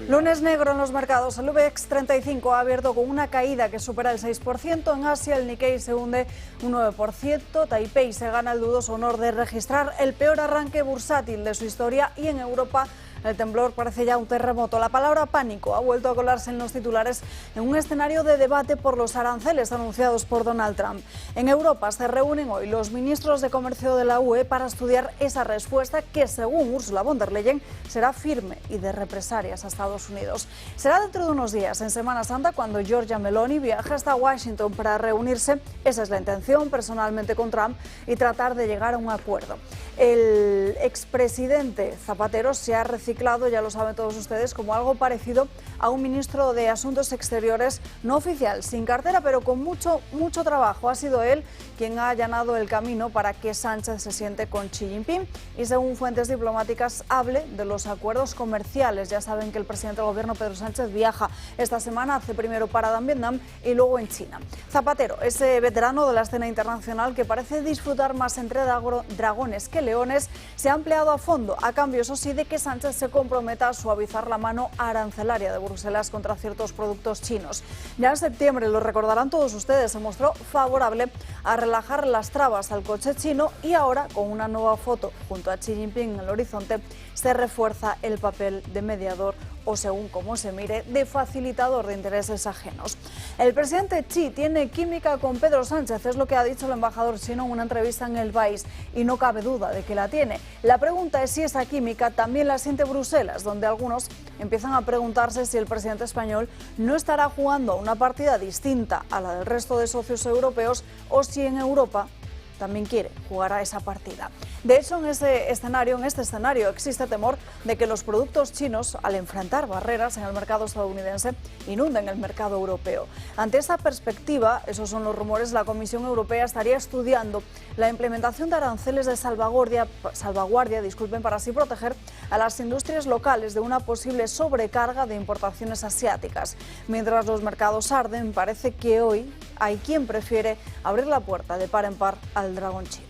Lunes negro en los mercados. El IBEX 35 ha abierto con una caída que supera el 6%. En Asia el Nikkei se hunde un 9%. Taipei se gana el dudoso honor de registrar el peor arranque bursátil de su historia y en Europa el temblor parece ya un terremoto. La palabra pánico ha vuelto a colarse en los titulares en un escenario de debate por los aranceles anunciados por Donald Trump. En Europa se reúnen hoy los ministros de Comercio de la UE para estudiar esa respuesta que, según Ursula von der Leyen, será firme y de represalias a Estados Unidos. Será dentro de unos días, en Semana Santa, cuando Giorgia Meloni viaje hasta Washington para reunirse, esa es la intención, personalmente con Trump y tratar de llegar a un acuerdo. El expresidente Zapatero se ha reciclado, ya lo saben todos ustedes, como algo parecido a un ministro de Asuntos Exteriores no oficial, sin cartera, pero con mucho trabajo. Ha sido él quien ha allanado el camino para que Sánchez se siente con Xi Jinping y, según fuentes diplomáticas, hable de los acuerdos comerciales. Ya saben que el presidente del gobierno, Pedro Sánchez, viaja esta semana, hace primero parada en Vietnam y luego en China. Zapatero, ese veterano de la escena internacional que parece disfrutar más entre dragones que leones, se ha empleado a fondo, a cambio, eso sí, de que Sánchez se comprometa a suavizar la mano arancelaria de Bruselas contra ciertos productos chinos. Ya en septiembre, lo recordarán todos ustedes, se mostró favorable a relajar las trabas al coche chino y ahora, con una nueva foto junto a Xi Jinping en el horizonte, se refuerza el papel de mediador o, según cómo se mire, de facilitador de intereses ajenos. El presidente Xi tiene química con Pedro Sánchez, es lo que ha dicho el embajador chino en una entrevista en El País, y no cabe duda de que la tiene. La pregunta es si esa química también la siente Bruselas, donde algunos empiezan a preguntarse si el presidente español no estará jugando una partida distinta a la del resto de socios europeos o si en Europa también quiere jugar a esa partida. De hecho, en este escenario existe temor de que los productos chinos, al enfrentar barreras en el mercado estadounidense, inunden el mercado europeo. Ante esa perspectiva, esos son los rumores, la Comisión Europea estaría estudiando la implementación de aranceles de salvaguardia, para así proteger a las industrias locales de una posible sobrecarga de importaciones asiáticas. Mientras los mercados arden, parece que hoy hay quien prefiere abrir la puerta de par en par al dragón chino.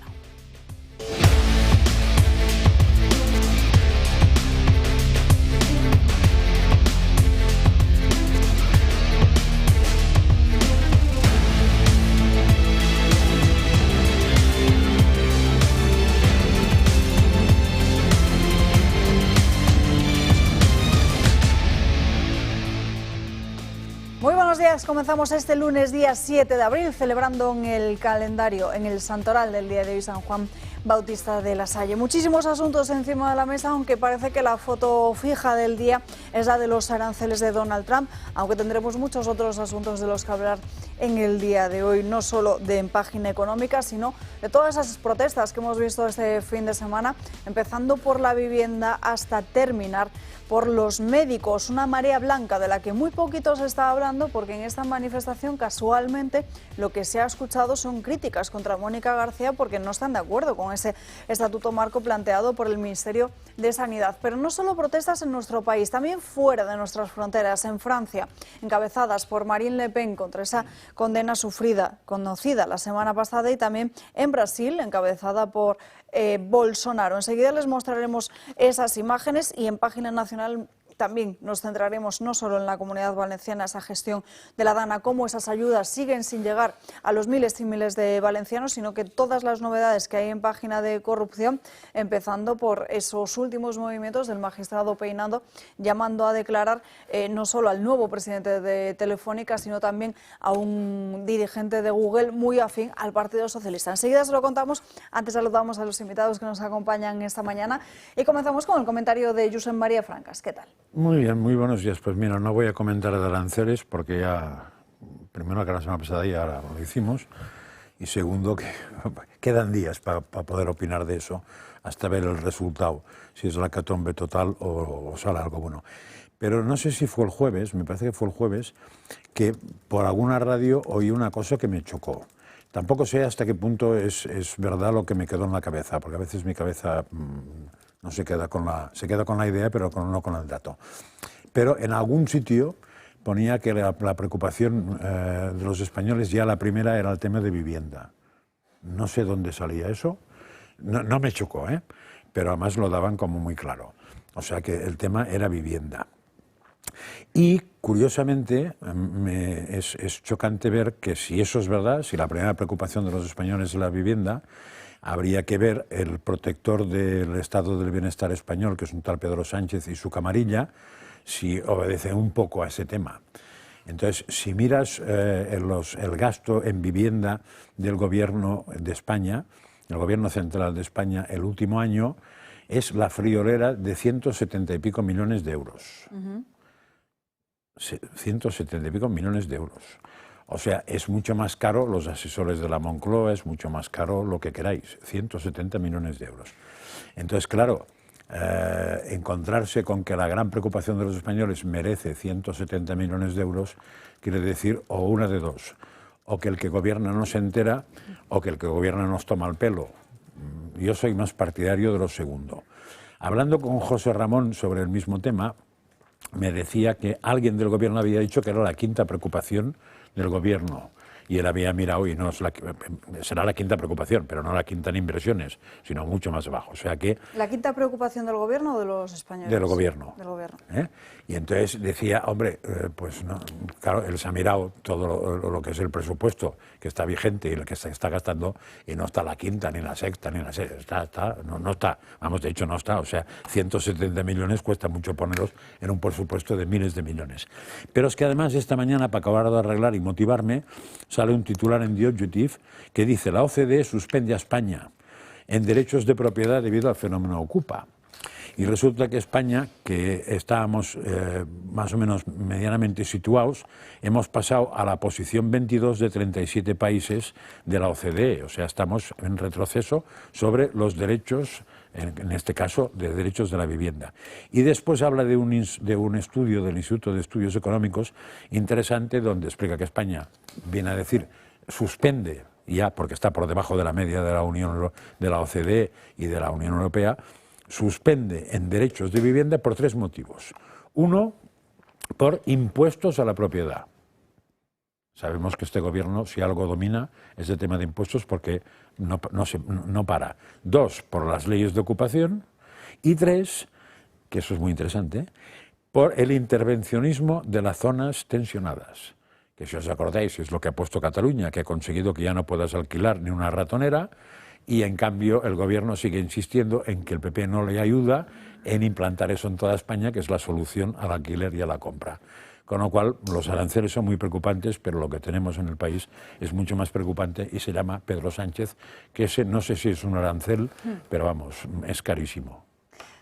Muy buenos días, comenzamos este lunes día 7 de abril celebrando en el calendario, en el santoral del día de hoy, San Juan Bautista de la Salle. Muchísimos asuntos encima de la mesa, aunque parece que la foto fija del día es la de los aranceles de Donald Trump, aunque tendremos muchos otros asuntos de los que hablar en el día de hoy, no solo de en página económica, sino de todas esas protestas que hemos visto este fin de semana, empezando por la vivienda hasta terminar por los médicos, una marea blanca de la que muy poquito se está hablando, porque en esta manifestación casualmente lo que se ha escuchado son críticas contra Mónica García porque no están de acuerdo con ese estatuto marco planteado por el Ministerio de Sanidad. Pero no solo protestas en nuestro país, también fuera de nuestras fronteras, en Francia, encabezadas por Marine Le Pen contra esa condena conocida la semana pasada, y también en Brasil, encabezada por Bolsonaro. Enseguida les mostraremos esas imágenes y en página nacional también nos centraremos no solo en la Comunidad Valenciana, esa gestión de la DANA, cómo esas ayudas siguen sin llegar a los miles y miles de valencianos, sino que todas las novedades que hay en página de corrupción, empezando por esos últimos movimientos del magistrado Peinado llamando a declarar no solo al nuevo presidente de Telefónica, sino también a un dirigente de Google muy afín al Partido Socialista. Enseguida se lo contamos, antes saludamos a los invitados que nos acompañan esta mañana y comenzamos con el comentario de Josep María Francas. ¿Qué tal? Muy bien, muy buenos días. Pues mira, no voy a comentar de aranceles porque ya, primero que la semana pasada ya lo hicimos, y segundo que quedan días para poder opinar de eso hasta ver el resultado, si es la hecatombe total o sale algo bueno. Pero no sé si fue el jueves, me parece que fue el jueves, que por alguna radio oí una cosa que me chocó. Tampoco sé hasta qué punto es verdad lo que me quedó en la cabeza, porque a veces mi cabeza no se queda con la idea, pero no con el dato. Pero en algún sitio ponía que la preocupación de los españoles, ya la primera, era el tema de vivienda. No sé dónde salía eso, no me chocó, pero además lo daban como muy claro. O sea que el tema era vivienda. Y, curiosamente, es chocante ver que si eso es verdad, si la primera preocupación de los españoles es la vivienda, habría que ver el protector del estado del bienestar español, que es un tal Pedro Sánchez, y su camarilla, si obedece un poco a ese tema. Entonces, si miras el gasto en vivienda del gobierno de España, el gobierno central de España, el último año, es la friolera de 170 y pico millones de euros. 170 y pico millones de euros. O sea, es mucho más caro los asesores de la Moncloa, es mucho más caro lo que queráis, 170 millones de euros. Entonces, claro, encontrarse con que la gran preocupación de los españoles merece 170 millones de euros, quiere decir o una de dos, o que el que gobierna no se entera, o que el que gobierna nos toma el pelo. Yo soy más partidario de lo segundo. Hablando con José Ramón sobre el mismo tema, me decía que alguien del gobierno había dicho que era la quinta preocupación del gobierno. Y él había mirado y no es será la quinta preocupación, pero no la quinta en inversiones, sino mucho más abajo. O sea que... ¿La quinta preocupación del gobierno o de los españoles? Del gobierno. Del gobierno. Y entonces decía, hombre, pues no, claro, él se ha mirado todo lo que es el presupuesto que está vigente y el que se está gastando, y no está la quinta, ni la sexta, ni la sexta, no está, vamos, de hecho no está, o sea, 170 millones cuesta mucho ponerlos en un presupuesto de miles de millones. Pero es que además esta mañana, para acabar de arreglar y motivarme, sale un titular en The Objective que dice: la OCDE suspende a España en derechos de propiedad debido al fenómeno Ocupa. Y resulta que España, que estábamos más o menos medianamente situados, hemos pasado a la posición 22 de 37 países de la OCDE. O sea, estamos en retroceso sobre los derechos, en este caso, de derechos de la vivienda. Y después habla de un estudio del Instituto de Estudios Económicos interesante, donde explica que España, viene a decir, suspende, ya porque está por debajo de la media de la OCDE y de la Unión Europea, suspende en derechos de vivienda por tres motivos. Uno, por impuestos a la propiedad. Sabemos que este gobierno, si algo domina, es el tema de impuestos porque no para. Dos, por las leyes de ocupación. Y tres, que eso es muy interesante, por el intervencionismo de las zonas tensionadas. Que si os acordáis, es lo que ha puesto Cataluña, que ha conseguido que ya no puedas alquilar ni una ratonera. Y en cambio el gobierno sigue insistiendo en que el PP no le ayuda en implantar eso en toda España, que es la solución al alquiler y a la compra. Con lo cual los aranceles son muy preocupantes, pero lo que tenemos en el país es mucho más preocupante y se llama Pedro Sánchez, que ese no sé si es un arancel, pero vamos, es carísimo.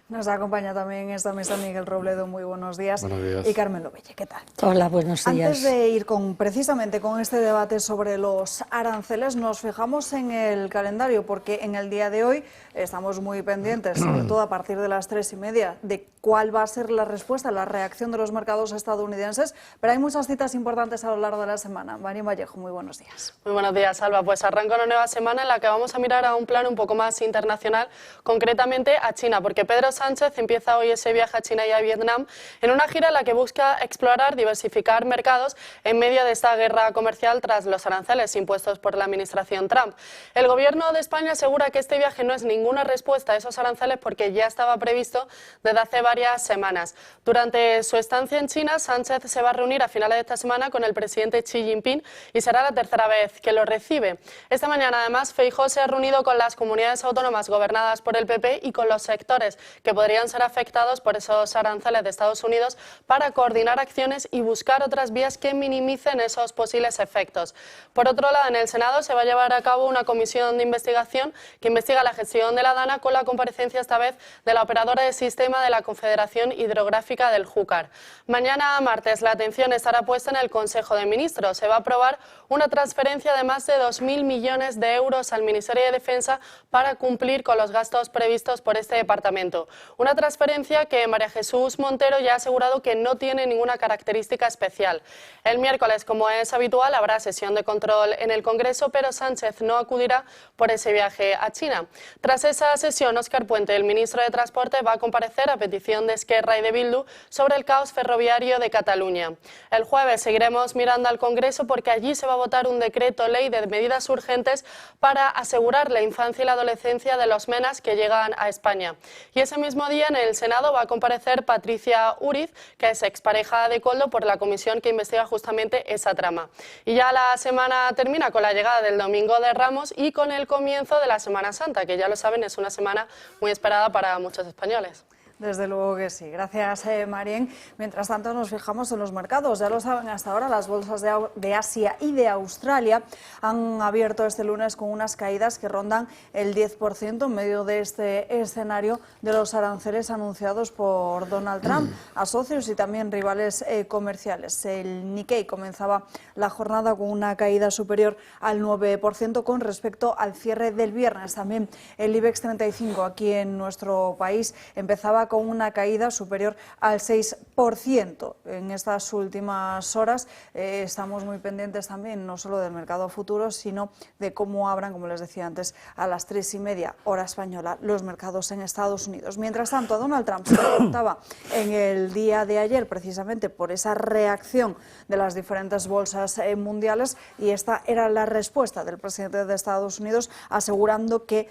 Nos acompaña también esta mesa Miguel Robledo, muy buenos días. Buenos días. Y Carmen Lovelle, ¿qué tal? Hola, buenos días. Antes de ir precisamente con este debate sobre los aranceles, nos fijamos en el calendario, porque en el día de hoy estamos muy pendientes, sobre todo a partir de las 3:30, de cuál va a ser la respuesta, la reacción de los mercados estadounidenses, pero hay muchas citas importantes a lo largo de la semana. María Vallejo, muy buenos días. Muy buenos días, Alba. Pues arranca una nueva semana en la que vamos a mirar a un plano un poco más internacional, concretamente a China, porque Pedro Sánchez empieza hoy ese viaje a China y a Vietnam en una gira en la que busca explorar, diversificar mercados en medio de esta guerra comercial tras los aranceles impuestos por la administración Trump. El gobierno de España asegura que este viaje no es ninguna respuesta a esos aranceles porque ya estaba previsto desde hace varias semanas. Durante su estancia en China, Sánchez se va a reunir a finales de esta semana con el presidente Xi Jinping y será la tercera vez que lo recibe. Esta mañana, además, Feijóo se ha reunido con las comunidades autónomas gobernadas por el PP y con los sectores que podrían ser afectados por esos aranceles de Estados Unidos para coordinar acciones y buscar otras vías que minimicen esos posibles efectos. Por otro lado, en el Senado se va a llevar a cabo una comisión de investigación que investiga la gestión de la DANA, con la comparecencia esta vez de la operadora de sistema de la Confederación Hidrográfica del Júcar. Mañana, martes, la atención estará puesta en el Consejo de Ministros. Se va a aprobar una transferencia de más de 2.000 millones de euros al Ministerio de Defensa para cumplir con los gastos previstos por este departamento. Una transferencia que María Jesús Montero ya ha asegurado que no tiene ninguna característica especial. El miércoles, como es habitual, habrá sesión de control en el Congreso, pero Sánchez no acudirá por ese viaje a China. Tras esa sesión, Óscar Puente, el ministro de Transporte, va a comparecer a petición de Esquerra y de Bildu sobre el caos ferroviario de Cataluña. El jueves seguiremos mirando al Congreso porque allí se va a votar un decreto ley de medidas urgentes para asegurar la infancia y la adolescencia de los menas que llegan a España. Y ese mismo día en el Senado va a comparecer Patricia Uriz, que es expareja de Koldo, por la comisión que investiga justamente esa trama. Y ya la semana termina con la llegada del Domingo de Ramos y con el comienzo de la Semana Santa, que ya lo saben, es una semana muy esperada para muchos españoles. Desde luego que sí. Gracias, Marien. Mientras tanto, nos fijamos en los mercados. Ya lo saben, hasta ahora las bolsas de Asia y de Australia han abierto este lunes con unas caídas que rondan el 10% en medio de este escenario de los aranceles anunciados por Donald Trump a socios y también rivales comerciales. El Nikkei comenzaba la jornada con una caída superior al 9% con respecto al cierre del viernes. También el IBEX 35 aquí en nuestro país empezaba con una caída superior al 6%. En estas últimas horas estamos muy pendientes también no solo del mercado futuro, sino de cómo abran, como les decía antes, a las 3:30 hora española los mercados en Estados Unidos. Mientras tanto, a Donald Trump se le preguntaba en el día de ayer precisamente por esa reacción de las diferentes bolsas mundiales, y esta era la respuesta del presidente de Estados Unidos, asegurando que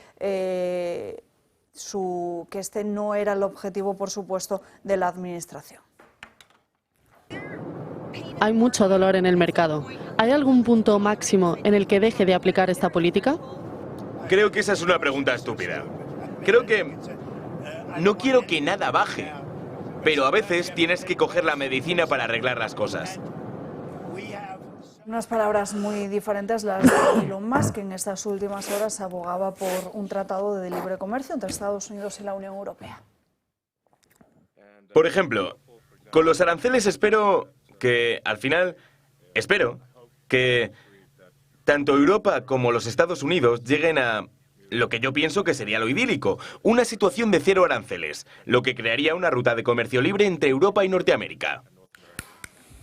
este no era el objetivo, por supuesto, de la administración. Hay mucho dolor en el mercado. ¿Hay algún punto máximo en el que deje de aplicar esta política? Creo que esa es una pregunta estúpida. Creo que no quiero que nada baje, pero a veces tienes que coger la medicina para arreglar las cosas. Unas palabras muy diferentes las de Elon Musk, que en estas últimas horas abogaba por un tratado de libre comercio entre Estados Unidos y la Unión Europea. Por ejemplo, con los aranceles espero que tanto Europa como los Estados Unidos lleguen a lo que yo pienso que sería lo idílico, una situación de cero aranceles, lo que crearía una ruta de comercio libre entre Europa y Norteamérica.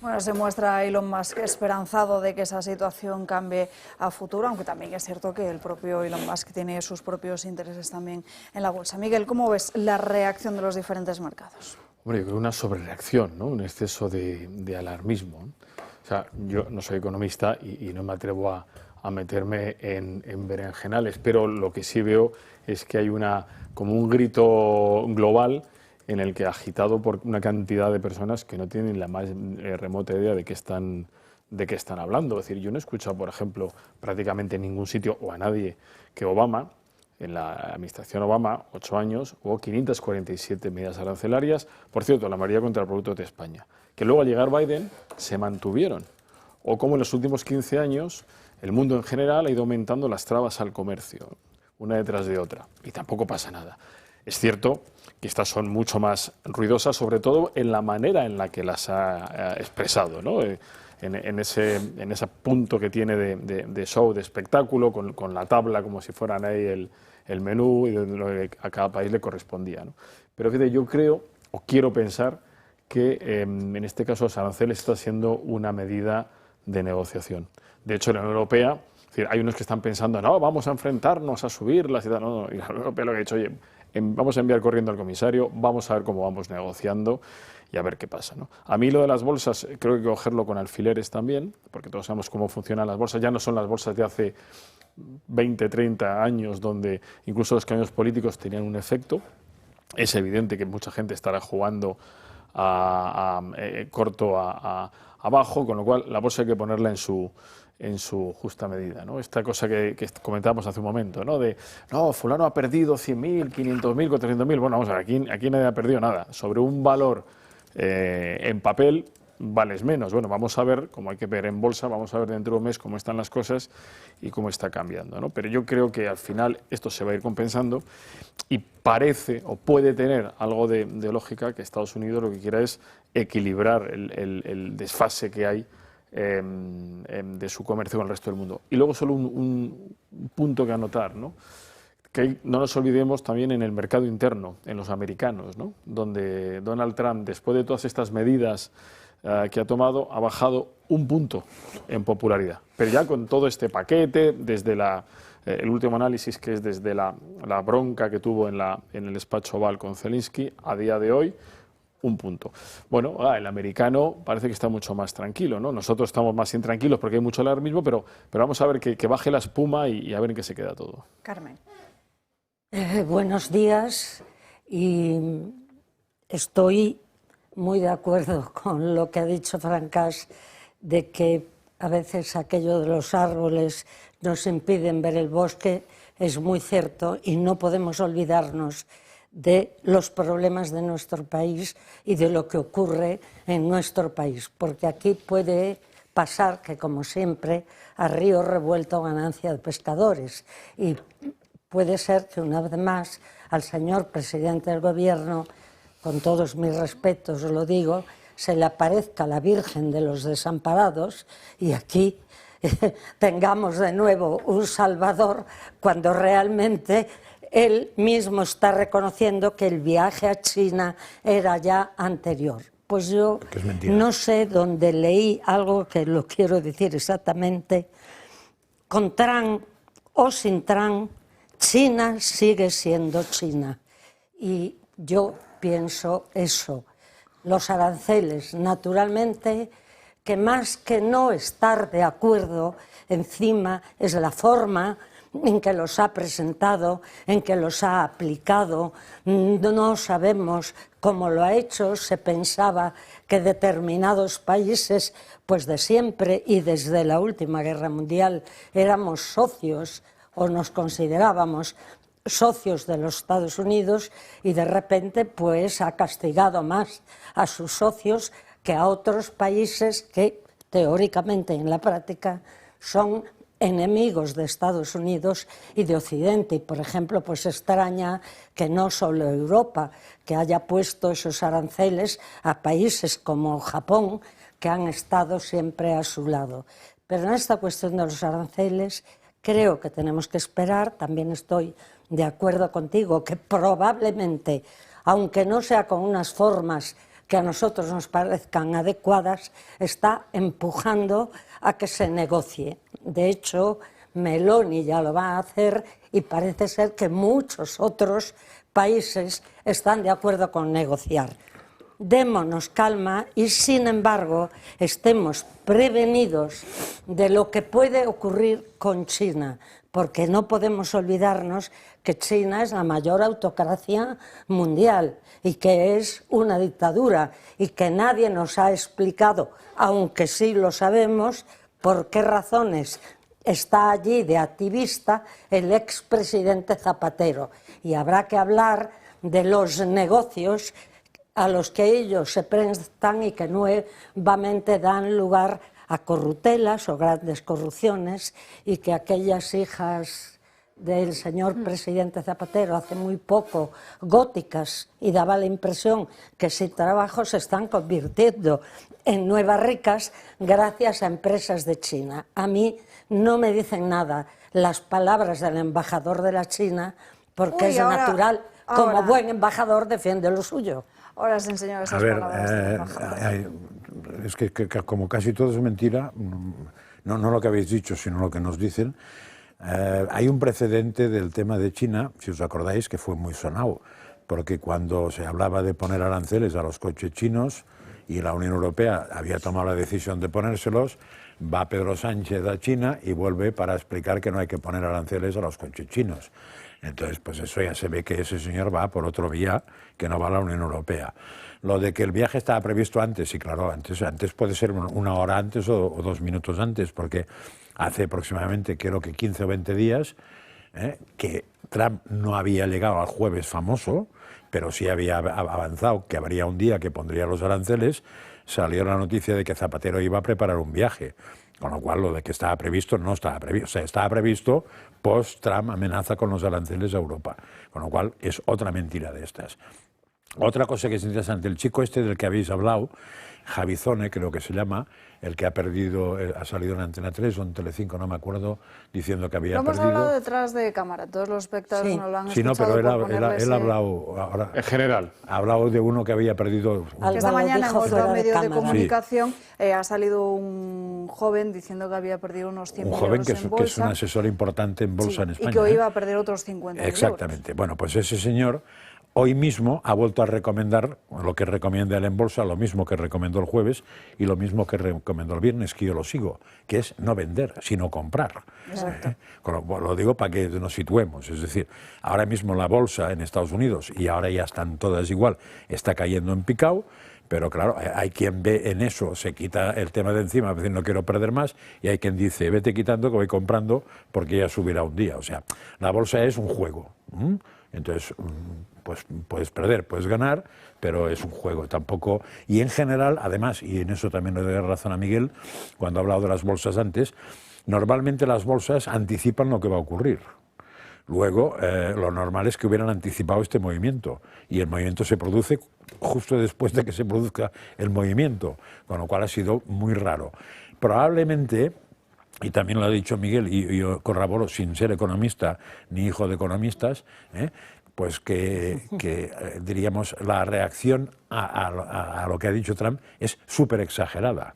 Bueno, se muestra Elon Musk esperanzado de que esa situación cambie a futuro, aunque también es cierto que el propio Elon Musk tiene sus propios intereses también en la bolsa. Miguel, ¿cómo ves la reacción de los diferentes mercados? Hombre, yo creo una sobrereacción, ¿no? Un exceso de alarmismo. O sea, yo no soy economista y no me atrevo a meterme en berenjenales, pero lo que sí veo es que hay como un grito global en el que, agitado por una cantidad de personas que no tienen la más remota idea de qué están hablando. Es decir, yo no he escuchado, por ejemplo, prácticamente en ningún sitio o a nadie que Obama, en la administración Obama, 8 años, hubo 547 medidas arancelarias, por cierto, la mayoría contra el producto de España, que luego al llegar Biden se mantuvieron. O como en los últimos 15 años el mundo en general ha ido aumentando las trabas al comercio, una detrás de otra, y tampoco pasa nada. Es cierto que estas son mucho más ruidosas, sobre todo en la manera en la que las ha expresado, ¿no? En ese punto que tiene de show, de espectáculo, con la tabla como si fueran ahí el menú y lo que a cada país le correspondía, ¿no? Pero fíjate, yo creo, o quiero pensar, que en este caso los aranceles está siendo una medida de negociación. De hecho, en la Unión Europea, es decir, hay unos que están pensando, no, vamos a enfrentarnos a subirlas y tal. No, y la Unión Europea lo que ha dicho, oye, vamos a enviar corriendo al comisario, vamos a ver cómo vamos negociando y a ver qué pasa, ¿no? A mí lo de las bolsas creo que hay que cogerlo con alfileres también, porque todos sabemos cómo funcionan las bolsas. Ya no son las bolsas de hace 20, 30 años, donde incluso los cambios políticos tenían un efecto. Es evidente que mucha gente estará jugando corto a abajo, con lo cual la bolsa hay que ponerla en su justa medida, ¿no? Esta cosa que comentábamos hace un momento, ¿no? No, fulano ha perdido 100.000, 500.000, 400.000. Bueno, vamos a ver, aquí nadie ha perdido nada. Sobre un valor en papel vales menos. Bueno, vamos a ver, como hay que ver en bolsa, vamos a ver dentro de un mes cómo están las cosas y cómo está cambiando, ¿no? Pero yo creo que al final esto se va a ir compensando y parece o puede tener algo de lógica que Estados Unidos lo que quiera es equilibrar el desfase que hay de su comercio con el resto del mundo. Y luego solo un punto que anotar, ¿no? Que no nos olvidemos también en el mercado interno, en los americanos, ¿no? Donde Donald Trump, después de todas estas medidas que ha tomado, ha bajado un punto en popularidad. Pero ya con todo este paquete, desde el último análisis, que es desde la bronca que tuvo en el despacho Oval con Zelensky, a día de hoy, un punto. Bueno, el americano parece que está mucho más tranquilo, ¿no? Nosotros estamos más intranquilos porque hay mucho alarmismo, pero vamos a ver que baje la espuma y a ver en qué se queda todo. Carmen. Buenos días. Y estoy muy de acuerdo con lo que ha dicho Francas, de que a veces aquello de los árboles nos impiden ver el bosque, es muy cierto, y no podemos olvidarnos de los problemas de nuestro país y de lo que ocurre en nuestro país, porque aquí puede pasar que, como siempre, a río revuelto ganancia de pescadores, y puede ser que una vez más al señor presidente del gobierno, con todos mis respetos lo digo, se le aparezca la Virgen de los Desamparados y aquí tengamos de nuevo un Salvador, cuando realmente él mismo está reconociendo que el viaje a China era ya anterior. Pues yo no sé dónde leí algo que lo quiero decir exactamente. Con Trump o sin Trump, China sigue siendo China. Y yo pienso eso. Los aranceles, naturalmente, que más que no estar de acuerdo, encima es la forma en que los ha presentado, en que los ha aplicado. No sabemos cómo lo ha hecho. Se pensaba que determinados países, pues de siempre y desde la última guerra mundial, éramos socios o nos considerábamos socios de los Estados Unidos, y de repente pues ha castigado más a sus socios que a otros países que teóricamente en la práctica son enemigos de Estados Unidos y de Occidente. Y por ejemplo, pues extraña que no solo Europa, que haya puesto esos aranceles a países como Japón, que han estado siempre a su lado. Pero en esta cuestión de los aranceles creo que tenemos que esperar. También estoy de acuerdo contigo que probablemente, aunque no sea con unas formas que a nosotros nos parezcan adecuadas, está empujando a que se negocie. De hecho, Meloni ya lo va a hacer y parece ser que muchos otros países están de acuerdo con negociar. Démonos calma y, sin embargo, estemos prevenidos de lo que puede ocurrir con China, porque no podemos olvidarnos que China es la mayor autocracia mundial y que es una dictadura, y que nadie nos ha explicado, aunque sí lo sabemos, por qué razones está allí de activista el expresidente Zapatero. Y habrá que hablar de los negocios a los que ellos se prestan y que nuevamente dan lugar a corruptelas o grandes corrupciones, y que aquellas hijas del señor presidente Zapatero hace muy poco, góticas, y daba la impresión que sin trabajo se están convirtiendo en nuevas ricas gracias a empresas de China. A mí no me dicen nada las palabras del embajador de la China, porque es natural, como buen embajador defiende lo suyo. Ahora se enseñó esas palabras del embajador. Es que como casi todo es mentira, no lo que habéis dicho, sino lo que nos dicen. Hay un precedente del tema de China, si os acordáis, que fue muy sonado, porque cuando se hablaba de poner aranceles a los coches chinos y la Unión Europea había tomado la decisión de ponérselos, va Pedro Sánchez a China y vuelve para explicar que no hay que poner aranceles a los coches chinos. Entonces, pues eso ya se ve que ese señor va por otro vía que no va a la Unión Europea. Lo de que el viaje estaba previsto antes, sí, claro, antes puede ser una hora antes o 2 minutos antes, porque hace aproximadamente, creo que 15 o 20 días, que Trump no había llegado al jueves famoso, pero sí había avanzado que habría un día que pondría los aranceles. Salió la noticia de que Zapatero iba a preparar un viaje, con lo cual lo de que estaba previsto no estaba previsto. O sea, estaba previsto post-Trump amenaza con los aranceles a Europa, con lo cual es otra mentira de estas. Otra cosa que es interesante, el chico este del que habéis hablado, Javizone creo que se llama, el que ha perdido, ha salido en Antena 3 o en Telecinco, no me acuerdo, diciendo que había perdido. Lo hemos hablado detrás de cámara, todos los espectadores no lo han escuchado. Sí, no, pero él ha hablado ahora. En general. Ha hablado de uno que había perdido. Que esta mañana en otro medio de comunicación ha salido un joven diciendo que había perdido unos 100.000 euros en bolsa. Un joven que es un asesor importante en bolsa en España. Y que hoy iba a perder otros 50.000 euros. Exactamente. Bueno, pues ese señor hoy mismo ha vuelto a recomendar lo que recomienda él en bolsa, lo mismo que recomendó el jueves y lo mismo que recomendó el viernes, que yo lo sigo, que es no vender, sino comprar. Lo digo para que nos situemos, es decir, ahora mismo la bolsa en Estados Unidos, y ahora ya están todas igual, está cayendo en picado. Pero claro, hay quien ve en eso, se quita el tema de encima, a veces no quiero perder más, y hay quien dice, vete quitando que voy comprando porque ya subirá un día. O sea, la bolsa es un juego. Entonces, pues puedes perder, puedes ganar, pero es un juego. Tampoco. Y en general, además, y en eso también le doy razón a Miguel, cuando ha hablado de las bolsas antes, normalmente las bolsas anticipan lo que va a ocurrir. Luego, lo normal es que hubieran anticipado este movimiento, y el movimiento se produce justo después de que se produzca el movimiento, con lo cual ha sido muy raro. Probablemente, y también lo ha dicho Miguel, y yo corroboro sin ser economista ni hijo de economistas, pues que diríamos, la reacción a lo que ha dicho Trump es súper exagerada.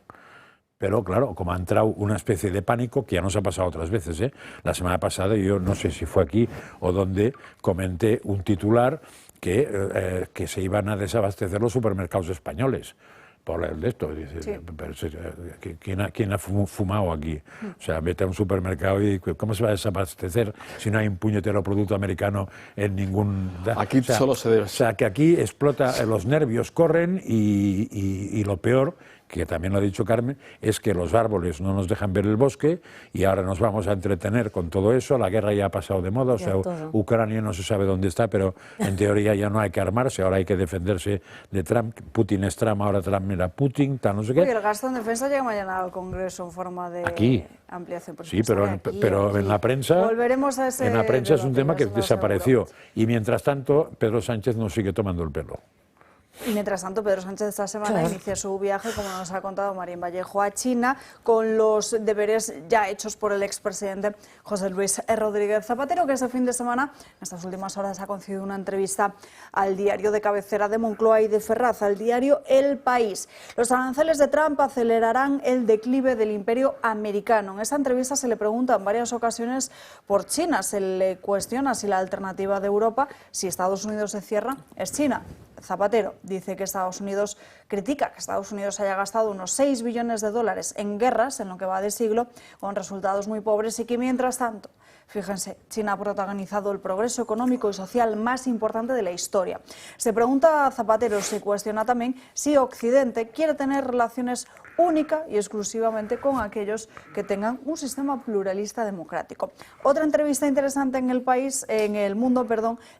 Pero claro, como ha entrado una especie de pánico, que ya nos ha pasado otras veces, La semana pasada, yo no sé si fue aquí o donde, comenté un titular que se iban a desabastecer los supermercados españoles por el de esto. Dice, sí. Pero, ¿quién ha fumado aquí? O sea, vete a un supermercado y ¿cómo se va a desabastecer si no hay un puñetero producto americano en ningún... Aquí solo se debe... O sea, que aquí explota, los nervios corren y lo peor, que también lo ha dicho Carmen, es que los árboles no nos dejan ver el bosque y ahora nos vamos a entretener con todo eso. La guerra ya ha pasado de moda, o sea, Ucrania no se sabe dónde está, pero en teoría ya no hay que armarse, ahora hay que defenderse de Trump. Putin es Trump, ahora Trump era Putin, tal, no sé qué. Oye, el gasto en defensa llega mañana al Congreso en forma de ampliación Sí, presupuestaria. pero en la prensa... Volveremos a ese... En la prensa es un tema que desapareció. Y mientras tanto, Pedro Sánchez nos sigue tomando el pelo. Y mientras tanto, Pedro Sánchez esta semana inicia su viaje, como nos ha contado Marín Vallejo, a China, con los deberes ya hechos por el expresidente José Luis Rodríguez Zapatero, que este fin de semana, en estas últimas horas, ha concedido una entrevista al diario de cabecera de Moncloa y de Ferraz, al diario El País. Los aranceles de Trump acelerarán el declive del imperio americano. En esta entrevista se le pregunta en varias ocasiones por China. Se le cuestiona si la alternativa de Europa, si Estados Unidos se cierra, es China. Zapatero dice que Estados Unidos critica que Estados Unidos haya gastado unos 6 billones de dólares en guerras en lo que va de siglo, con resultados muy pobres, y que mientras tanto, fíjense, China ha protagonizado el progreso económico y social más importante de la historia. Se pregunta a Zapatero, se cuestiona también si Occidente quiere tener relaciones única y exclusivamente con aquellos que tengan un sistema pluralista democrático. Otra entrevista interesante en El Mundo,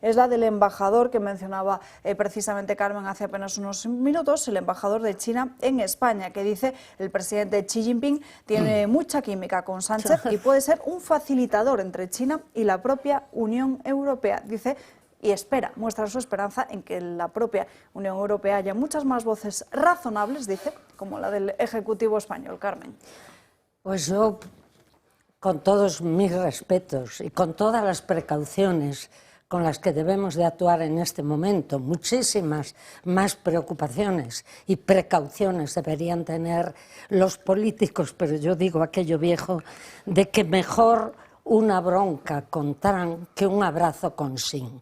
es la del embajador que mencionaba precisamente Carmen hace apenas unos minutos, el embajador de China en España, que dice el presidente Xi Jinping tiene mucha química con Sánchez y puede ser un facilitador entre China y la propia Unión Europea. Dice y muestra su esperanza en que en la propia Unión Europea haya muchas más voces razonables, dice, como la del Ejecutivo español. Carmen. Pues yo, con todos mis respetos y con todas las precauciones con las que debemos de actuar en este momento, muchísimas más preocupaciones y precauciones deberían tener los políticos, pero yo digo aquello viejo, de que mejor una bronca con Trump que un abrazo con Xi.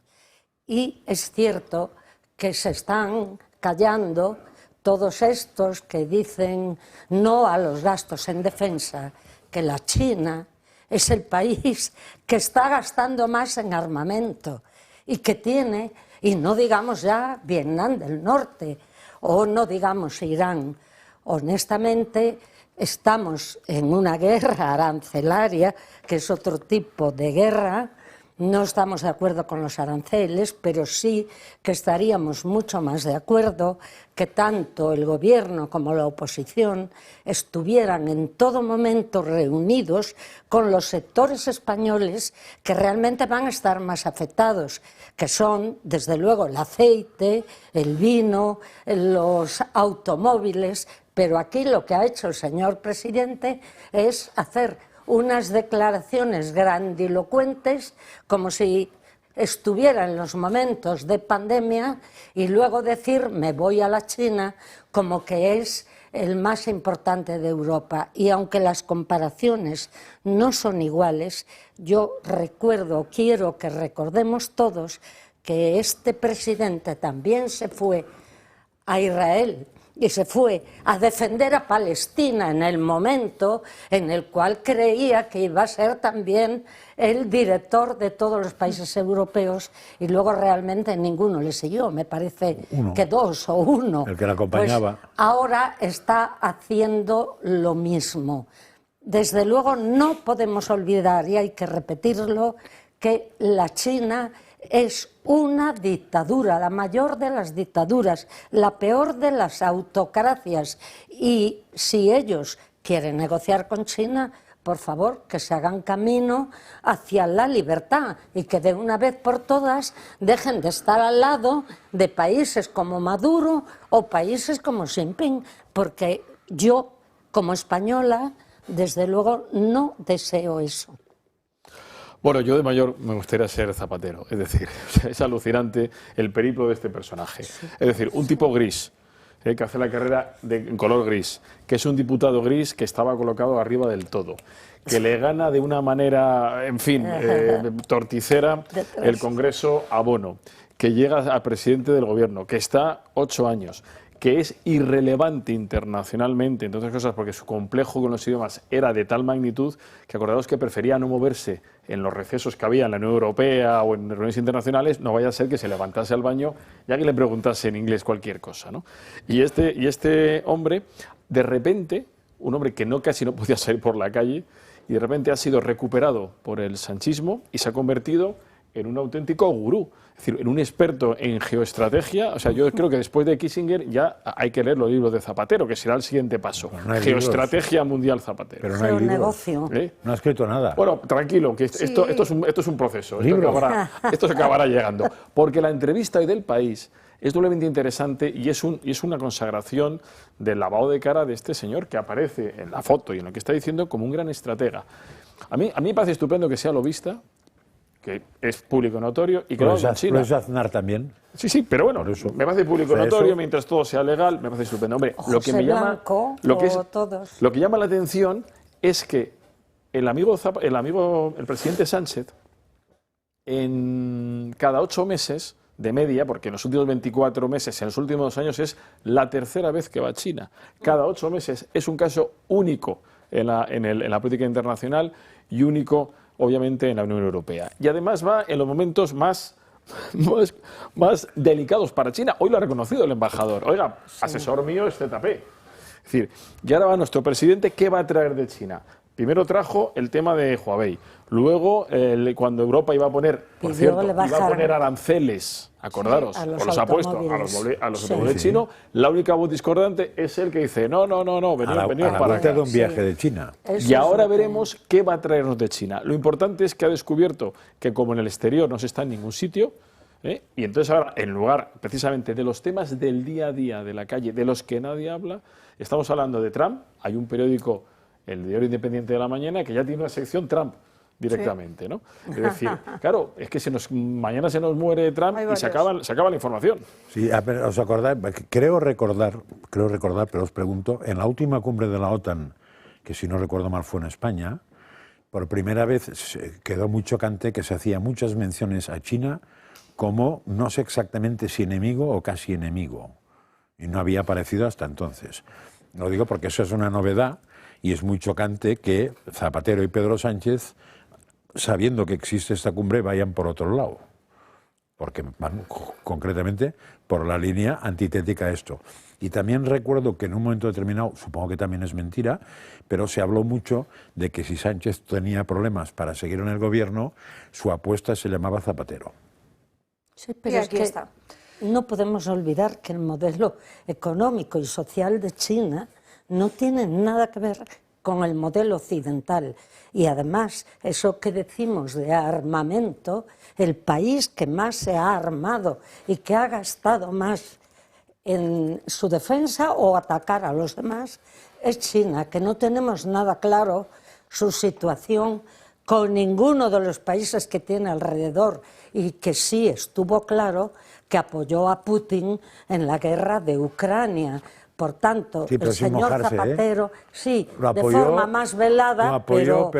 Y es cierto que se están callando todos estos que dicen no a los gastos en defensa, que la China es el país que está gastando más en armamento y que tiene, y no digamos ya Vietnam del Norte o no digamos Irán. Honestamente, estamos en una guerra arancelaria, que es otro tipo de guerra. No estamos de acuerdo con los aranceles, pero sí que estaríamos mucho más de acuerdo que tanto el gobierno como la oposición estuvieran en todo momento reunidos con los sectores españoles que realmente van a estar más afectados, que son, desde luego, el aceite, el vino, los automóviles, pero aquí lo que ha hecho el señor presidente es hacer unas declaraciones grandilocuentes como si estuviera en los momentos de pandemia y luego decir me voy a la China como que es el más importante de Europa. Y aunque las comparaciones no son iguales, yo quiero que recordemos todos que este presidente también se fue a Israel y se fue a defender a Palestina en el momento en el cual creía que iba a ser también el director de todos los países europeos, y luego realmente ninguno le siguió, me parece que dos o uno. El que la acompañaba. Pues ahora está haciendo lo mismo. Desde luego no podemos olvidar, y hay que repetirlo, que la China es una dictadura, la mayor de las dictaduras, la peor de las autocracias. Y si ellos quieren negociar con China, por favor, que se hagan camino hacia la libertad y que de una vez por todas dejen de estar al lado de países como Maduro o países como Xi Jinping, porque yo, como española, desde luego no deseo eso. Bueno, yo de mayor me gustaría ser Zapatero, es decir, es alucinante el periplo de este personaje. Es decir, un tipo gris, que hace la carrera en color gris, que es un diputado gris que estaba colocado arriba del todo, que le gana de una manera, en fin, torticera el Congreso a Bono, que llega a presidente del gobierno, que está 8 años, que es irrelevante internacionalmente, entre otras cosas porque su complejo con los idiomas era de tal magnitud que acordaos que prefería no moverse en los recesos que había en la Unión Europea o en reuniones internacionales, no vaya a ser que se levantase al baño y alguien le preguntase en inglés cualquier cosa, ¿no? Y este hombre, de repente, un hombre que casi no podía salir por la calle, y de repente ha sido recuperado por el sanchismo y se ha convertido en un auténtico gurú, es decir, en un experto en geoestrategia. O sea, yo creo que después de Kissinger ya hay que leer los libros de Zapatero, que será el siguiente paso. No Geoestrategia libros. Mundial Zapatero. Pero no hay libros. Negocio. No ha escrito nada. Bueno, tranquilo, que esto es un proceso. Esto se acabará llegando. Porque la entrevista hoy del País es doblemente interesante y es una consagración del lavado de cara de este señor que aparece en la foto y en lo que está diciendo como un gran estratega. A mí me parece estupendo que sea lobista, que es público notorio y que lo en China. ¿Lo es Aznar también? Sí, pero bueno, me parece público notorio, mientras todo sea legal, me parece estupendo. Hombre, lo que me llama, lo que llama la atención es que el presidente Sánchez, en cada 8 meses de media, porque en los últimos 24 meses, en los últimos 2 años, es la tercera vez que va a China. Cada 8 meses es un caso único en la política internacional y único, obviamente, en la Unión Europea. Y además va en los momentos más delicados para China. Hoy lo ha reconocido el embajador. Oiga, asesor mío es ZP. Es decir, y ahora va nuestro presidente, ¿qué va a traer de China? Primero trajo el tema de Huawei. Luego, cuando Europa iba a poner, por cierto, iba a poner aranceles, acordaros, o los ha puesto a los automóviles chinos, la única voz discordante es el que dice, no, venid para acá. De un viaje de China. Y ahora veremos qué va a traernos de China. Lo importante es que ha descubierto que como en el exterior no se está en ningún sitio, y entonces ahora, en lugar precisamente de los temas del día a día, de la calle, de los que nadie habla, estamos hablando de Trump. Hay un periódico, el Diario Independiente de la Mañana, que ya tiene una sección Trump directamente, ¿no? Es decir, claro, es que mañana se nos muere Trump y se acaba la información. Sí, ¿os acordáis? Creo recordar, pero os pregunto, en la última cumbre de la OTAN, que si no recuerdo mal fue en España, por primera vez quedó muy chocante que se hacían muchas menciones a China como, no sé exactamente si enemigo o casi enemigo, y no había aparecido hasta entonces. Lo digo porque eso es una novedad y es muy chocante que Zapatero y Pedro Sánchez, sabiendo que existe esta cumbre, vayan por otro lado, porque van concretamente por la línea antitética a esto. Y también recuerdo que en un momento determinado, supongo que también es mentira, pero se habló mucho de que si Sánchez tenía problemas para seguir en el gobierno, su apuesta se llamaba Zapatero. Sí, pero es que no podemos olvidar que el modelo económico y social de China no tiene nada que ver con el modelo occidental. Y además, eso que decimos de armamento, el país que más se ha armado y que ha gastado más en su defensa o atacar a los demás es China, que no tenemos nada claro su situación con ninguno de los países que tiene alrededor, y que sí estuvo claro que apoyó a Putin en la guerra de Ucrania. Por tanto, sí, el señor Zapatero, sí, apoyó, de forma más velada, pero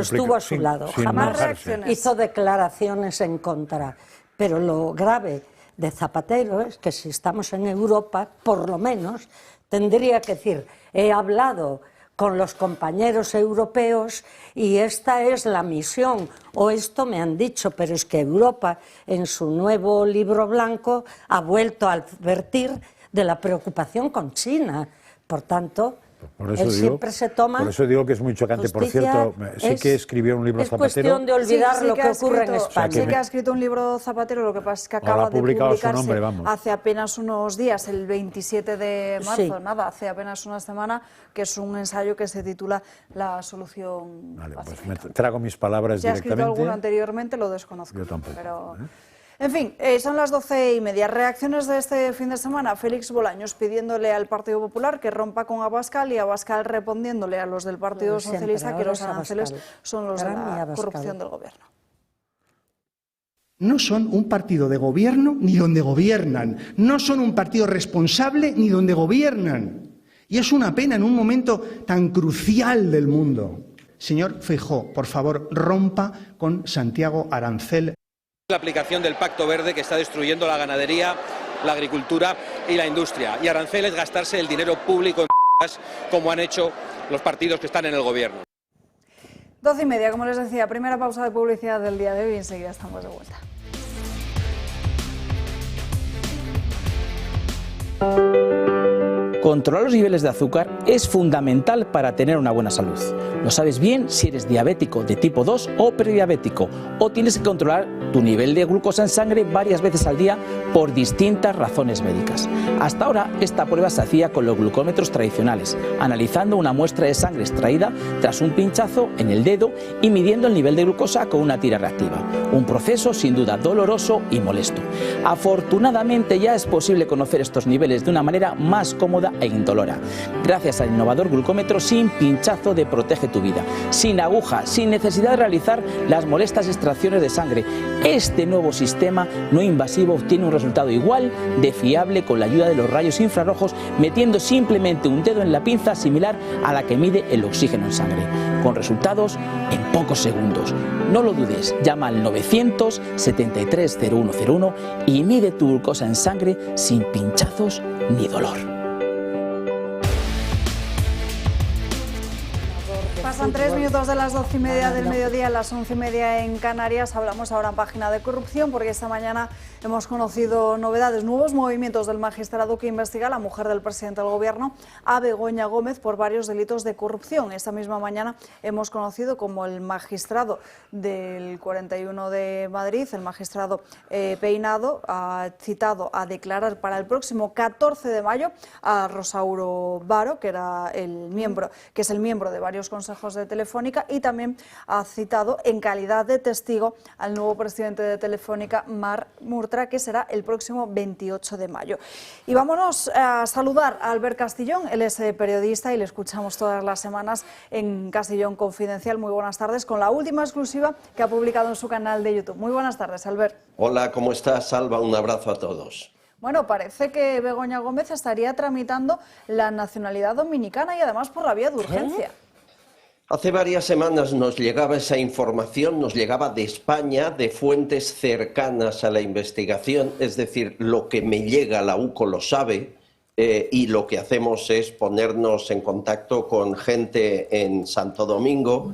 estuvo a su lado. sin Jamás enojarse. hizo declaraciones en contra. Pero lo grave de Zapatero es que si estamos en Europa, por lo menos, tendría que decir, he hablado con los compañeros europeos y esta es la misión, o esto me han dicho, pero es que Europa en su nuevo libro blanco ha vuelto a advertir de la preocupación con China. Por tanto, él siempre se toma. Por eso digo que es muy chocante. Por cierto, sí que escribió un libro Zapatero. Es cuestión de olvidar sí lo que ocurre en España. O sea, Sí que ha escrito un libro Zapatero, lo que pasa es que acaba de publicado su publicarse nombre, vamos. hace apenas unos días, el 27 de marzo, Sí. nada, hace apenas una semana, que es un ensayo que se titula La solución Vale, pues pacífica. me trago mis palabras Si ha escrito directamente. alguno anteriormente, lo desconozco. Yo tampoco. Pero... En fin, son las 12:30. Reacciones de este fin de semana. Félix Bolaños pidiéndole al Partido Popular que rompa con Abascal y Abascal respondiéndole a los del Partido Socialista que los aranceles son los de la corrupción del gobierno. No son un partido de gobierno ni donde gobiernan. No son un partido responsable ni donde gobiernan. Y es una pena en un momento tan crucial del mundo. Señor Feijóo, por favor, rompa con Santiago Arancel. La aplicación del Pacto Verde que está destruyendo la ganadería, la agricultura y la industria. Y Arancel es gastarse el dinero público en como han hecho los partidos que están en el gobierno. 12:30, como les decía, primera pausa de publicidad del día de hoy y enseguida estamos de vuelta. Controlar los niveles de azúcar es fundamental para tener una buena salud. Lo sabes bien si eres diabético de tipo 2 o prediabético, o tienes que controlar tu nivel de glucosa en sangre varias veces al día por distintas razones médicas. Hasta ahora esta prueba se hacía con los glucómetros tradicionales, analizando una muestra de sangre extraída tras un pinchazo en el dedo y midiendo el nivel de glucosa con una tira reactiva. Un proceso sin duda doloroso y molesto. Afortunadamente ya es posible conocer estos niveles de una manera más cómoda e indolora, gracias al innovador glucómetro sin pinchazo de Protege tu Vida, sin aguja, sin necesidad de realizar las molestas extracciones de sangre. Este nuevo sistema no invasivo obtiene un resultado igual de fiable con la ayuda de los rayos infrarrojos, metiendo simplemente un dedo en la pinza similar a la que mide el oxígeno en sangre, con resultados en pocos segundos. No lo dudes, llama al 973 0101 y mide tu glucosa en sangre sin pinchazos ni dolor. Pasan 3 minutos de las 12:30 del mediodía, a las 11:30 en Canarias. Hablamos ahora en página de corrupción porque esta mañana hemos conocido novedades, nuevos movimientos del magistrado que investiga a la mujer del presidente del gobierno, a Begoña Gómez, por varios delitos de corrupción. Esta misma mañana hemos conocido como el magistrado del 41 de Madrid, el magistrado Peinado, ha citado a declarar para el próximo 14 de mayo a Rosauro Varo, que es el miembro de varios consejos de Telefónica, y también ha citado en calidad de testigo al nuevo presidente de Telefónica, Marc Murtra, que será el próximo 28 de mayo. Y vámonos a saludar a Albert Castillón. Él es periodista y le escuchamos todas las semanas en Castillón Confidencial. Muy buenas tardes, con la última exclusiva que ha publicado en su canal de YouTube. Muy buenas tardes, Albert. Hola, ¿cómo estás, Salva? Un abrazo a todos. Bueno, parece que Begoña Gómez estaría tramitando la nacionalidad dominicana y además por la vía de urgencia. Hace varias semanas nos llegaba esa información, nos llegaba de España, de fuentes cercanas a la investigación, es decir, lo que me llega, la UCO lo sabe, y lo que hacemos es ponernos en contacto con gente en Santo Domingo,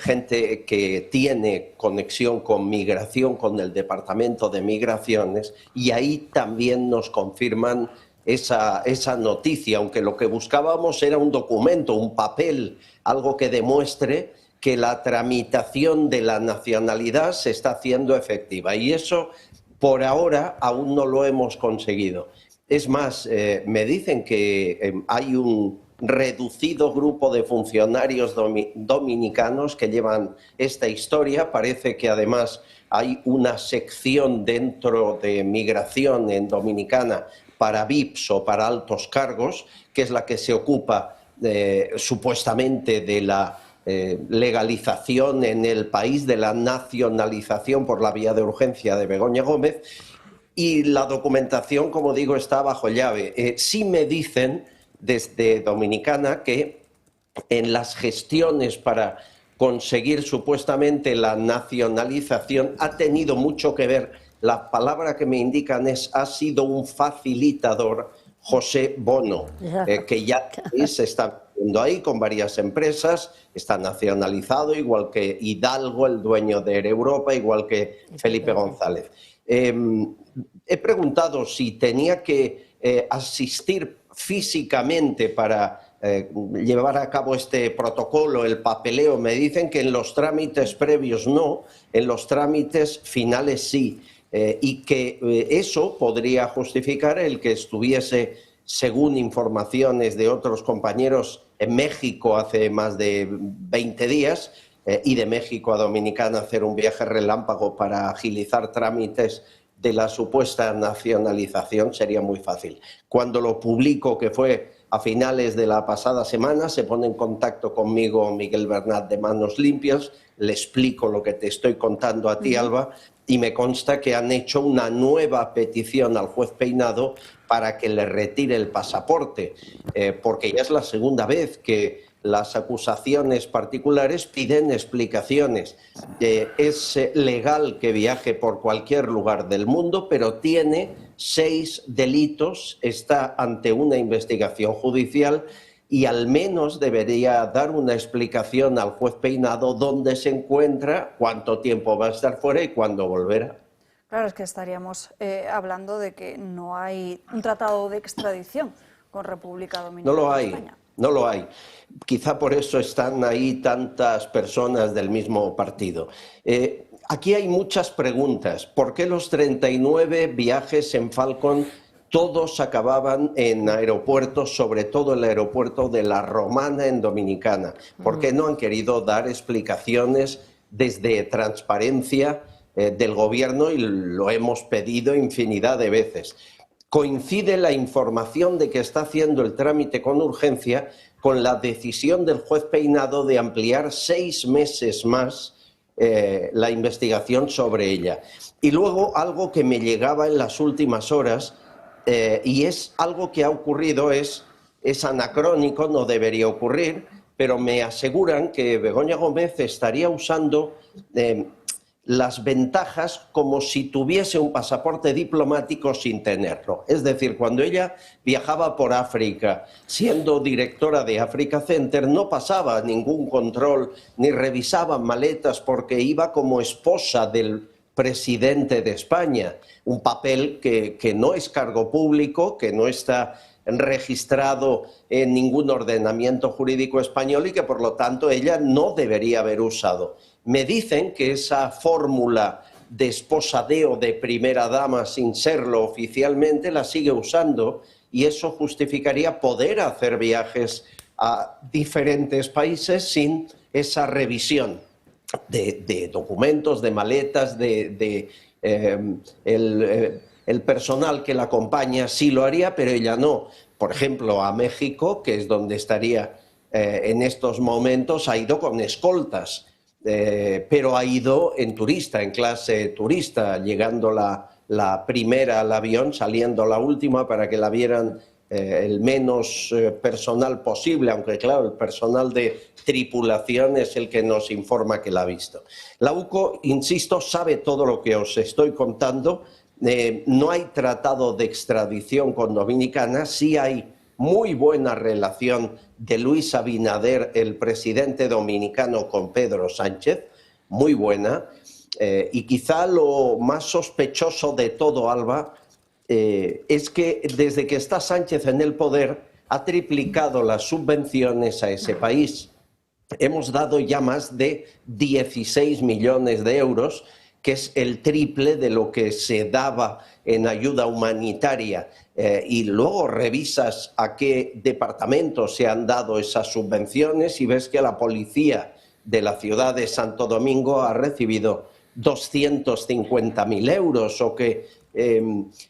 gente que tiene conexión con migración, con el Departamento de Migraciones, y ahí también nos confirman esa noticia, aunque lo que buscábamos era un documento, un papel, algo que demuestre que la tramitación de la nacionalidad se está haciendo efectiva. Y eso, por ahora, aún no lo hemos conseguido. Es más, me dicen que hay un reducido grupo de funcionarios dominicanos que llevan esta historia. Parece que además hay una sección dentro de migración en Dominicana para VIPs o para altos cargos, que es la que se ocupa supuestamente de la legalización en el país, de la nacionalización por la vía de urgencia de Begoña Gómez, y la documentación, como digo, está bajo llave. Sí me dicen desde Dominicana que en las gestiones para conseguir supuestamente la nacionalización ha tenido mucho que ver la palabra que me indican es ha sido un facilitador José Bono, que ya se está viendo ahí con varias empresas, está nacionalizado, igual que Hidalgo, el dueño de Air Europa, igual que Felipe González. He preguntado si tenía que asistir físicamente para llevar a cabo este protocolo, el papeleo. Me dicen que en los trámites previos no, en los trámites finales sí. Y que eso podría justificar el que estuviese, según informaciones de otros compañeros, en México hace más de 20 días y de México a Dominicana hacer un viaje relámpago para agilizar trámites de la supuesta nacionalización sería muy fácil. Cuando lo publico, que fue a finales de la pasada semana, se pone en contacto conmigo Miguel Bernat de Manos Limpias, le explico lo que te estoy contando a ti, Alba, y me consta que han hecho una nueva petición al juez Peinado para que le retire el pasaporte, porque ya es la segunda vez que las acusaciones particulares piden explicaciones. Es legal que viaje por cualquier lugar del mundo, pero tiene 6 delitos, está ante una investigación judicial y al menos debería dar una explicación al juez Peinado dónde se encuentra, cuánto tiempo va a estar fuera y cuándo volverá. Claro, es que estaríamos hablando de que no hay un tratado de extradición con República Dominicana. No lo hay. España. No lo hay. Quizá por eso están ahí tantas personas del mismo partido. Aquí hay muchas preguntas. ¿Por qué los 39 viajes en Falcon todos acababan en aeropuertos, sobre todo el aeropuerto de La Romana en Dominicana? ¿Por qué no han querido dar explicaciones desde transparencia del gobierno? Y lo hemos pedido infinidad de veces. Coincide la información de que está haciendo el trámite con urgencia con la decisión del juez Peinado de ampliar 6 meses más la investigación sobre ella. Y luego algo que me llegaba en las últimas horas, y es algo que ha ocurrido, es anacrónico, no debería ocurrir, pero me aseguran que Begoña Gómez estaría usando las ventajas como si tuviese un pasaporte diplomático sin tenerlo. Es decir, cuando ella viajaba por África, siendo directora de Africa Center, no pasaba ningún control ni revisaba maletas porque iba como esposa del presidente de España, un papel que no es cargo público, que no está registrado en ningún ordenamiento jurídico español y que por lo tanto ella no debería haber usado. Me dicen que esa fórmula de esposadeo de primera dama sin serlo oficialmente la sigue usando y eso justificaría poder hacer viajes a diferentes países sin esa revisión de documentos, de maletas, el personal que la acompaña sí lo haría, pero ella no. Por ejemplo, a México, que es donde estaría en estos momentos, ha ido con escoltas, pero ha ido en turista, en clase turista, llegando la primera al avión, saliendo la última para que la vieran el menos personal posible, aunque claro, el personal de tripulación es el que nos informa que la ha visto. La UCO, insisto, sabe todo lo que os estoy contando. No hay tratado de extradición con Dominicana, sí hay muy buena relación de Luis Abinader, el presidente dominicano, con Pedro Sánchez, muy buena, y quizá lo más sospechoso de todo, Alba, es que desde que está Sánchez en el poder ha triplicado las subvenciones a ese país. Hemos dado ya más de 16 millones de euros, que es el triple de lo que se daba en ayuda humanitaria. Y luego revisas a qué departamentos se han dado esas subvenciones y ves que la policía de la ciudad de Santo Domingo ha recibido 250.000 euros o que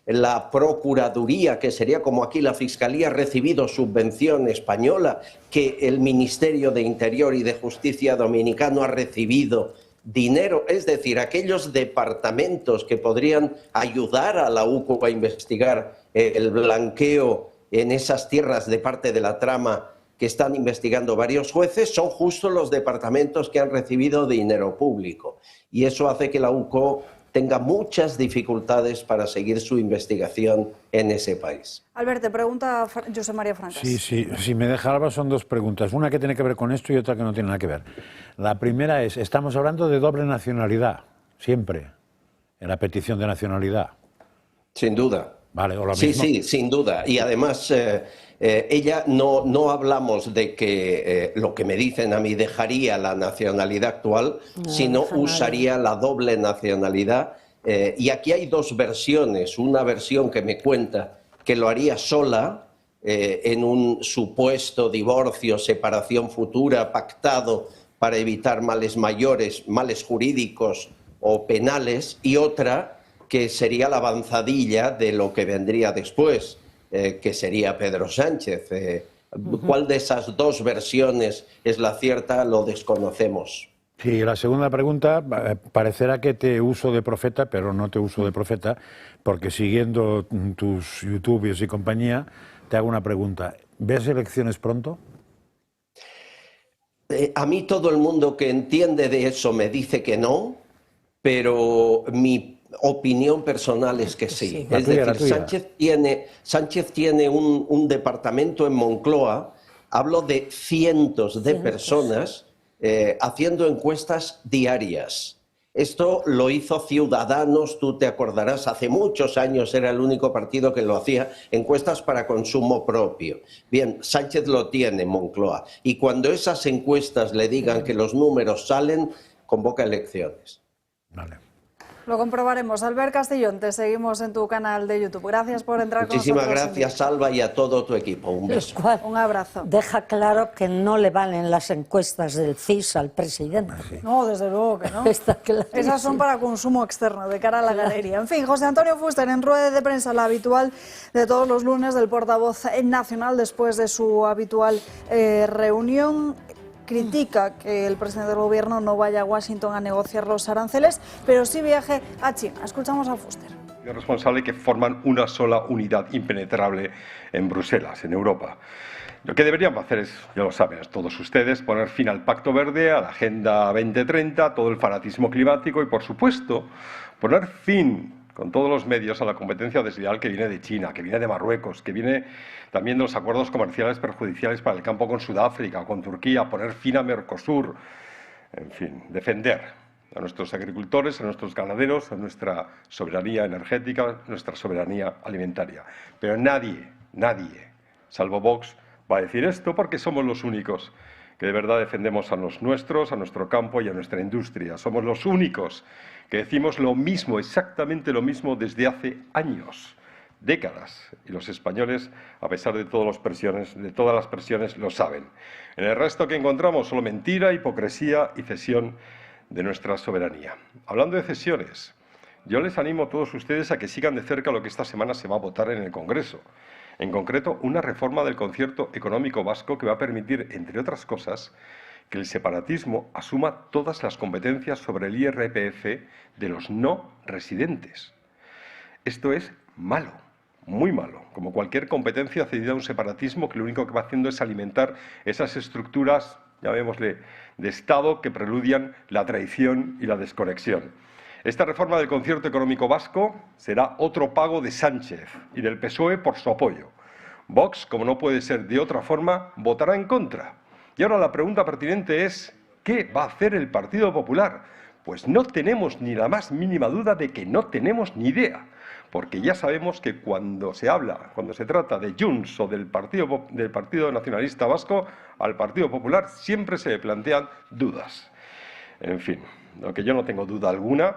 la Procuraduría, que sería como aquí la Fiscalía, ha recibido subvención española, que el Ministerio de Interior y de Justicia dominicano ha recibido dinero. Es decir, aquellos departamentos que podrían ayudar a la UCO a investigar el blanqueo en esas tierras de parte de la trama que están investigando varios jueces, son justo los departamentos que han recibido dinero público. Y eso hace que la UCO tenga muchas dificultades para seguir su investigación en ese país. Albert, te pregunta José María Francas. Sí, si me deja Alba, son dos preguntas. Una que tiene que ver con esto y otra que no tiene nada que ver. La primera es, estamos hablando de doble nacionalidad, siempre, en la petición de nacionalidad. Sin duda. Vale, o lo Sí, mismo. sí, sin duda. Y además, ella no hablamos de que lo que me dicen a mí dejaría la nacionalidad actual, sino usaría la doble nacionalidad. Y aquí hay dos versiones. Una versión que me cuenta que lo haría sola en un supuesto divorcio, separación futura, pactado para evitar males mayores, males jurídicos o penales, y otra que sería la avanzadilla de lo que vendría después, que sería Pedro Sánchez. ¿Cuál de esas dos versiones es la cierta? Lo desconocemos. Sí, la segunda pregunta, parecerá que te uso de profeta, pero no te uso de profeta, porque siguiendo tus YouTubes y compañía, te hago una pregunta. ¿Ves elecciones pronto? A mí todo el mundo que entiende de eso me dice que no, pero mi opinión personal es que sí. Es decir, Sánchez tiene un departamento en Moncloa, hablo de cientos de personas haciendo encuestas diarias. Esto lo hizo Ciudadanos, tú te acordarás, hace muchos años era el único partido que lo hacía, encuestas para consumo propio. Bien, Sánchez lo tiene en Moncloa, y cuando esas encuestas le digan que los números salen, convoca elecciones. Vale. Lo comprobaremos. Albert Castellón, te seguimos en tu canal de YouTube. Gracias por entrar con nosotros. Muchísimas gracias, Alba, y a todo tu equipo. Un beso. Un abrazo. Deja claro que no le valen las encuestas del CIS al presidente. No, desde luego que no. Está claro. Esas son para consumo externo, de cara a la galería. En fin, José Antonio Fuster, en rueda de prensa, la habitual de todos los lunes del portavoz nacional, después de su habitual reunión, critica que el presidente del gobierno no vaya a Washington a negociar los aranceles, pero sí viaje a China. Escuchamos a Fuster. Es responsable que forman una sola unidad impenetrable en Bruselas, en Europa. Lo que deberían hacer es, ya lo saben todos ustedes, poner fin al Pacto Verde, a la Agenda 2030, todo el fanatismo climático y, por supuesto, poner fin con todos los medios a la competencia desleal que viene de China, que viene de Marruecos, que viene también de los acuerdos comerciales perjudiciales para el campo con Sudáfrica, con Turquía, poner fin a Mercosur, en fin, defender a nuestros agricultores, a nuestros ganaderos, a nuestra soberanía energética, nuestra soberanía alimentaria. Pero nadie, salvo Vox, va a decir esto, porque somos los únicos que de verdad defendemos a los nuestros, a nuestro campo y a nuestra industria. Somos los únicos que decimos lo mismo, exactamente lo mismo desde hace años, décadas. Y los españoles, a pesar de todas las presiones, lo saben. En el resto que encontramos solo mentira, hipocresía y cesión de nuestra soberanía. Hablando de cesiones, yo les animo a todos ustedes a que sigan de cerca lo que esta semana se va a votar en el Congreso. En concreto, una reforma del concierto económico vasco que va a permitir, entre otras cosas, que el separatismo asuma todas las competencias sobre el IRPF de los no residentes. Esto es malo, muy malo, como cualquier competencia cedida a un separatismo que lo único que va haciendo es alimentar esas estructuras, llamémosle, de Estado que preludian la traición y la desconexión. Esta reforma del concierto económico vasco será otro pago de Sánchez y del PSOE por su apoyo. Vox, como no puede ser de otra forma, votará en contra. Y ahora la pregunta pertinente es, ¿qué va a hacer el Partido Popular? Pues no tenemos ni la más mínima duda de que no tenemos ni idea, porque ya sabemos que cuando se trata de Junts o del Partido Nacionalista Vasco, al Partido Popular siempre se le plantean dudas. En fin, lo que yo no tengo duda alguna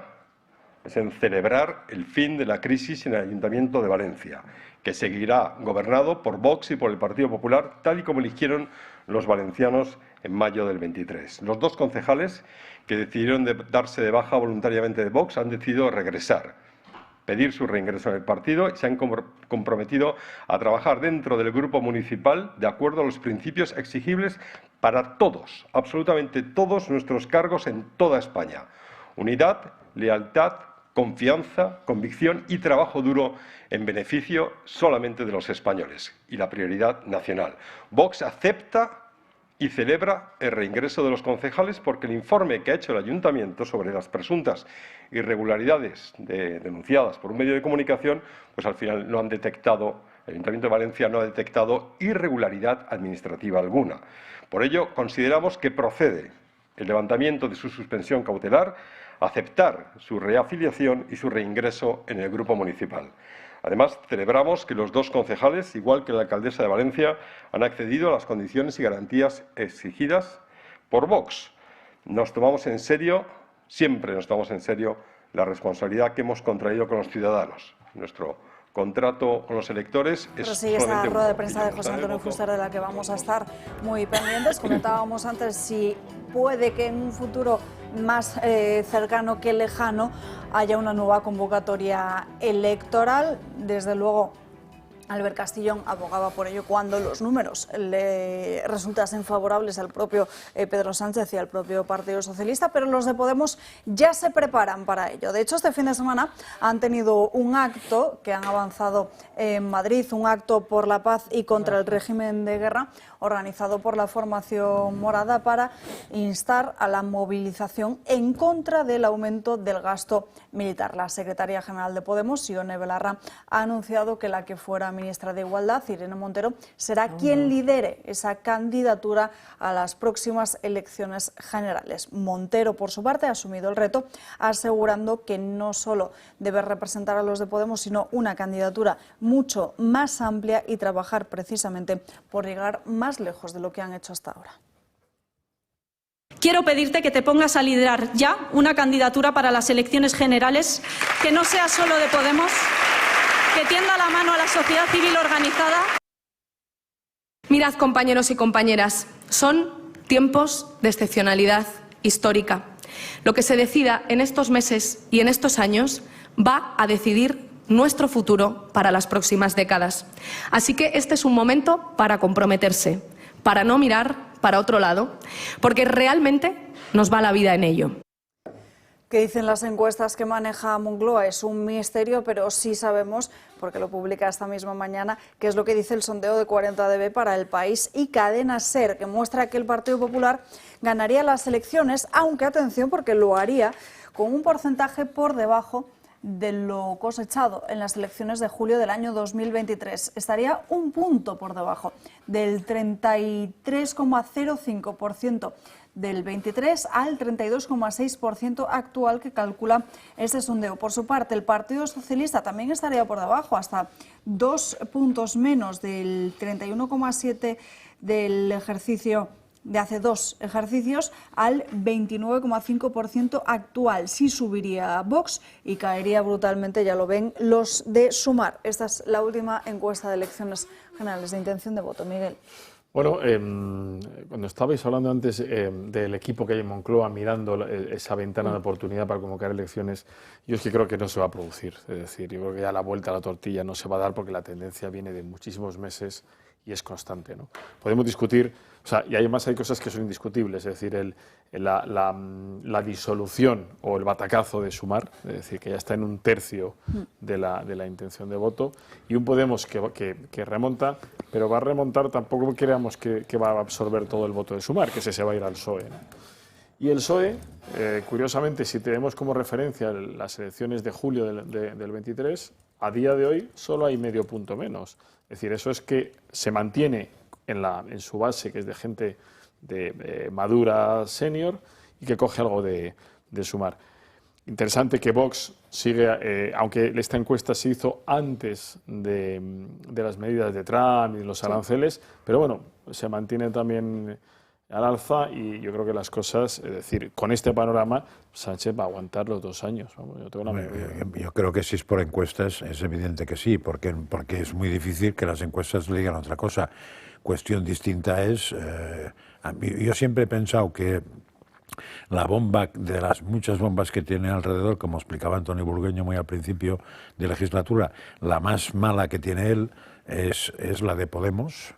es en celebrar el fin de la crisis en el Ayuntamiento de Valencia, que seguirá gobernado por Vox y por el Partido Popular, tal y como eligieron los valencianos en mayo del 23. Los dos concejales que decidieron darse de baja voluntariamente de Vox han decidido regresar, pedir su reingreso en el partido y se han comprometido a trabajar dentro del grupo municipal de acuerdo a los principios exigibles para todos, absolutamente todos nuestros cargos en toda España. Unidad, lealtad, confianza, convicción y trabajo duro en beneficio solamente de los españoles y la prioridad nacional. Vox acepta y celebra el reingreso de los concejales porque el informe que ha hecho el Ayuntamiento sobre las presuntas irregularidades denunciadas por un medio de comunicación, pues al final no han detectado, el Ayuntamiento de Valencia no ha detectado irregularidad administrativa alguna. Por ello, consideramos que procede el levantamiento de su suspensión cautelar, aceptar su reafiliación y su reingreso en el grupo municipal. Además, celebramos que los dos concejales, igual que la alcaldesa de Valencia, han accedido a las condiciones y garantías exigidas por Vox. Nos tomamos en serio, siempre nos tomamos en serio, la responsabilidad que hemos contraído con los ciudadanos. Nuestro contrato con los electores es sí, esta rueda de prensa de José Antonio Fuster, de la que vamos a estar muy pendientes. Comentábamos antes si puede que en un futuro más cercano que lejano haya una nueva convocatoria electoral. Desde luego, Albert Castillón abogaba por ello cuando los números le resultasen favorables al propio Pedro Sánchez y al propio Partido Socialista, pero los de Podemos ya se preparan para ello. De hecho, este fin de semana han tenido un acto que han avanzado en Madrid, un acto por la paz y contra el régimen de guerra, organizado por la formación morada para instar a la movilización en contra del aumento del gasto militar. La secretaria general de Podemos, Ione Belarra, ha anunciado que la que fuera ministra de Igualdad, Irene Montero, será quien lidere esa candidatura a las próximas elecciones generales. Montero, por su parte, ha asumido el reto, asegurando que no solo debe representar a los de Podemos, sino una candidatura mucho más amplia y trabajar precisamente por llegar más lejos de lo que han hecho hasta ahora. Quiero pedirte que te pongas a liderar ya una candidatura para las elecciones generales que no sea solo de Podemos, que tienda la mano a la sociedad civil organizada. Mirad, compañeros y compañeras, son tiempos de excepcionalidad histórica. Lo que se decida en estos meses y en estos años va a decidir nuestro futuro para las próximas décadas. Así que este es un momento para comprometerse, para no mirar para otro lado, porque realmente nos va la vida en ello. ¿Qué dicen las encuestas que maneja Moncloa? Es un misterio, pero sí sabemos, porque lo publica esta misma mañana, qué es lo que dice el sondeo de 40DB para El País y Cadena SER, que muestra que el Partido Popular ganaría las elecciones, aunque, atención, porque lo haría con un porcentaje por debajo de lo cosechado en las elecciones de julio del año 2023. Estaría un punto por debajo del 33,05% del 23 al 32,6% actual que calcula este sondeo. Por su parte, el Partido Socialista también estaría por debajo, hasta 2 puntos menos del 31,7% del ejercicio de hace 2 ejercicios al 29,5% actual. Sí subiría Vox y caería brutalmente, ya lo ven, los de Sumar. Esta es la última encuesta de elecciones generales de intención de voto. Miguel. Bueno, cuando estabais hablando antes del equipo que hay en Moncloa mirando esa ventana de oportunidad para convocar elecciones, yo es que creo que no se va a producir. Es decir, yo creo que ya la vuelta a la tortilla no se va a dar porque la tendencia viene de muchísimos meses y es constante, ¿no? Podemos discutir, o sea, y además hay cosas que son indiscutibles, es decir, la disolución o el batacazo de Sumar, es decir, que ya está en 1/3 de la intención de voto, y un Podemos que remonta, pero va a remontar, tampoco creamos que va a absorber todo el voto de Sumar, que se va a ir al PSOE, ¿no? Y el PSOE, curiosamente, si tenemos como referencia las elecciones de julio del 23, a día de hoy solo hay medio punto menos. Es decir, eso es que se mantiene en su base, que es de gente madura, senior, y que coge algo de Sumar. Interesante que Vox sigue, aunque esta encuesta se hizo antes de las medidas de Trump y de los aranceles, pero bueno, se mantiene también al alza y yo creo que las cosas, es decir, con este panorama, Sánchez va a aguantar los 2 años. Vamos, yo creo que si es por encuestas es evidente que sí, porque es muy difícil que las encuestas le digan otra cosa. Cuestión distinta es, yo siempre he pensado que la bomba, de las muchas bombas que tiene alrededor, como explicaba Antonio Burgueño muy al principio de legislatura, la más mala que tiene él es la de Podemos,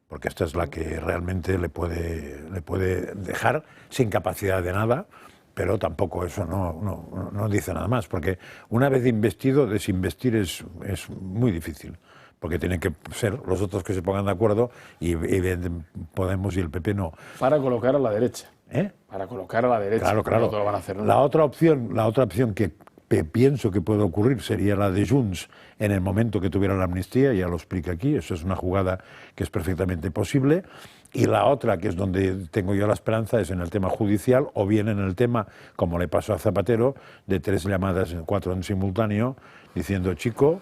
porque esta es la que realmente le puede dejar sin capacidad de nada, pero tampoco eso no dice nada más, porque una vez investido, desinvestir es muy difícil. porque tienen que ser los otros que se pongan de acuerdo y Podemos y el PP no. Para colocar a la derecha. ¿Eh? Para colocar a la derecha. Claro, claro. No lo van a hacer, ¿no? La otra opción que pienso que puede ocurrir sería la de Junts en el momento que tuviera la amnistía, ya lo explico aquí, eso es una jugada que es perfectamente posible. Y la otra, que es donde tengo yo la esperanza, es en el tema judicial o bien en el tema, como le pasó a Zapatero, de 3 llamadas, 4 en simultáneo, diciendo, chico,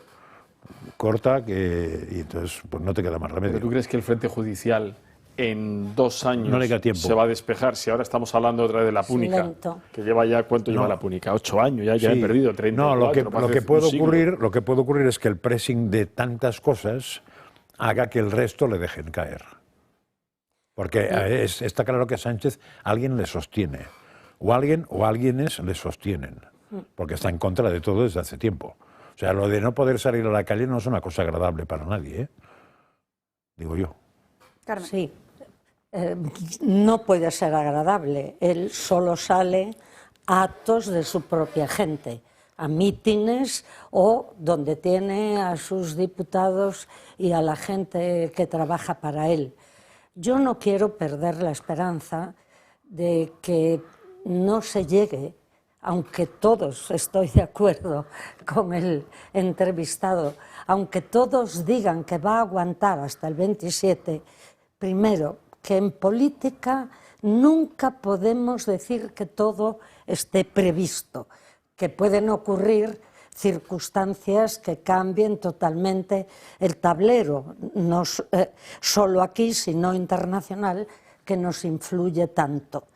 corta, y entonces pues no te queda más remedio. ¿Pero tú crees que el frente judicial en 2 años no le queda tiempo. Se va a despejar? Si ahora estamos hablando otra vez de la Púnica, lento. que lleva ya, ¿cuánto lleva la Púnica? 8 años, ya Sí. he perdido 30. No, lo que puede ocurrir es que el pressing de tantas cosas haga que el resto le dejen caer. Porque está claro que a Sánchez alguien le sostiene, o alguienes le sostienen, porque está en contra de todo desde hace tiempo. O sea, lo de no poder salir a la calle no es una cosa agradable para nadie, ¿eh? Digo yo. Carmen. Sí, no puede ser agradable. Él solo sale a actos de su propia gente, a mítines o donde tiene a sus diputados y a la gente que trabaja para él. Yo no quiero perder la esperanza de que no se llegue, aunque todos, estoy de acuerdo con el entrevistado, aunque todos digan que va a aguantar hasta el 27, primero, que en política nunca podemos decir que todo esté previsto, que pueden ocurrir circunstancias que cambien totalmente el tablero, no solo aquí, sino internacional, que nos influye tanto.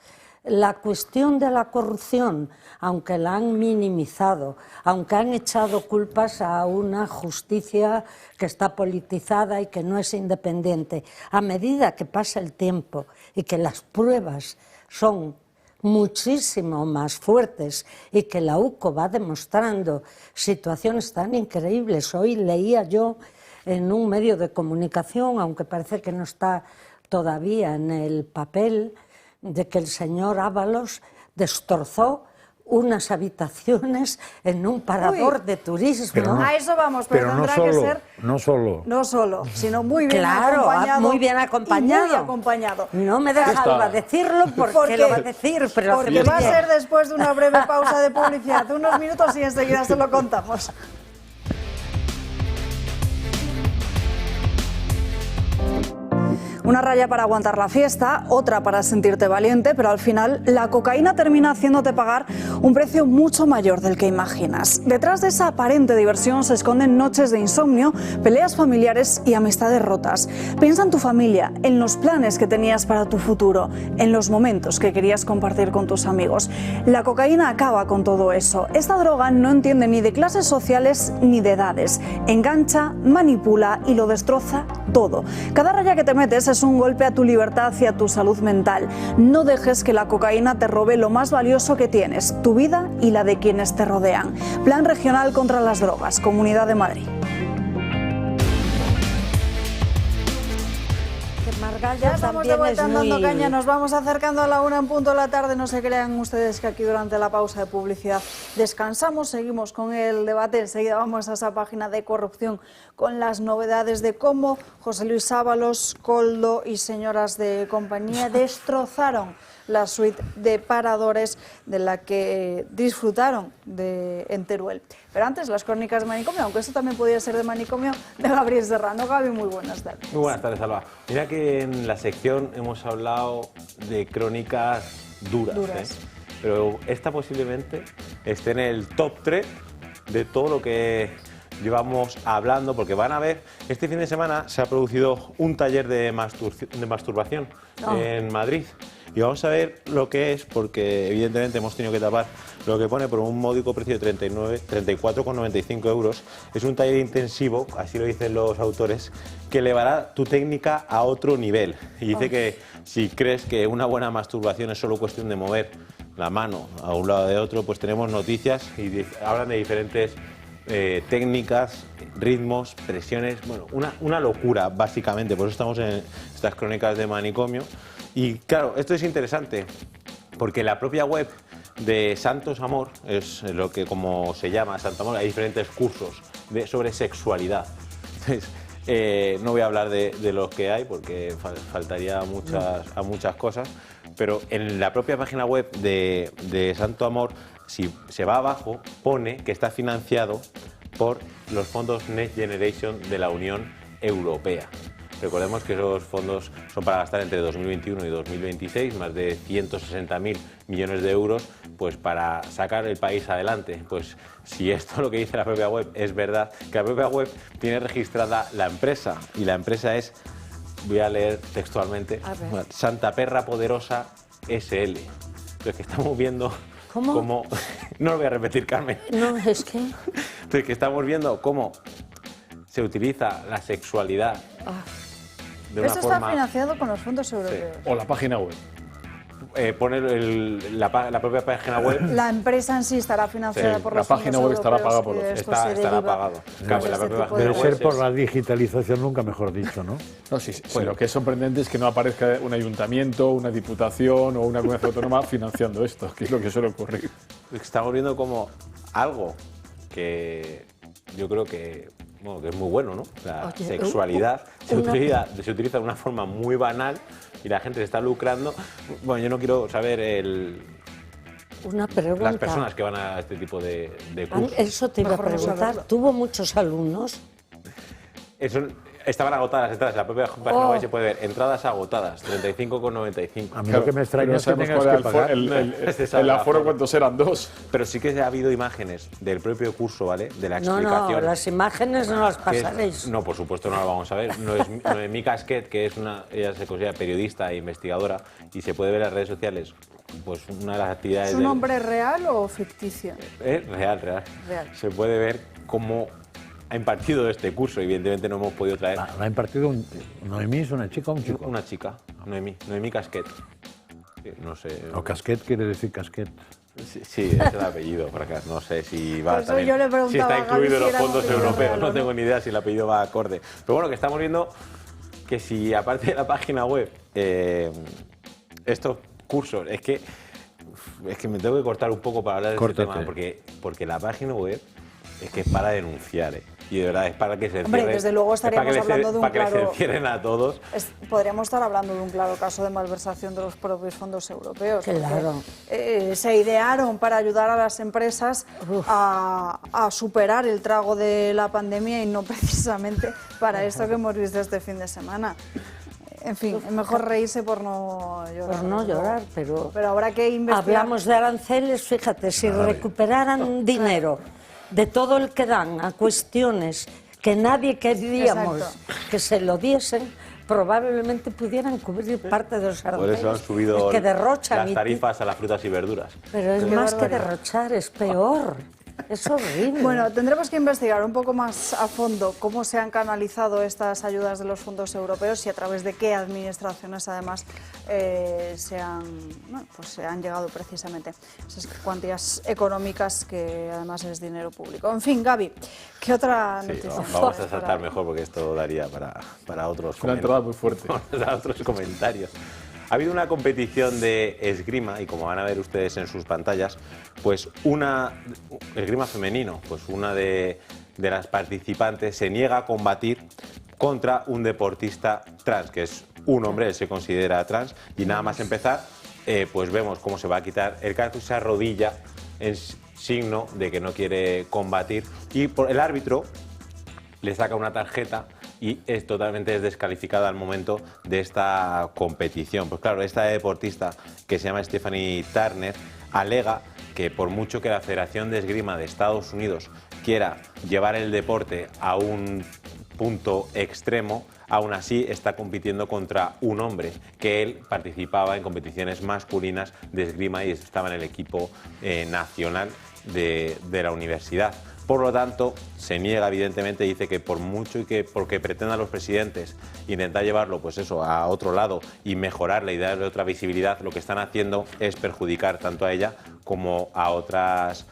La cuestión de la corrupción, aunque la han minimizado, aunque han echado culpas a una justicia que está politizada y que no es independiente, a medida que pasa el tiempo y que las pruebas son muchísimo más fuertes y que la UCO va demostrando situaciones tan increíbles. Hoy leía yo en un medio de comunicación, aunque parece que no está todavía en el papel, de que el señor Ábalos destrozó unas habitaciones en un parador de turismo. No, a eso vamos, pero no tendrá solo, que ser... No solo. No solo, sino muy bien claro, acompañado. Muy bien acompañado. Y muy acompañado. No me dejaba decirlo porque lo va a decir, pero porque va a ser después de una breve pausa de publicidad, unos minutos y enseguida se lo contamos. Una raya para aguantar la fiesta, otra para sentirte valiente, pero al final la cocaína termina haciéndote pagar un precio mucho mayor del que imaginas. Detrás de esa aparente diversión se esconden noches de insomnio, peleas familiares y amistades rotas. Piensa en tu familia, en los planes que tenías para tu futuro, en los momentos que querías compartir con tus amigos. La cocaína acaba con todo eso. Esta droga no entiende ni de clases sociales ni de edades. Engancha, manipula y lo destroza todo. Cada raya que te metes es un golpe a tu libertad y a tu salud mental. No dejes que la cocaína te robe lo más valioso que tienes, tu vida y la de quienes te rodean. Plan Regional contra las Drogas, Comunidad de Madrid. Ya estamos de vuelta dando caña, nos vamos acercando a la 1 en punto de la tarde. No se crean ustedes que aquí durante la pausa de publicidad descansamos, seguimos con el debate. Enseguida vamos a esa página de corrupción con las novedades de cómo José Luis Ábalos, Koldo y señoras de compañía destrozaron la suite de paradores de la que disfrutaron en Teruel. Pero antes, las crónicas de manicomio, aunque esto también podía ser de manicomio, de Gabriel Serrano. Gaby, muy buenas tardes. Muy buenas tardes, Alba. Mira que en la sección hemos hablado de crónicas duras. Pero esta posiblemente esté en el top 3 de todo lo que llevamos hablando, porque van a ver, este fin de semana se ha producido un taller de masturbación en Madrid. Y vamos a ver lo que es, porque evidentemente hemos tenido que tapar lo que pone por un módico precio de 34,95 euros. Es un taller intensivo, así lo dicen los autores, que elevará tu técnica a otro nivel. Y dice que si crees que una buena masturbación es solo cuestión de mover la mano a un lado de otro, pues tenemos noticias y hablan de diferentes técnicas, ritmos, presiones, bueno, una locura básicamente. Por eso estamos en estas crónicas de manicomio. Y claro, esto es interesante porque la propia web de Santos Amor, es lo que como se llama Santo Amor, hay diferentes cursos sobre sexualidad. Entonces, No voy a hablar de los que hay porque faltaría a muchas cosas, pero en la propia página web de Santo Amor, si se va abajo, pone que está financiado por los fondos Next Generation de la Unión Europea. Recordemos que esos fondos son para gastar entre 2021 y 2026, más de 160.000 millones de euros, pues para sacar el país adelante. Pues si esto lo que dice la propia web es verdad, que la propia web tiene registrada la empresa, y la empresa es, voy a leer textualmente, Santa Perra Poderosa SL. Entonces que estamos viendo cómo... No lo voy a repetir, Carmen. No, es que... Entonces que estamos viendo cómo se utiliza la sexualidad de una Eso forma... está financiado con los fondos europeos. O la página web. Poner la propia página web. La empresa en sí estará financiada por los fondos La página web estará pagada por los estará pagado. Debe ser por la digitalización, nunca mejor dicho, ¿no? No, sí. Lo que es sorprendente es que no aparezca un ayuntamiento, una diputación o una comunidad autónoma financiando esto, que es lo que suele ocurrir. Estamos viendo como algo que yo creo que es muy bueno, ¿no? La sexualidad se utiliza de una forma muy banal y la gente se está lucrando. Bueno, yo no quiero saber Una pregunta. las personas que van a este tipo de cursos. Eso te iba a preguntar. ¿Tuvo muchos alumnos? Estaban agotadas las entradas. En la propia página web se puede ver entradas agotadas, 35,95. A mí lo que me extraña es que tengas que pagar. El aforo, ¿cuántos eran? 2. Pero sí que ha habido imágenes del propio curso, ¿vale? De la explicación. No, las imágenes no las pasaréis. No, por supuesto no las vamos a ver. Noemí Casquet, que ella se considera periodista e investigadora y se puede ver en las redes sociales, pues una de las actividades... ¿Es un nombre real o ficticio? Real. Se puede ver cómo ha impartido este curso. Evidentemente no hemos podido traer... ¿La ha impartido Noemí? ¿Es una chica o un chico? Una chica, Noemí Casquet. No sé... ¿O Casquet quiere decir casquet? Sí, es el apellido, por acá. No sé si va también, si está incluido en los fondos europeos. No tengo ni idea si el apellido va acorde. Pero bueno, que estamos viendo que si aparte de la página web, estos cursos, es que me tengo que cortar un poco para hablar de este tema, porque la página web es que es para denunciar, y de verdad es para que se Hombre, desde luego estaríamos hablando de un para claro... que se cierren a todos. Podríamos estar hablando de un claro caso de malversación de los propios fondos europeos. Claro. Se idearon para ayudar a las empresas a superar el trago de la pandemia y no precisamente para esto que hemos visto este fin de semana. En fin, es mejor reírse por no llorar. Por no llorar, pero habrá que investigar. Hablamos de aranceles, fíjate, si recuperaran dinero de todo el que dan a cuestiones que nadie queríamos que se lo diesen, probablemente pudieran cubrir parte de los aranceles. Por eso han subido que derrochan las tarifas a las frutas y verduras. Pero es más que derrochar, es peor. Es horrible. Bueno, tendremos que investigar un poco más a fondo cómo se han canalizado estas ayudas de los fondos europeos y a través de qué administraciones además se han llegado precisamente esas cuantías económicas que además es dinero público. En fin, Gaby, ¿qué otra noticia? Vamos a saltar mejor porque esto daría para otros Una entrada muy fuerte. Para otros comentarios. Ha habido una competición de esgrima y como van a ver ustedes en sus pantallas, pues esgrima femenino, pues una de las participantes se niega a combatir contra un deportista trans, que es un hombre, él se considera trans, y nada más empezar, pues vemos cómo se va a quitar el casco y se arrodilla en signo de que no quiere combatir y el árbitro le saca una tarjeta y es totalmente descalificada al momento de esta competición. Pues claro, esta deportista que se llama Stephanie Turner alega que por mucho que la Federación de Esgrima de Estados Unidos quiera llevar el deporte a un punto extremo, aún así está compitiendo contra un hombre, que él participaba en competiciones masculinas de esgrima y estaba en el equipo nacional de la universidad. Por lo tanto, se niega evidentemente, dice que por mucho y que porque pretendan los presidentes intentar llevarlo pues eso, a otro lado y mejorarle y darle otra visibilidad, lo que están haciendo es perjudicar tanto a ella como a otras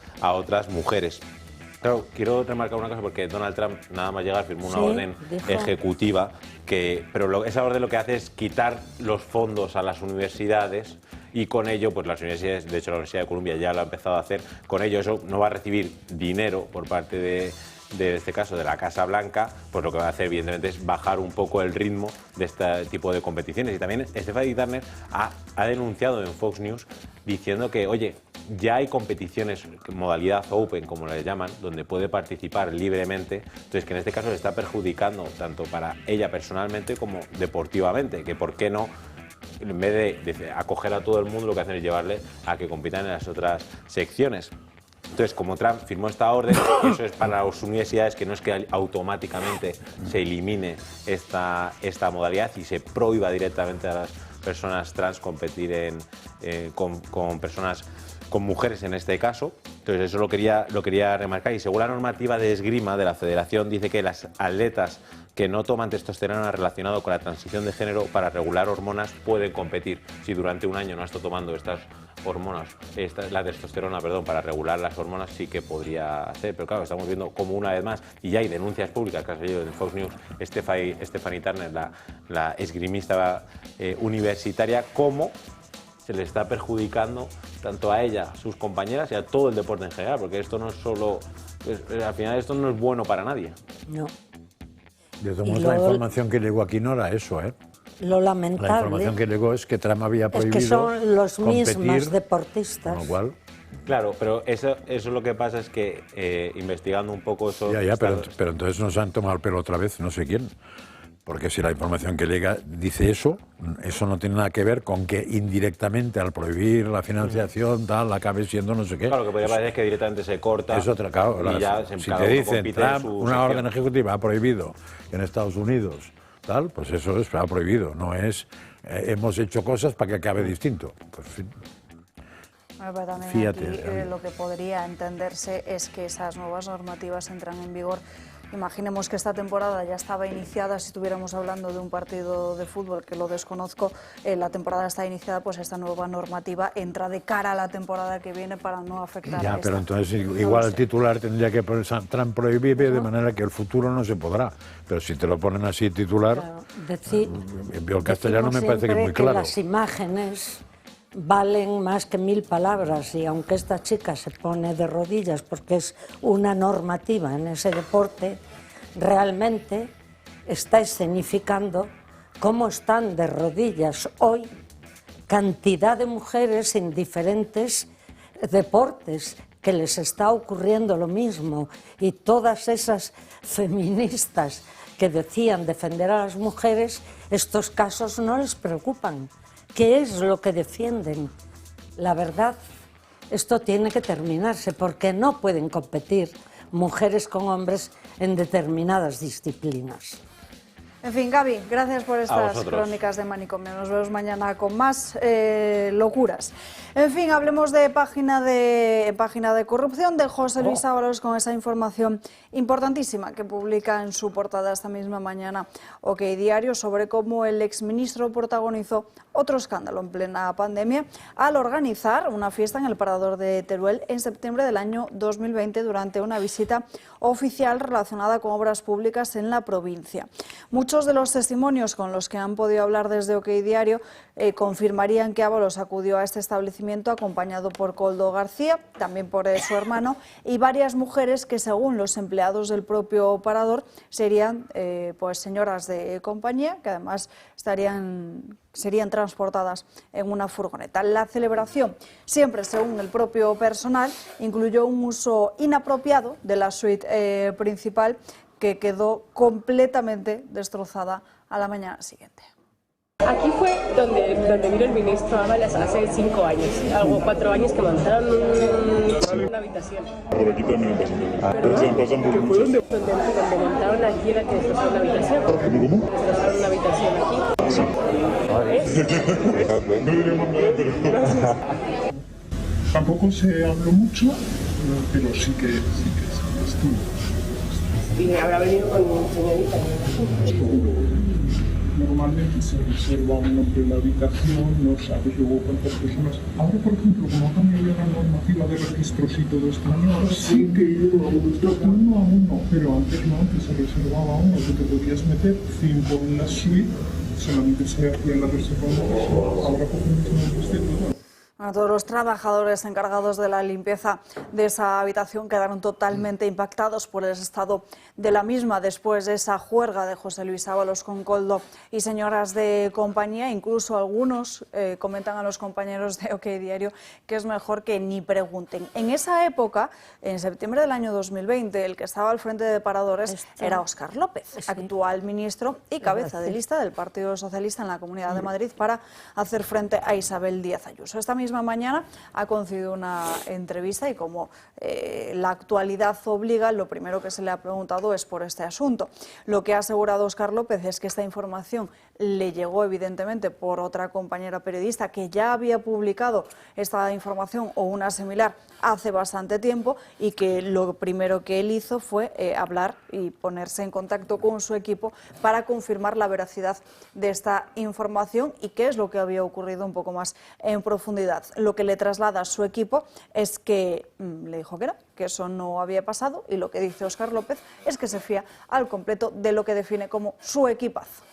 mujeres. Claro, quiero remarcar una cosa porque Donald Trump nada más llegar firmó una orden ejecutiva pero esa orden lo que hace es quitar los fondos a las universidades y con ello, pues las universidades, de hecho la Universidad de Columbia ya lo ha empezado a hacer, con ello eso no va a recibir dinero por parte de este caso de la Casa Blanca, pues lo que va a hacer evidentemente es bajar un poco el ritmo de este tipo de competiciones. Y también Stephanie Turner ha denunciado en Fox News diciendo que, oye, ya hay competiciones, modalidad Open, como le llaman, donde puede participar libremente, entonces que en este caso le está perjudicando tanto para ella personalmente como deportivamente, que por qué no, en vez de acoger a todo el mundo, lo que hacen es llevarle a que compitan en las otras secciones. Entonces, como Trump firmó esta orden, eso es para las universidades, que no es que automáticamente se elimine esta modalidad y se prohíba directamente a las personas trans competir con personas, con mujeres en este caso. Entonces eso lo quería remarcar. Y según la normativa de esgrima de la Federación, dice que las atletas que no toman testosterona relacionado con la transición de género para regular hormonas pueden competir. Si durante un año no has estado tomando estas hormonas, la testosterona, perdón, para regular las hormonas, sí que podría hacer. Pero claro, estamos viendo como una vez más, y ya hay denuncias públicas que ha salido en Fox News, Stephanie Turner, la esgrimista universitaria, cómo se le está perjudicando tanto a ella, a sus compañeras y a todo el deporte en general, porque esto no es solo, al final esto no es bueno para nadie. No. De todos modos, la información que llegó aquí no era eso, ¿eh? Lo lamentable. La información que llegó es que Trump había prohibido es que son los competir, mismos deportistas. Con lo cual, claro, pero eso lo que pasa es que investigando un poco eso... Ya, pero entonces nos han tomado el pelo otra vez, no sé quién. Porque si la información que llega dice eso no tiene nada que ver con que indirectamente al prohibir la financiación tal acabe siendo no sé qué. Claro, lo que podría parecer es que directamente se corta. Es otra, claro. Y ya si te dicen Trump, una orden ejecutiva ha prohibido en Estados Unidos tal, pues eso es prohibido. No es hemos hecho cosas para que acabe distinto. Pues, Bueno, pero también fíjate, aquí lo que podría entenderse es que esas nuevas normativas entran en vigor. Imaginemos que esta temporada ya estaba iniciada, si estuviéramos hablando de un partido de fútbol, que lo desconozco, la temporada está iniciada, pues esta nueva normativa entra de cara a la temporada que viene para no afectar ya, a esta. pero entonces igual el titular tendría que poner Trump prohíbe, de manera que el futuro no se podrá. Pero si te lo ponen así titular, claro, el castellano me parece que es muy claro. Que las imágenes valen más que 1000 palabras, y aunque esta chica se pone de rodillas porque es una normativa en ese deporte, realmente está escenificando cómo están de rodillas hoy cantidad de mujeres en diferentes deportes, que les está ocurriendo lo mismo, y todas esas feministas que decían defender a las mujeres, estos casos no les preocupan. ¿Qué es lo que defienden? La verdad, esto tiene que terminarse, porque no pueden competir mujeres con hombres en determinadas disciplinas. En fin, Gaby, gracias por estas crónicas de Manicomio. Nos vemos mañana con más locuras. En fin, hablemos de página de corrupción de José Luis Ábalos, con esa información importantísima que publica en su portada esta misma mañana OK Diario sobre cómo el exministro protagonizó otro escándalo en plena pandemia al organizar una fiesta en el Parador de Teruel en septiembre del año 2020 durante una visita oficial relacionada con obras públicas en la provincia. Muchos de los testimonios con los que han podido hablar desde OK Diario confirmarían que Ábalos acudió a este establecimiento acompañado por Koldo García, también por su hermano, y varias mujeres que, según los empleados del propio Parador, serían pues señoras de compañía, que además serían transportadas en una furgoneta. La celebración, siempre según el propio personal, incluyó un uso inapropiado de la suite principal, que quedó completamente destrozada a la mañana siguiente. Aquí fue donde vino el ministro Ábalos hace 5 años, algo 4 años, que montaron una habitación. Por aquí también pasan por muchas. Donde montaron aquí la que destrozaron una habitación. ¿Cómo? Destrozaron una habitación aquí. No diremos nada, pero... Tampoco se habló mucho, pero sí que estuvo. Y habrá venido con señorita. Normalmente se reserva un nombre en la habitación, no sabes luego cuántas personas. Ahora, por ejemplo, como cambió la normativa de registros y todo esto, sí que uno a uno, pero antes no, antes se reservaba uno, que te podías meter 5 en la suite, solamente se hacía la reserva una persona. Ahora cogemos un nombre de todo. A todos los trabajadores encargados de la limpieza de esa habitación quedaron totalmente impactados por el estado de la misma después de esa juerga de José Luis Ábalos con Coldo y señoras de compañía. Incluso algunos comentan a los compañeros de OK Diario que es mejor que ni pregunten. En esa época, en septiembre del año 2020, el que estaba al frente de Paradores era Óscar López, actual ministro y cabeza de lista del Partido Socialista en la Comunidad de Madrid para hacer frente a Isabel Díaz Ayuso. Esta misma mañana ha concedido una entrevista y como la actualidad obliga, lo primero que se le ha preguntado es por este asunto. Lo que ha asegurado Óscar López es que esta información le llegó evidentemente por otra compañera periodista que ya había publicado esta información o una similar hace bastante tiempo y que lo primero que él hizo fue hablar y ponerse en contacto con su equipo para confirmar la veracidad de esta información y qué es lo que había ocurrido un poco más en profundidad. Lo que le traslada a su equipo es que le dijo que eso no había pasado y lo que dice Óscar López es que se fía al completo de lo que define como su equipazo.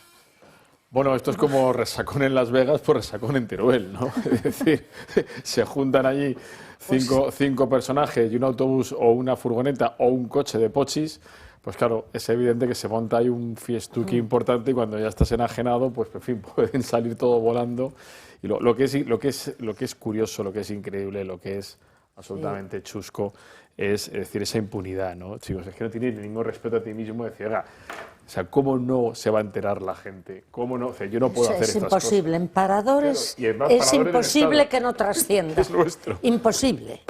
Bueno, esto es como resacón en Las Vegas por resacón en Teruel, ¿no? Es decir, se juntan allí cinco personajes y un autobús o una furgoneta o un coche de pochis, pues claro, es evidente que se monta ahí un fiestuki importante y cuando ya estás enajenado, pues en fin, pueden salir todo volando. Y lo que es curioso, lo que es increíble, lo que es absolutamente chusco, es decir, esa impunidad, ¿no? Chicos, es que no tienes ningún respeto a ti mismo, decir, oiga, o sea, ¿cómo no se va a enterar la gente? ¿Cómo no? O sea, yo no puedo hacer estas cosas. Es imposible. En Paradores es imposible que no trascienda. Es nuestro. Imposible.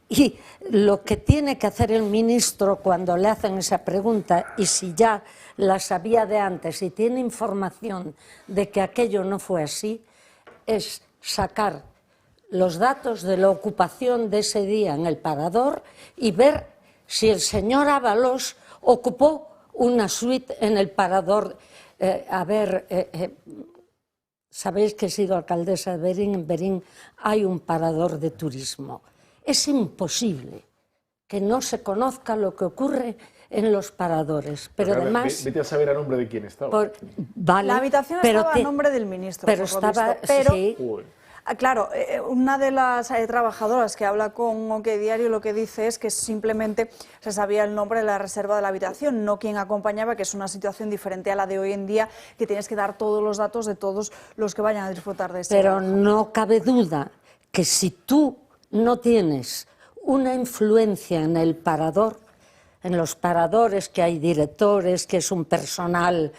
Y lo que tiene que hacer el ministro cuando le hacen esa pregunta, y si ya la sabía de antes y tiene información de que aquello no fue así, es sacar los datos de la ocupación de ese día en el Parador y ver si el señor Ábalos ocupó una suite en el Parador. Sabéis que he sido alcaldesa de Berín. En Berín hay un parador de turismo. Es imposible que no se conozca lo que ocurre en los paradores. Pero además... Vete a saber a nombre de quién estaba. Vale, la habitación estaba a nombre del ministro, pero estaba... Sí. Claro, una de las trabajadoras que habla con OK Diario lo que dice es que simplemente se sabía el nombre de la reserva de la habitación, no quién acompañaba, que es una situación diferente a la de hoy en día, que tienes que dar todos los datos de todos los que vayan a disfrutar de este Pero trabajo. No cabe duda que si tú no tienes una influencia en el parador, en los paradores que hay directores, que es un personal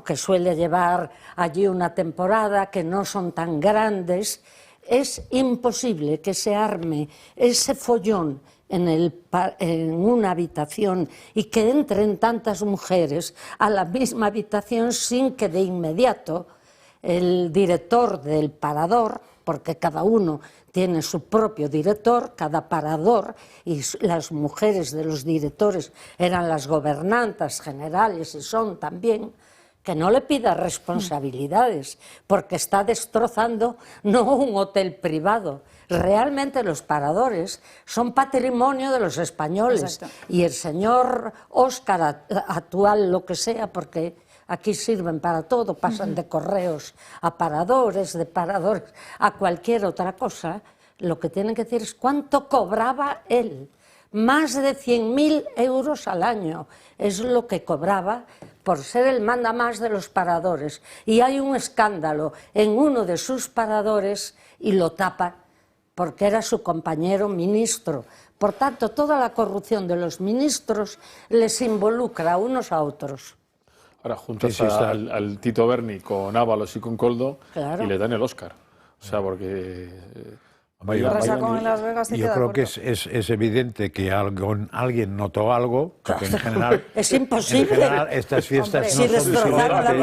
que suele llevar allí una temporada, que no son tan grandes, es imposible que se arme ese follón en una habitación y que entren tantas mujeres a la misma habitación sin que de inmediato el director del parador, porque cada uno tiene su propio director, cada parador, y las mujeres de los directores eran las gobernantas generales y son también, que no le pida responsabilidades, porque está destrozando no un hotel privado. Realmente los paradores son patrimonio de los españoles. Exacto. Y el señor Óscar, actual lo que sea, porque aquí sirven para todo, pasan de correos a paradores, de paradores a cualquier otra cosa, lo que tienen que decir es cuánto cobraba él. Más de 100.000 euros al año es lo que cobraba por ser el mandamás de los paradores. Y hay un escándalo en uno de sus paradores y lo tapa porque era su compañero ministro. Por tanto, toda la corrupción de los ministros les involucra unos a otros. Ahora juntas al Tito Berni con Ábalos y con Coldo, claro, y le dan el Óscar. O sea, porque... Yo creo que es evidente que alguien notó algo, porque en general... Es imposible. En general, estas fiestas no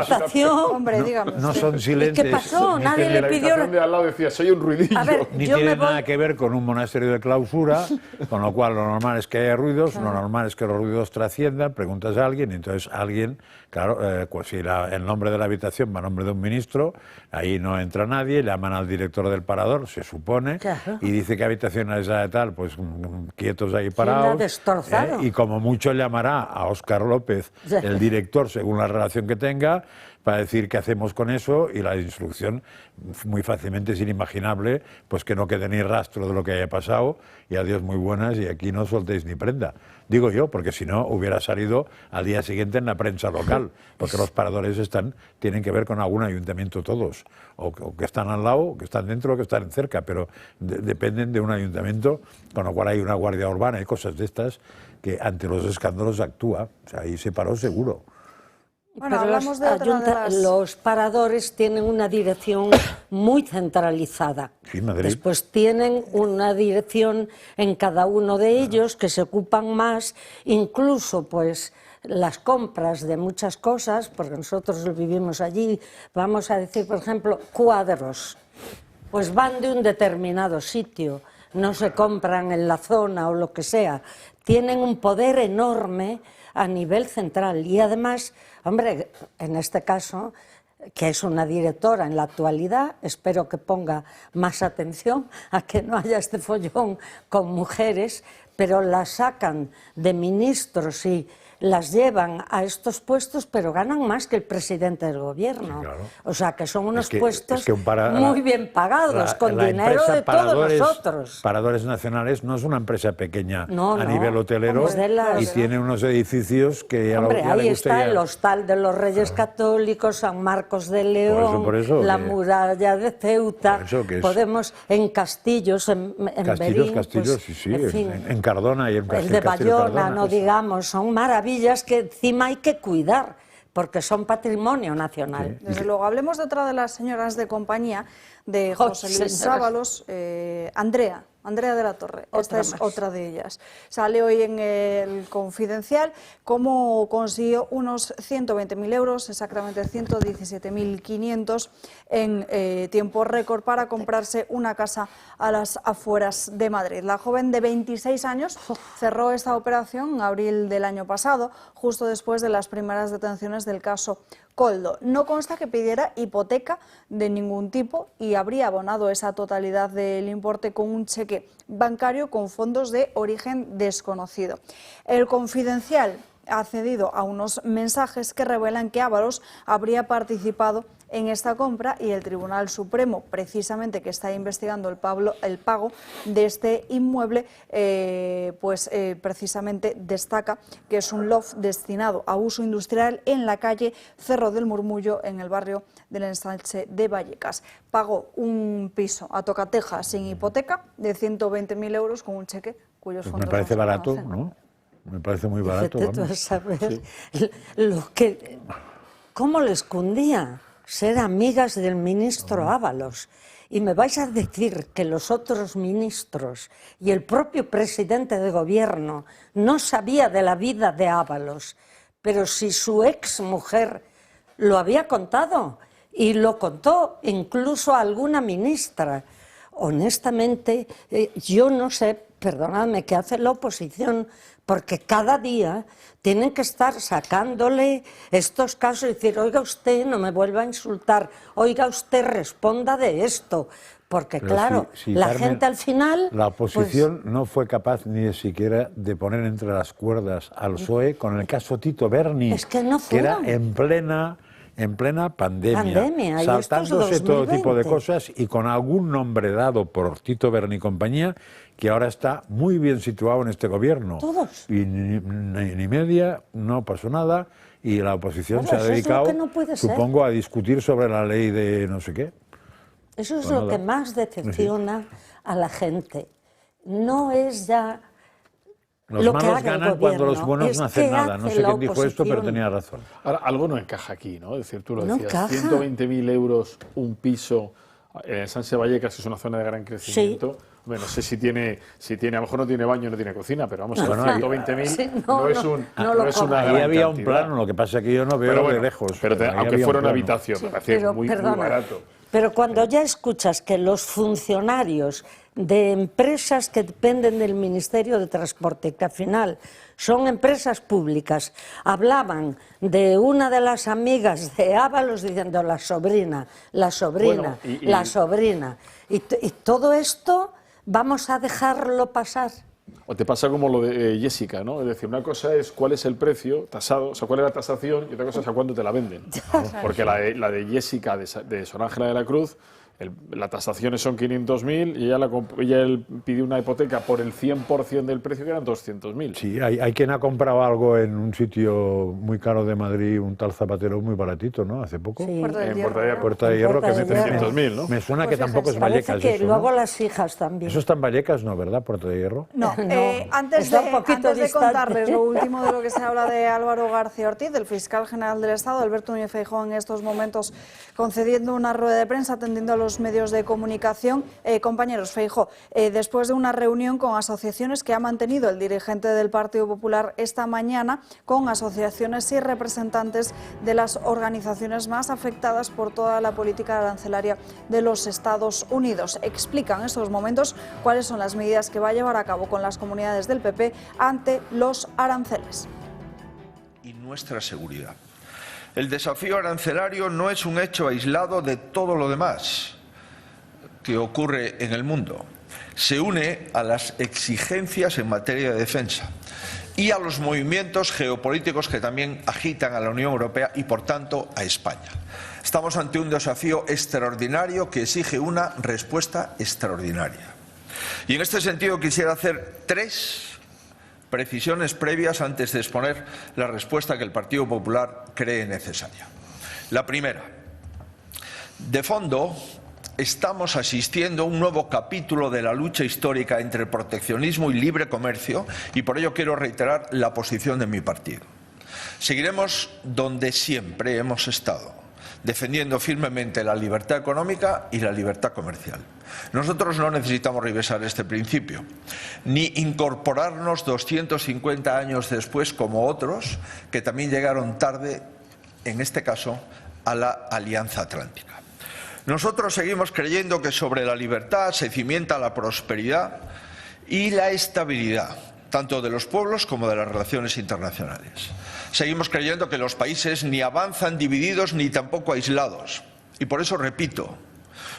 son silentes. No son silentes. ¿Qué pasó? Nadie le pidió... La de al lado decía, soy un ruidillo. Ni tiene nada que ver con un monasterio de clausura, con lo cual lo normal es que haya ruidos, lo normal es que los ruidos trasciendan, preguntas a alguien, y entonces alguien, claro, pues si el nombre de la habitación va a nombre de un ministro, ahí no entra nadie, llaman al director del parador, se supone, y dice que habitación es la de tal, pues quietos ahí parados, y como mucho llamará a Óscar López, el director, según la relación que tenga, para decir qué hacemos con eso, y la instrucción muy fácilmente es inimaginable, pues que no quede ni rastro de lo que haya pasado, y adiós muy buenas, y aquí no soltéis ni prenda. Digo yo, porque si no hubiera salido al día siguiente en la prensa local, porque los paradores tienen que ver con algún ayuntamiento todos, o que están al lado, que están dentro, o que están cerca, pero dependen de un ayuntamiento, con lo cual hay una guardia urbana y cosas de estas que ante los escándalos actúa. O sea, ahí se paró seguro. Bueno, hablamos los paradores tienen una dirección muy centralizada. Sí, Madrid. Después tienen una dirección en cada uno de ellos que se ocupan más, incluso pues las compras de muchas cosas, porque nosotros vivimos allí, vamos a decir, por ejemplo, cuadros, pues van de un determinado sitio, no se compran en la zona o lo que sea, tienen un poder enorme a nivel central y además, hombre, en este caso, que es una directora en la actualidad, espero que ponga más atención a que no haya este follón con mujeres, pero las sacan de ministros y las llevan a estos puestos, pero ganan más que el presidente del gobierno. Sí, claro. O sea, que son unos puestos muy bien pagados, con dinero de todos nosotros. Paradores Nacionales no es una empresa pequeña a nivel hotelero y tiene unos edificios que ya ahí está el Hostal de los Reyes Católicos, San Marcos de León, la muralla de Ceuta, podemos en Castillos, en Berín, Castillos, pues, sí, en Cardona y en el de Bayona, no digamos, son maravillas que encima hay que cuidar, porque son patrimonio nacional. Sí. Desde luego, hablemos de otra de las señoras de compañía de José Luis Ábalos, Andrea de la Torre. Esta es otra de ellas. Sale hoy en el Confidencial cómo consiguió unos 120.000 euros, exactamente 117.500 en tiempo récord para comprarse una casa a las afueras de Madrid. La joven de 26 años cerró esta operación en abril del año pasado, justo después de las primeras detenciones del caso Koldo. No consta que pidiera hipoteca de ningún tipo y habría abonado esa totalidad del importe con un cheque bancario con fondos de origen desconocido. El Confidencial ha accedido a unos mensajes que revelan que Ábalos habría participado en esta compra y el Tribunal Supremo, precisamente que está investigando el pago de este inmueble, precisamente destaca que es un loft destinado a uso industrial en la calle Cerro del Murmullo, en el barrio del Ensanche de Vallecas. Pagó un piso a tocateja sin hipoteca de 120.000 euros con un cheque cuyos fondos me parece no se barato, conocen. ¿no? Me parece muy barato. Tú a saber cómo le escondía ser amigas del ministro Ábalos. Y me vais a decir que los otros ministros y el propio presidente de gobierno no sabía de la vida de Ábalos, pero si su ex mujer lo había contado y lo contó incluso a alguna ministra. Honestamente, yo no sé, perdonadme, qué hace la oposición, porque cada día tienen que estar sacándole estos casos y decir, oiga usted, no me vuelva a insultar, oiga usted, responda de esto. Porque pero claro, la Carmen, gente al final... La oposición no fue capaz ni siquiera de poner entre las cuerdas al PSOE con el caso Tito Berni, es que, no que era en plena pandemia saltándose todo tipo de cosas y con algún nombre dado por Tito Berni y compañía, que ahora está muy bien situado en este gobierno. Todos. Y ni media, no pasó nada, y la oposición se ha dedicado, supongo, a discutir sobre la ley de no sé qué. Eso es lo que más decepciona a la gente. No es ya los lo malos que ganan cuando los buenos no hacen nada. No sé quién dijo esto, pero tenía razón. Ahora, algo no encaja aquí, ¿no? Es decir, tú lo decías, encaja. 120.000 euros un piso en Sanse Vallecas, que es una zona de gran crecimiento. Sí. Bueno, no sé si tiene, a lo mejor no tiene baño, no tiene cocina, pero vamos a ver, 120.000 no es una gran Ahí había cantidad. un plano, lo que pasa es que yo no veo de lejos. Pero aunque fuera una habitación, me parece muy barato. Pero cuando ya escuchas que los funcionarios de empresas que dependen del Ministerio de Transporte, que al final son empresas públicas, hablaban de una de las amigas de Ábalos diciendo la sobrina, bueno, la sobrina. Y todo esto vamos a dejarlo pasar. O te pasa como lo de Jessica, ¿no? Es decir, una cosa es cuál es el precio tasado, o sea, cuál es la tasación, y otra cosa es a cuánto te la venden. Porque la de Jessica, de Sor Ángela de la Cruz, la tasación son 500.000 y ella pidió una hipoteca por el 100% del precio, que eran 200.000. Sí, hay quien ha comprado algo en un sitio muy caro de Madrid, un tal zapatero muy baratito, ¿no? Hace poco. Sí. Puerta de Hierro, que mete 300.000, ¿no? Me suena Pues que tampoco es Vallecas. Parece que eso, luego ¿no? las hijas también. Eso está en Vallecas, ¿no? ¿Verdad? Puerta de Hierro. No, antes está un poquito de distante. contarles lo último de lo que se habla de Álvaro García Ortiz, el fiscal general del Estado, Alberto Núñez Feijóo, en estos momentos concediendo una rueda de prensa, atendiendo a los medios de comunicación. Compañeros, Feijóo, después de una reunión con asociaciones que ha mantenido el dirigente del Partido Popular esta mañana, con asociaciones y representantes de las organizaciones más afectadas por toda la política arancelaria de los Estados Unidos. Explican en estos momentos cuáles son las medidas que va a llevar a cabo con las comunidades del PP ante los aranceles. Y nuestra seguridad. El desafío arancelario no es un hecho aislado de todo lo demás que ocurre en el mundo. Se une a las exigencias en materia de defensa y a los movimientos geopolíticos que también agitan a la Unión Europea y, por tanto, a España. Estamos ante un desafío extraordinario que exige una respuesta extraordinaria. Y en este sentido quisiera hacer 3 precisiones previas antes de exponer la respuesta que el Partido Popular cree necesaria. La primera, de fondo, estamos asistiendo a un nuevo capítulo de la lucha histórica entre proteccionismo y libre comercio, y por ello quiero reiterar la posición de mi partido. Seguiremos donde siempre hemos estado, defendiendo firmemente la libertad económica y la libertad comercial. Nosotros no necesitamos revisar este principio, ni incorporarnos 250 años después, como otros, que también llegaron tarde, en este caso, a la Alianza Atlántica. Nosotros seguimos creyendo que sobre la libertad se cimienta la prosperidad y la estabilidad, tanto de los pueblos como de las relaciones internacionales. Seguimos creyendo que los países ni avanzan divididos ni tampoco aislados. Y por eso repito,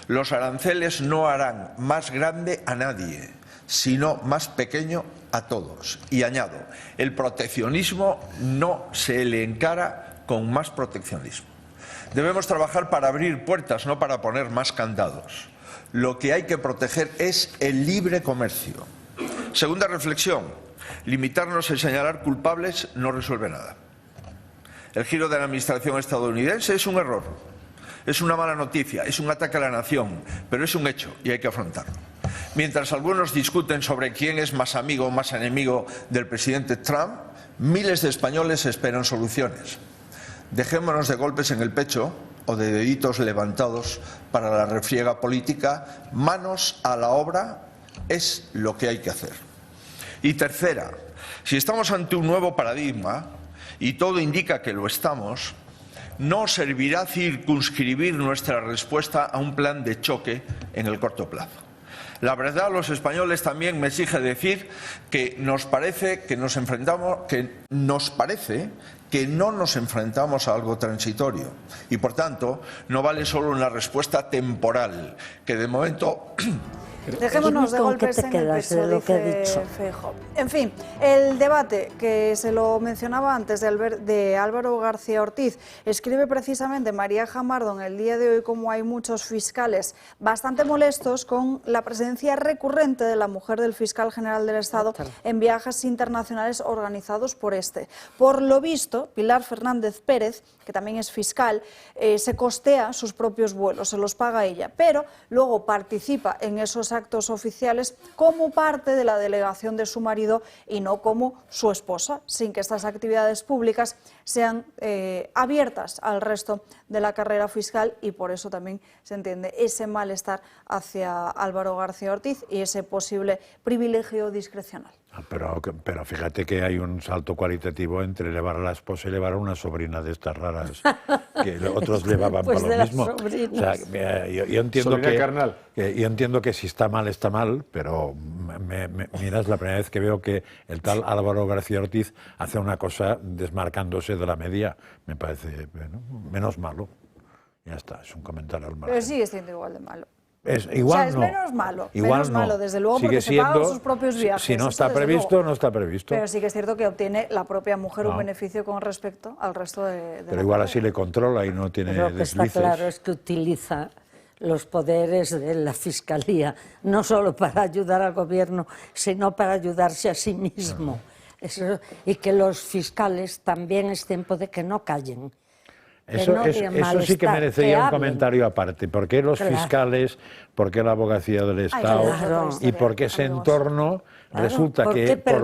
los aranceles no harán más grande a nadie, sino más pequeño a todos. Y añado, el proteccionismo no se le encara con más proteccionismo. Debemos trabajar para abrir puertas, no para poner más candados. Lo que hay que proteger es el libre comercio. Segunda reflexión, limitarnos a señalar culpables no resuelve nada. El giro de la administración estadounidense es un error, es una mala noticia, es un ataque a la nación, pero es un hecho y hay que afrontarlo. Mientras algunos discuten sobre quién es más amigo o más enemigo del presidente Trump, miles de españoles esperan soluciones. Dejémonos de golpes en el pecho o de deditos levantados para la refriega política. Manos a la obra es lo que hay que hacer. Y tercera, si estamos ante un nuevo paradigma, y todo indica que lo estamos, no servirá circunscribir nuestra respuesta a un plan de choque en el corto plazo. La verdad, a los españoles también me exige decir que nos parece que no nos enfrentamos a algo transitorio y, por tanto, no vale solo una respuesta temporal, que de momento... Dejémonos de golpes en el pecho, dice Feijóo. En fin, el debate que se lo mencionaba antes de Álvaro García Ortiz, escribe precisamente María Jamardo en el día de hoy como hay muchos fiscales bastante molestos con la presencia recurrente de la mujer del fiscal general del Estado en viajes internacionales organizados por este. Por lo visto, Pilar Fernández Pérez, que también es fiscal, se costea sus propios vuelos, se los paga ella, pero luego participa en esos actos oficiales como parte de la delegación de su marido y no como su esposa, sin que estas actividades públicas sean abiertas al resto de la carrera fiscal, y por eso también se entiende ese malestar hacia Álvaro García Ortiz y ese posible privilegio discrecional. Pero fíjate que hay un salto cualitativo entre llevar a la esposa y llevar a una sobrina de estas raras que otros llevaban pues por lo mismo. O sea, yo entiendo que si está mal, pero mira, es la primera vez que veo que el tal Álvaro García Ortiz hace una cosa desmarcándose de la media. Me parece menos malo. Ya está, es un comentario al margen. Pero sigue siendo igual de malo. Igual es no. menos malo, Igual menos malo, desde luego, sigue porque se pagan siendo, sus propios viajes. Si no esto está desde previsto, luego. no está previsto. Pero sí que es cierto que obtiene la propia mujer un No. beneficio con respecto al resto de Pero la igual pareja. así le controla y no tiene Lo que está deslices. claro es que utiliza los poderes de la Fiscalía, no solo para ayudar al gobierno, sino para ayudarse a sí mismo. Eso, y que los fiscales también es tiempo de que no callen. Eso sí que merecería un comentario aparte. ¿Por qué los fiscales, por qué la abogacía del Estado y por qué ese entorno resulta que por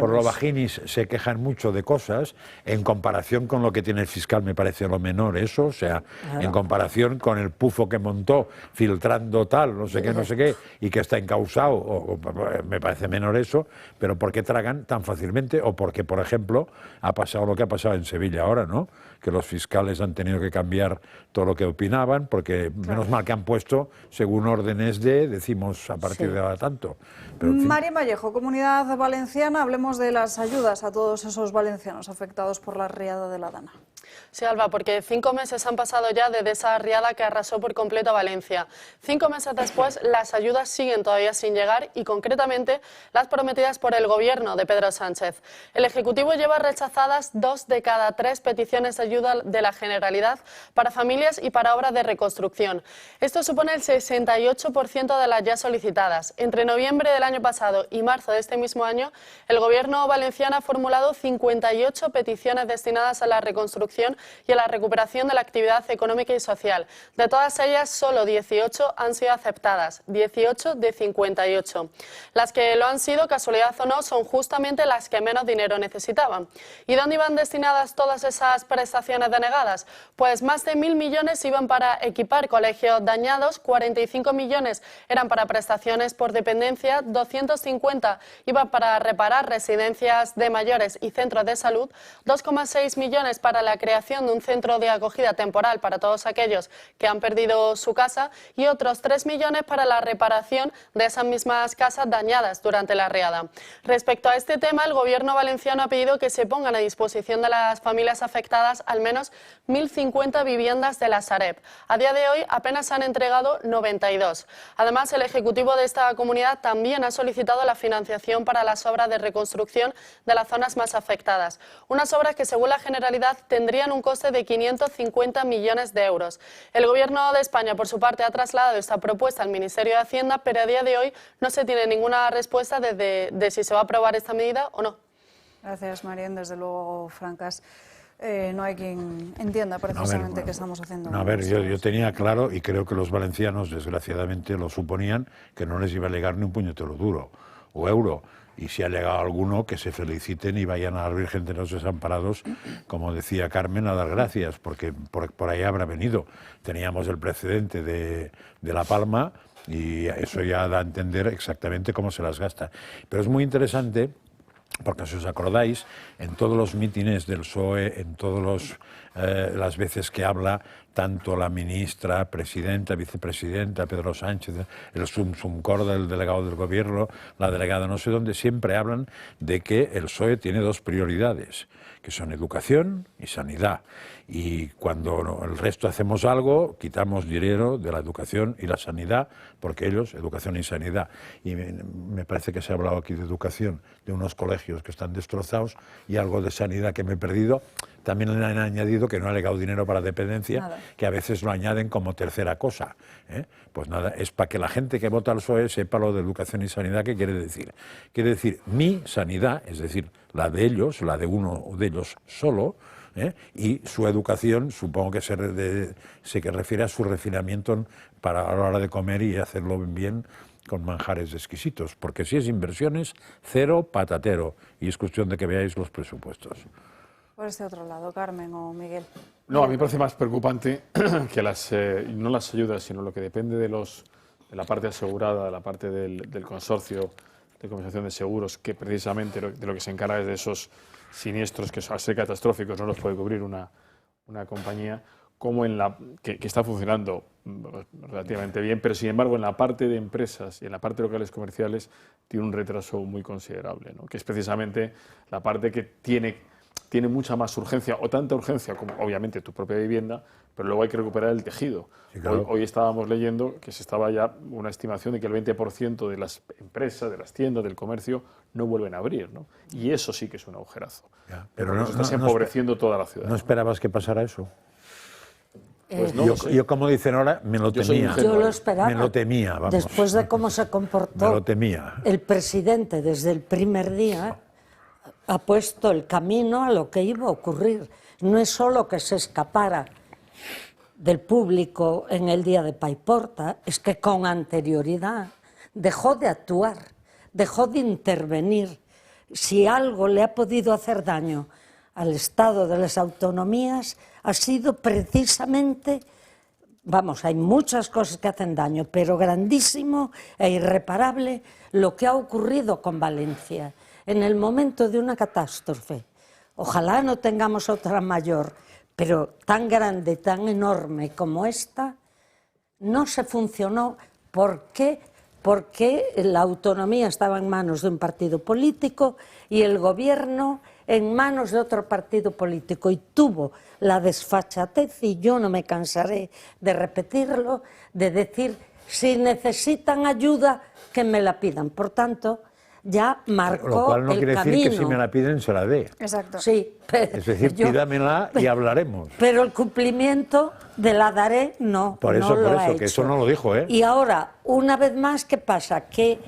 lo vaginis se quejan mucho de cosas en comparación con lo que tiene el fiscal? Me parece lo menor eso, o sea, en comparación con el pufo que montó filtrando tal, no sé qué, y que está encausado, me parece menor eso, pero ¿por qué tragan tan fácilmente? O porque, por ejemplo, ha pasado lo que ha pasado en Sevilla ahora, ¿no? Que los fiscales han tenido que cambiar todo lo que opinaban, porque menos mal que han puesto, según órdenes decimos a partir de ahora tanto. Pero, en fin. María Vallejo, Comunidad Valenciana, hablemos de las ayudas a todos esos valencianos afectados por la riada de la Dana. Sí, Alba, porque 5 meses han pasado ya desde esa riada que arrasó por completo a Valencia. 5 meses después, las ayudas siguen todavía sin llegar y, concretamente, las prometidas por el gobierno de Pedro Sánchez. El Ejecutivo lleva rechazadas 2 de cada 3 peticiones de ayuda de la Generalidad para familias y para obras de reconstrucción. Esto supone el 68% de las ya solicitadas. Entre noviembre del año pasado y marzo de este mismo año, el gobierno valenciano ha formulado 58 peticiones destinadas a la reconstrucción y a la recuperación de la actividad económica y social. De todas ellas, solo 18 han sido aceptadas, 18 de 58. Las que lo han sido, casualidad o no, son justamente las que menos dinero necesitaban. ¿Y dónde iban destinadas todas esas prestaciones denegadas? Pues más de 1.000 millones iban para equipar colegios dañados, 45 millones eran para prestaciones por dependencia, 250 iban para reparar residencias de mayores y centros de salud, 2,6 millones para la creación de un centro de acogida temporal para todos aquellos que han perdido su casa y otros 3 millones para la reparación de esas mismas casas dañadas durante la riada. Respecto a este tema, el gobierno valenciano ha pedido que se pongan a disposición de las familias afectadas al menos 1.050 viviendas de la Sareb. A día de hoy apenas han entregado 92. Además, el Ejecutivo de esta comunidad también ha solicitado la financiación para las obras de reconstrucción de las zonas más afectadas. Unas obras que, según la Generalidad, tendrían un coste de 550 millones de euros. El Gobierno de España, por su parte, ha trasladado esta propuesta al Ministerio de Hacienda, pero a día de hoy no se tiene ninguna respuesta de si se va a aprobar esta medida o no. Gracias, Marién. Desde luego, Francas, no hay quien entienda precisamente qué estamos haciendo. A ver, yo tenía claro, y creo que los valencianos, desgraciadamente, lo suponían, que no les iba a llegar ni un puñetero duro o euro. Y si ha llegado alguno, que se feliciten y vayan a la Virgen de los Desamparados, como decía Carmen, a dar gracias, porque por ahí habrá venido. Teníamos el precedente de La Palma y eso ya da a entender exactamente cómo se las gasta. Pero es muy interesante, porque si os acordáis, en todos los mítines del PSOE, en todas las veces que habla tanto la ministra, presidenta, vicepresidenta, Pedro Sánchez, el sum corda, el delegado del gobierno, la delegada no sé dónde, siempre hablan de que el PSOE tiene 2 prioridades, que son educación y sanidad. Y cuando el resto hacemos algo, quitamos dinero de la educación y la sanidad, porque ellos, educación y sanidad. Y me parece que se ha hablado aquí de educación, de unos colegios que están destrozados, y algo de sanidad que me he perdido. También le han añadido que no ha llegado dinero para dependencia, nada, que a veces lo añaden como tercera cosa. Pues nada, es para que la gente que vota al PSOE sepa lo de educación y sanidad, ¿qué quiere decir? Quiere decir mi sanidad, es decir, la de ellos, la de uno de ellos solo, y su educación, supongo que se refiere a su refinamiento para a la hora de comer y hacerlo bien con manjares exquisitos, porque si es inversiones, cero patatero, y es cuestión de que veáis los presupuestos. Por este otro lado, Carmen o Miguel. No, a mí me parece más preocupante que no las ayudas, sino lo que depende de la parte asegurada, de la parte del consorcio de compensación de seguros, que precisamente de lo que se encarga es de esos siniestros que al ser catastróficos no los puede cubrir una compañía, como que está funcionando relativamente bien, pero sin embargo en la parte de empresas y en la parte de locales comerciales tiene un retraso muy considerable, ¿no? Que es precisamente la parte que tiene mucha más urgencia, o tanta urgencia como obviamente tu propia vivienda, pero luego hay que recuperar el tejido. Sí, claro. Hoy estábamos leyendo que se estaba ya una estimación de que el 20% de las empresas, de las tiendas, del comercio, no vuelven a abrir, ¿no? Y eso sí que es un agujerazo. Ya, pero no estás empobreciendo toda la ciudad. ¿No esperabas que pasara eso? Pues no, yo, como dicen ahora, me lo temía. Yo lo esperaba. Me lo temía, vamos. Después de cómo se comportó me lo temía. el presidente desde el primer día, ha puesto el camino a lo que iba a ocurrir. No es solo que se escapara del público en el día de Paiporta, es que con anterioridad dejó de actuar, dejó de intervenir. Si algo le ha podido hacer daño al Estado de las autonomías, ha sido precisamente, vamos, hay muchas cosas que hacen daño, pero grandísimo e irreparable lo que ha ocurrido con Valencia en el momento de una catástrofe. Ojalá no tengamos otra mayor, pero tan grande, tan enorme como esta, no se funcionó. ¿Por qué? Porque la autonomía estaba en manos de un partido político y el gobierno en manos de otro partido político, y tuvo la desfachatez, y yo no me cansaré de repetirlo, de decir, si necesitan ayuda, que me la pidan. Por tanto, ya marcó el camino. Lo cual no quiere decir que si me la piden se la dé. Exacto. Sí, pero es decir, pídamela y hablaremos. Pero el cumplimiento de la daré, no. Por eso, que eso no lo dijo, ¿eh? Y ahora, una vez más, ¿qué pasa? Que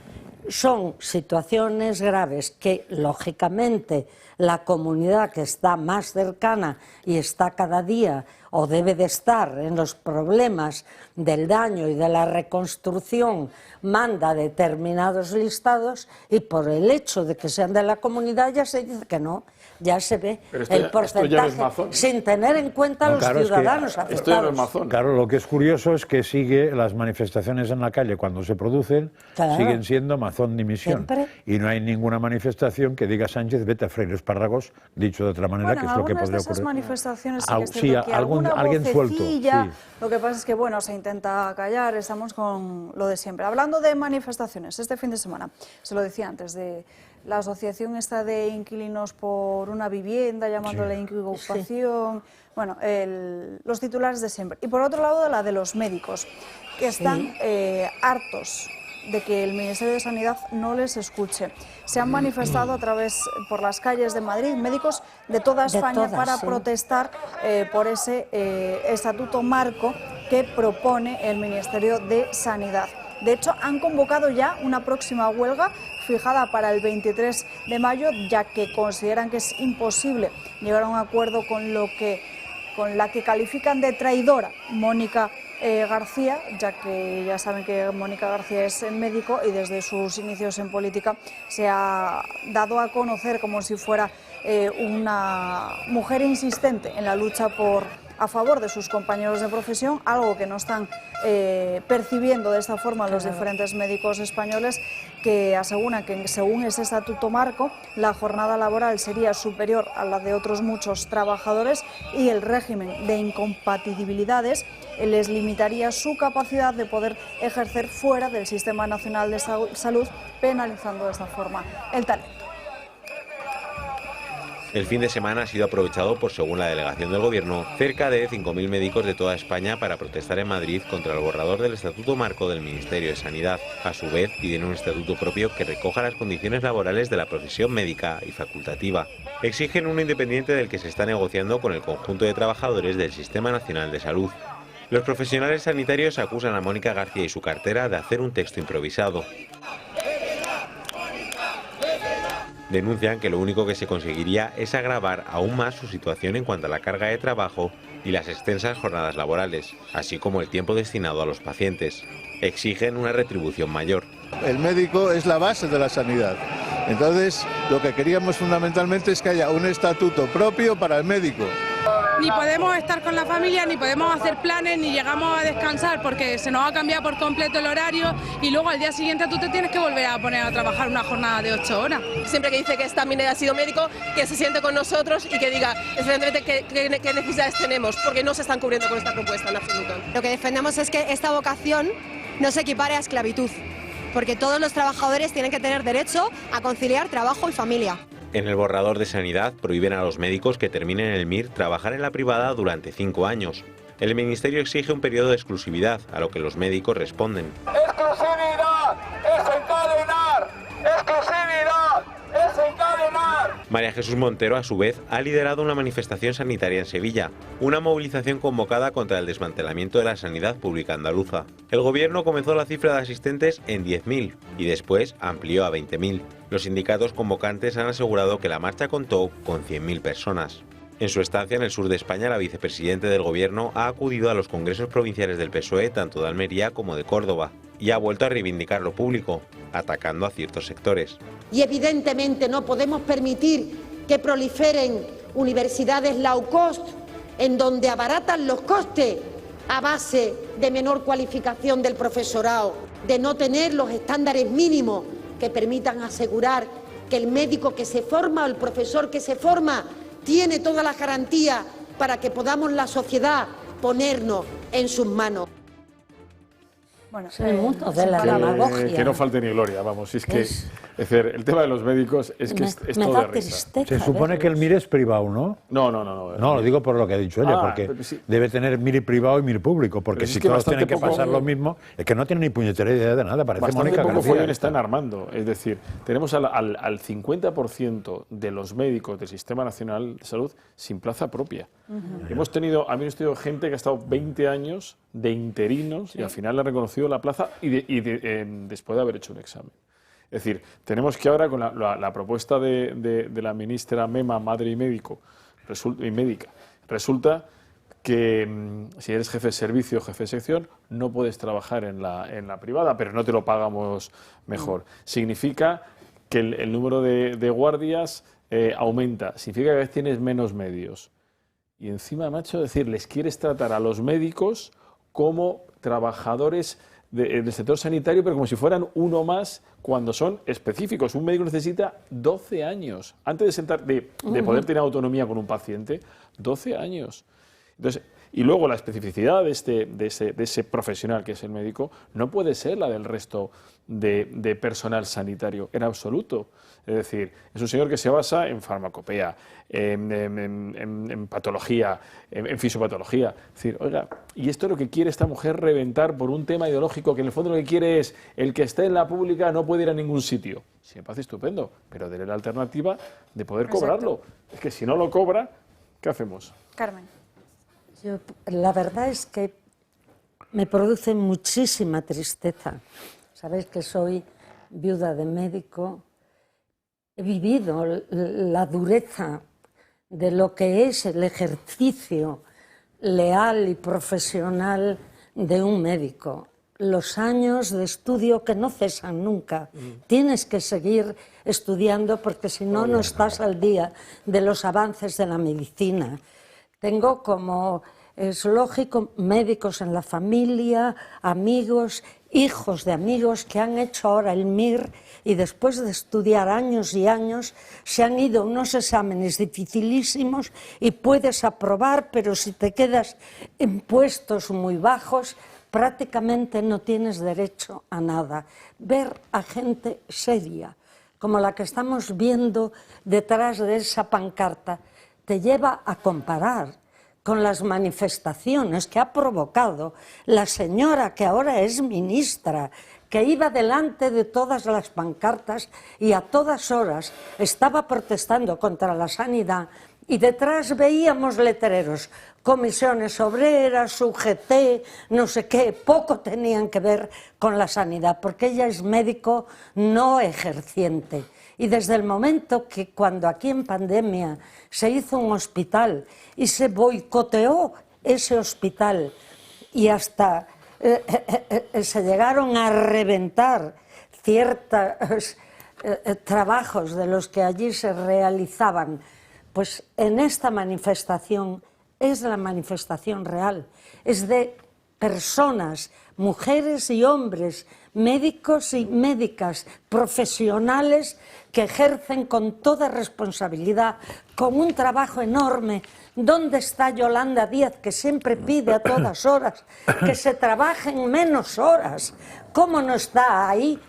son situaciones graves que, lógicamente, la comunidad que está más cercana y está cada día o debe de estar en los problemas del daño y de la reconstrucción, manda determinados listados, y por el hecho de que sean de la comunidad ya se dice que no, ya se ve el porcentaje sin tener en cuenta los ciudadanos afectados. Claro, lo que es curioso es que sigue las manifestaciones en la calle cuando se producen, siguen siendo mazón de misión. Y no hay ninguna manifestación que diga Sánchez, vete a freír espárragos, dicho de otra manera, que es lo que podría ocurrir. Manifestaciones sí que alguien suelto. Sí. Lo que pasa es que, bueno, se intenta callar, estamos con lo de siempre. Hablando de manifestaciones, este fin de semana, se lo decía antes, de la asociación esta de inquilinos por una vivienda, llamándola incubación, bueno, los titulares de siempre. Y por otro lado, la de los médicos, que están hartos de que el Ministerio de Sanidad no les escuche. Se han manifestado por las calles de Madrid, médicos de toda España, para protestar por ese estatuto marco que propone el Ministerio de Sanidad. De hecho, han convocado ya una próxima huelga fijada para el 23 de mayo, ya que consideran que es imposible llegar a un acuerdo con la que califican de traidora Mónica García, ya que ya saben que Mónica García es médico y desde sus inicios en política se ha dado a conocer como si fuera una mujer insistente en la lucha a favor de sus compañeros de profesión, algo que no están percibiendo de esta forma los diferentes médicos españoles, que aseguran que según ese estatuto marco la jornada laboral sería superior a la de otros muchos trabajadores y el régimen de incompatibilidades les limitaría su capacidad de poder ejercer fuera del Sistema Nacional de Salud, penalizando de esta forma el talento. El fin de semana ha sido aprovechado por, según la delegación del Gobierno, cerca de 5.000 médicos de toda España para protestar en Madrid contra el borrador del Estatuto Marco del Ministerio de Sanidad. A su vez, piden un estatuto propio que recoja las condiciones laborales de la profesión médica y facultativa. Exigen uno independiente del que se está negociando con el conjunto de trabajadores del Sistema Nacional de Salud. Los profesionales sanitarios acusan a Mónica García y su cartera de hacer un texto improvisado. Denuncian que lo único que se conseguiría es agravar aún más su situación en cuanto a la carga de trabajo y las extensas jornadas laborales, así como el tiempo destinado a los pacientes. Exigen una retribución mayor. El médico es la base de la sanidad. Entonces, lo que queríamos fundamentalmente es que haya un estatuto propio para el médico. Ni podemos estar con la familia, ni podemos hacer planes, ni llegamos a descansar porque se nos ha cambiado por completo el horario y luego al día siguiente tú te tienes que volver a poner a trabajar una jornada de 8 horas. Siempre que dice que también ha sido médico, que se siente con nosotros y que diga evidentemente qué necesidades tenemos, porque no se están cubriendo con esta propuesta en absoluto. Lo que defendemos es que esta vocación no se equipare a esclavitud, porque todos los trabajadores tienen que tener derecho a conciliar trabajo y familia. En el borrador de Sanidad prohíben a los médicos que terminen el MIR trabajar en la privada durante 5 años. El Ministerio exige un periodo de exclusividad, a lo que los médicos responden. ¡Exclusividad es encadenar! ¡Exclusividad es encadenar! María Jesús Montero, a su vez, ha liderado una manifestación sanitaria en Sevilla, una movilización convocada contra el desmantelamiento de la sanidad pública andaluza. El gobierno comenzó la cifra de asistentes en 10.000 y después amplió a 20.000. Los sindicatos convocantes han asegurado que la marcha contó con 100.000 personas. En su estancia en el sur de España, la vicepresidenta del Gobierno ha acudido a los congresos provinciales del PSOE, tanto de Almería como de Córdoba, y ha vuelto a reivindicar lo público, atacando a ciertos sectores. Y evidentemente no podemos permitir que proliferen universidades low cost, en donde abaratan los costes a base de menor cualificación del profesorado, de no tener los estándares mínimos que permitan asegurar que el médico que se forma o el profesor que se forma tiene todas las garantías para que podamos la sociedad ponernos en sus manos. Bueno, el mundo de la demagogia. Que no falte ni gloria, vamos. Es decir, el tema de los médicos es que es todo de risa. Se supone que el MIR es privado, ¿no? No. No, lo digo por lo que ha dicho ella, porque sí. debe tener MIR privado y MIR público, porque Pero si es que todos tienen que bastante pasar poco- lo mismo, es que no tienen ni puñetera idea de nada, parece Bastante Mónica poco García. follón están armando. Es decir, tenemos al 50% de los médicos del Sistema Nacional de Salud sin plaza propia. Hemos tenido gente que ha estado 20 años de interinos y al final le han reconocido la plaza después de haber hecho un examen. Es decir, tenemos que ahora con la propuesta de la ministra Mema, Madre y Médica, resulta que si eres jefe de servicio o jefe de sección no puedes trabajar en la privada, pero no te lo pagamos mejor. Significa que el número de guardias aumenta, significa que cada vez tienes menos medios. Y encima, macho, les quieres tratar a los médicos como trabajadores del sector sanitario, pero como si fueran uno más cuando son específicos. Un médico necesita 12 años antes de poder tener autonomía con un paciente, 12 años. Entonces, y luego la especificidad de ese profesional que es el médico no puede ser la del resto de personal sanitario en absoluto. Es decir, es un señor que se basa en farmacopea, en patología, en fisiopatología. Es decir, oiga, y esto es lo que quiere esta mujer reventar por un tema ideológico que en el fondo lo que quiere es el que esté en la pública no puede ir a ningún sitio. Sí, me parece estupendo, pero denle la alternativa de poder cobrarlo. Es que si no lo cobra, ¿qué hacemos? Carmen. La verdad es que me produce muchísima tristeza. Sabéis que soy viuda de médico. He vivido la dureza de lo que es el ejercicio leal y profesional de un médico. Los años de estudio que no cesan nunca. Tienes que seguir estudiando porque si no, no estás al día de los avances de la medicina. Tengo, como es lógico, médicos en la familia, amigos, hijos de amigos que han hecho ahora el MIR y después de estudiar años y años se han ido a unos exámenes dificilísimos y puedes aprobar, pero si te quedas en puestos muy bajos prácticamente no tienes derecho a nada. Ver a gente seria, como la que estamos viendo detrás de esa pancarta, te lleva a comparar con las manifestaciones que ha provocado la señora que ahora es ministra, que iba delante de todas las pancartas y a todas horas estaba protestando contra la sanidad y detrás veíamos letreros, comisiones obreras, UGT, no sé qué, poco tenían que ver con la sanidad, porque ella es médico no ejerciente. Y desde el momento que cuando aquí en pandemia se hizo un hospital y se boicoteó ese hospital y hasta se llegaron a reventar ciertos trabajos de los que allí se realizaban, pues en esta manifestación es la manifestación real, es de personas, mujeres y hombres, médicos y médicas, profesionales que ejercen con toda responsabilidad, con un trabajo enorme. ¿Dónde está Yolanda Díaz, que siempre pide a todas horas que se trabajen menos horas? ¿Cómo no está ahí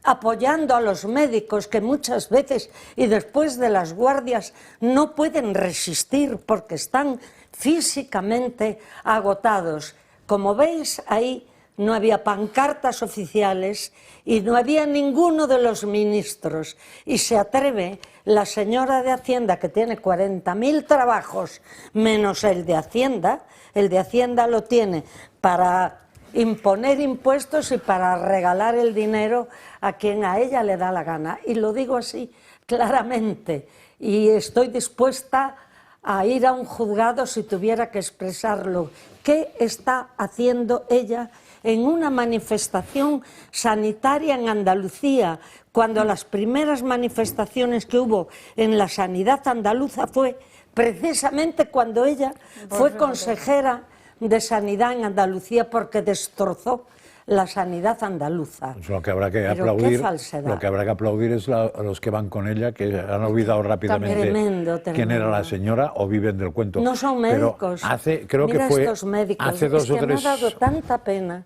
apoyando a los médicos que muchas veces y después de las guardias no pueden resistir porque están físicamente agotados. Como veis, ahí no había pancartas oficiales y no había ninguno de los ministros. Y se atreve la señora de Hacienda, que tiene 40.000 trabajos menos el de Hacienda lo tiene para imponer impuestos y para regalar el dinero a quien a ella le da la gana. Y lo digo así claramente, y estoy dispuesta a ir a un juzgado si tuviera que expresarlo. ¿Qué está haciendo ella en una manifestación sanitaria en Andalucía, cuando las primeras manifestaciones que hubo en la sanidad andaluza fue precisamente cuando ella fue consejera de Sanidad en Andalucía, porque destrozó la sanidad andaluza? Pues lo que habrá que Pero aplaudir, qué falsedad. lo que habrá que aplaudir es a los que van con ella, que han olvidado rápidamente Tremendo. quién era la señora o viven del cuento. No son médicos. Pero creo Mira que fue estos médicos. hace dos es que o tres. me ha dado tanta pena.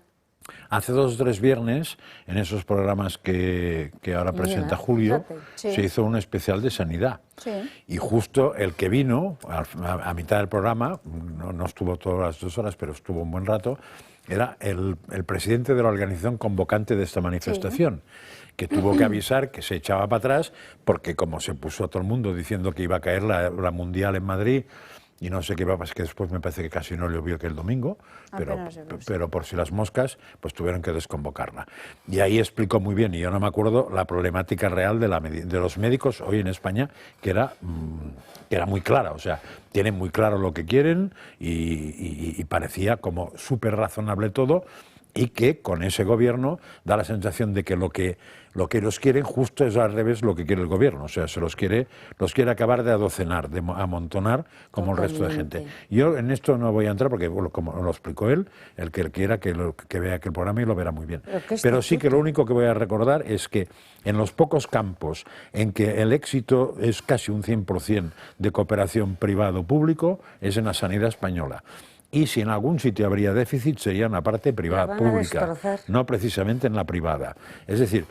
Hace 2 o 3 viernes, en esos programas que ahora presenta Mira, Julio, fíjate. Sí. se hizo un especial de sanidad. Sí. Y justo el que vino, a mitad del programa, no estuvo todas las 2 horas, pero estuvo un buen rato, era el presidente de la organización convocante de esta manifestación, que tuvo que avisar que se echaba para atrás, porque como se puso todo el mundo diciendo que iba a caer la Mundial en Madrid, y no sé qué va, es que después me parece que casi no llovió que el domingo, pero por si las moscas, pues tuvieron que desconvocarla. Y ahí explicó muy bien, y yo no me acuerdo, la problemática real de los médicos hoy en España, que era muy clara, o sea, tienen muy claro lo que quieren y parecía como súper razonable todo, y que con ese gobierno da la sensación de que lo que ellos quieren justo es al revés lo que quiere el gobierno, o sea, se los quiere acabar de adocenar, de amontonar como el resto de gente. Yo en esto no voy a entrar porque, como lo explicó él, el que quiera que vea que el programa y lo verá muy bien. Pero sí que lo único que voy a recordar es que en los pocos campos en que el éxito es casi un 100% de cooperación privado-público es en la sanidad española. Y si en algún sitio habría déficit sería en la parte privada, pública, no precisamente en la privada. Es decir,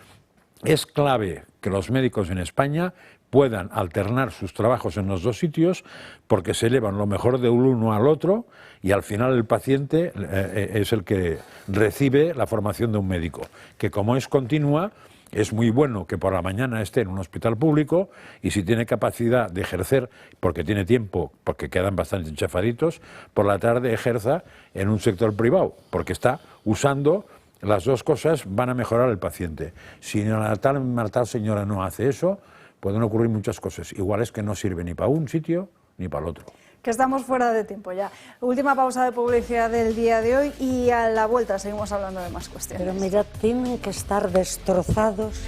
es clave que los médicos en España puedan alternar sus trabajos en los 2 sitios, porque se llevan lo mejor de uno al otro y al final el paciente es el que recibe la formación de un médico, que como es continua, es muy bueno que por la mañana esté en un hospital público y si tiene capacidad de ejercer, porque tiene tiempo, porque quedan bastante enchafaditos, por la tarde ejerza en un sector privado, porque está usando las 2 cosas, van a mejorar el paciente. Si la tal señora no hace eso, pueden ocurrir muchas cosas. Igual es que no sirve ni para un sitio ni para el otro. Que estamos fuera de tiempo ya. Última pausa de publicidad del día de hoy y a la vuelta seguimos hablando de más cuestiones. Pero mirad, tienen que estar destrozados.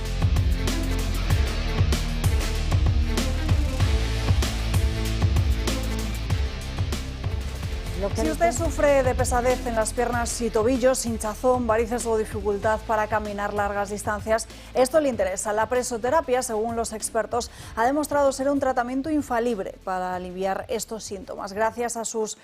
Si usted sufre de pesadez en las piernas y tobillos, hinchazón, varices o dificultad para caminar largas distancias, esto le interesa. La presoterapia, según los expertos, ha demostrado ser un tratamiento infalible para aliviar estos síntomas. Gracias a sus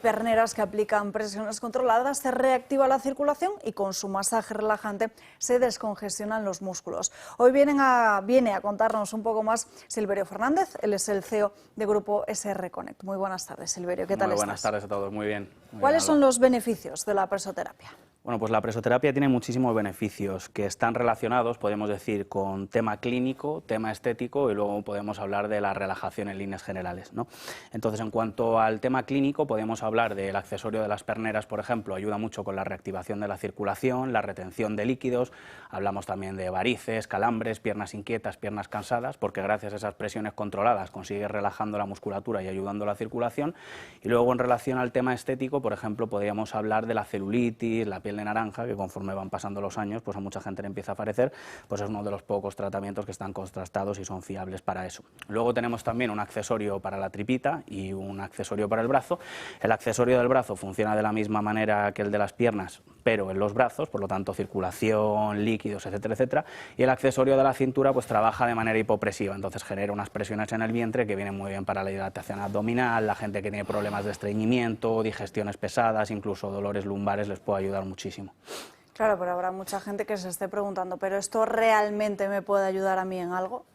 perneras que aplican presiones controladas, se reactiva la circulación y con su masaje relajante se descongestionan los músculos. Hoy viene a contarnos un poco más Silverio Fernández, él es el CEO de Grupo SR Connect. Muy buenas tardes, Silverio, ¿qué tal estás? Muy buenas tardes a todos, muy bien. ¿Cuáles son los beneficios de la presoterapia? Bueno, pues la presoterapia tiene muchísimos beneficios que están relacionados, podemos decir, con tema clínico, tema estético y luego podemos hablar de la relajación en líneas generales, ¿no? Entonces, en cuanto al tema clínico, podemos hablar del accesorio de las perneras, por ejemplo, ayuda mucho con la reactivación de la circulación, la retención de líquidos, hablamos también de varices, calambres, piernas inquietas, piernas cansadas, porque gracias a esas presiones controladas consigue relajando la musculatura y ayudando a la circulación. Y luego, en relación al tema estético, por ejemplo, podríamos hablar de la celulitis, la piel de naranja, que conforme van pasando los años, pues a mucha gente le empieza a aparecer, pues es uno de los pocos tratamientos que están contrastados y son fiables para eso. Luego tenemos también un accesorio para la tripita y un accesorio para el brazo. El accesorio del brazo funciona de la misma manera que el de las piernas, pero en los brazos, por lo tanto circulación, líquidos, etcétera, etcétera, y el accesorio de la cintura pues trabaja de manera hipopresiva, entonces genera unas presiones en el vientre que vienen muy bien para la hidratación abdominal, la gente que tiene problemas de estreñimiento, digestiones pesadas, incluso dolores lumbares les puede ayudar muchísimo. Claro, pero habrá mucha gente que se esté preguntando, ¿pero esto realmente me puede ayudar a mí en algo?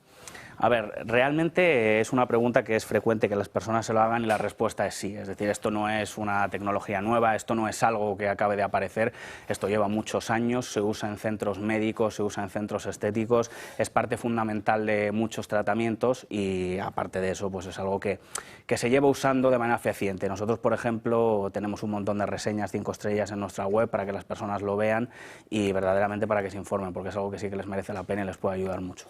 A ver, realmente es una pregunta que es frecuente que las personas se lo hagan y la respuesta es sí. Es decir, esto no es una tecnología nueva, esto no es algo que acabe de aparecer, esto lleva muchos años, se usa en centros médicos, se usa en centros estéticos, es parte fundamental de muchos tratamientos y aparte de eso pues es algo que se lleva usando de manera fehaciente. Nosotros, por ejemplo, tenemos un montón de reseñas 5 estrellas en nuestra web para que las personas lo vean y verdaderamente para que se informen, porque es algo que sí que les merece la pena y les puede ayudar mucho.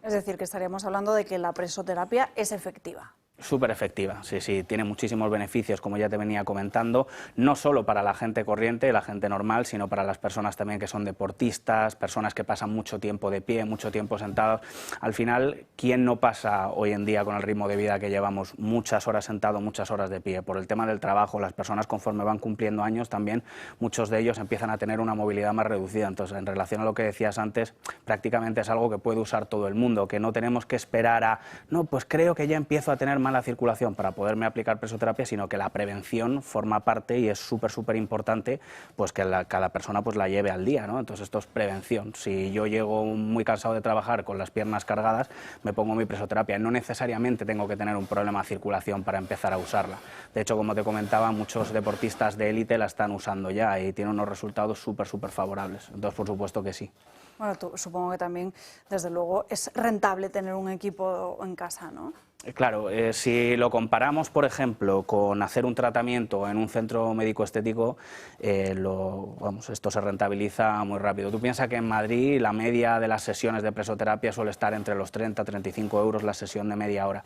Es decir, que estaríamos hablando de que la presoterapia es efectiva. Súper efectiva, sí, sí, tiene muchísimos beneficios, como ya te venía comentando, no solo para la gente corriente, la gente normal, sino para las personas también que son deportistas, personas que pasan mucho tiempo de pie, mucho tiempo sentados. Al final, ¿quién no pasa hoy en día con el ritmo de vida que llevamos muchas horas sentado, muchas horas de pie? Por el tema del trabajo, las personas conforme van cumpliendo años también, muchos de ellos empiezan a tener una movilidad más reducida. Entonces, en relación a lo que decías antes, prácticamente es algo que puede usar todo el mundo, que no tenemos que esperar a, no, pues creo que ya empiezo a tener mala circulación para poderme aplicar presoterapia, sino que la prevención forma parte y es súper importante pues que cada persona pues la lleve al día, ¿no? Entonces esto es prevención. Si yo llego muy cansado de trabajar con las piernas cargadas, me pongo mi presoterapia. No necesariamente tengo que tener un problema de circulación para empezar a usarla. De hecho, como te comentaba, muchos deportistas de élite la están usando ya y tienen unos resultados súper favorables. Entonces, por supuesto que sí. Bueno, supongo que también, desde luego, es rentable tener un equipo en casa, ¿no? Claro, si lo comparamos, por ejemplo, con hacer un tratamiento en un centro médico estético, esto se rentabiliza muy rápido. Tú piensas que en Madrid la media de las sesiones de presoterapia suele estar entre los 30 y 35 euros la sesión de media hora.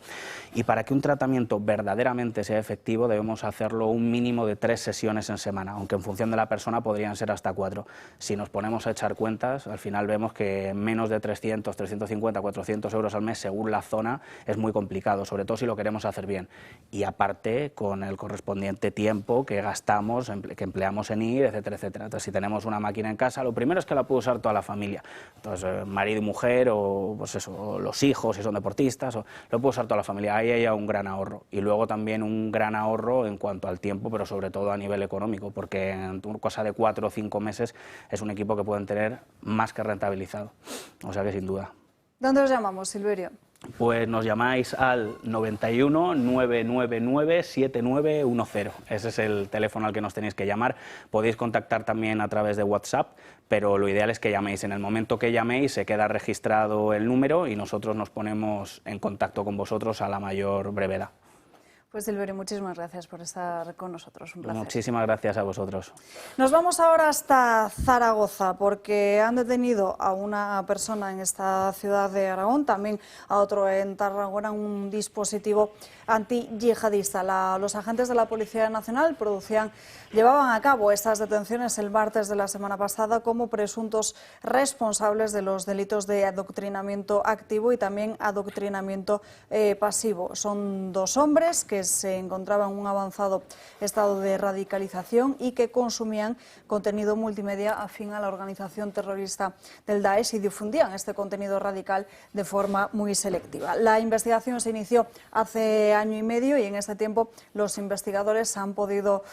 Y para que un tratamiento verdaderamente sea efectivo debemos hacerlo un mínimo de 3 sesiones en semana, aunque en función de la persona podrían ser hasta 4. Si nos ponemos a echar cuentas, al final vemos que menos de 300, 350, 400 euros al mes según la zona es muy complicado, sobre todo si lo queremos hacer bien. Y aparte, con el correspondiente tiempo que gastamos, que empleamos en ir, etcétera, etcétera. Entonces, si tenemos una máquina en casa, lo primero es que la puede usar toda la familia. Entonces, marido y mujer, o pues eso, o los hijos, si son deportistas, lo puede usar toda la familia. Ahí hay un gran ahorro. Y luego también un gran ahorro en cuanto al tiempo, pero sobre todo a nivel económico, porque en cosa de 4 o 5 meses es un equipo que pueden tener más que rentabilizado. O sea que sin duda. ¿Dónde os llamamos, Silverio? Pues nos llamáis al 91 999 7910. Ese es el teléfono al que nos tenéis que llamar. Podéis contactar también a través de WhatsApp, pero lo ideal es que llaméis. En el momento que llaméis se queda registrado el número y nosotros nos ponemos en contacto con vosotros a la mayor brevedad. Pues Silverio, muchísimas gracias por estar con nosotros, un placer. Muchísimas gracias a vosotros. Nos vamos ahora hasta Zaragoza porque han detenido a una persona en esta ciudad de Aragón, también a otro en Tarragona, un dispositivo antiyihadista. Los agentes de la Policía Nacional llevaban a cabo estas detenciones el martes de la semana pasada como presuntos responsables de los delitos de adoctrinamiento activo y también adoctrinamiento pasivo. Son 2 hombres que se encontraban en un avanzado estado de radicalización y que consumían contenido multimedia afín a la organización terrorista del Daesh y difundían este contenido radical de forma muy selectiva. La investigación se inició hace año y medio y en este tiempo los investigadores han podido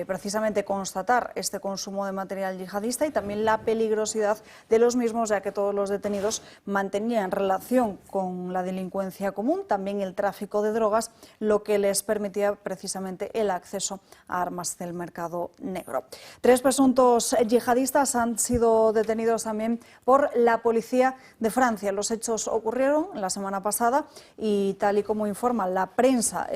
precisamente constatar este consumo de material yihadista y también la peligrosidad de los mismos, ya que todos los detenidos mantenían relación con la delincuencia común, también el tráfico de drogas, lo que les permitía precisamente el acceso a armas del mercado negro. 3 presuntos yihadistas han sido detenidos también por la policía de Francia. Los hechos ocurrieron la semana pasada y tal y como informa la prensa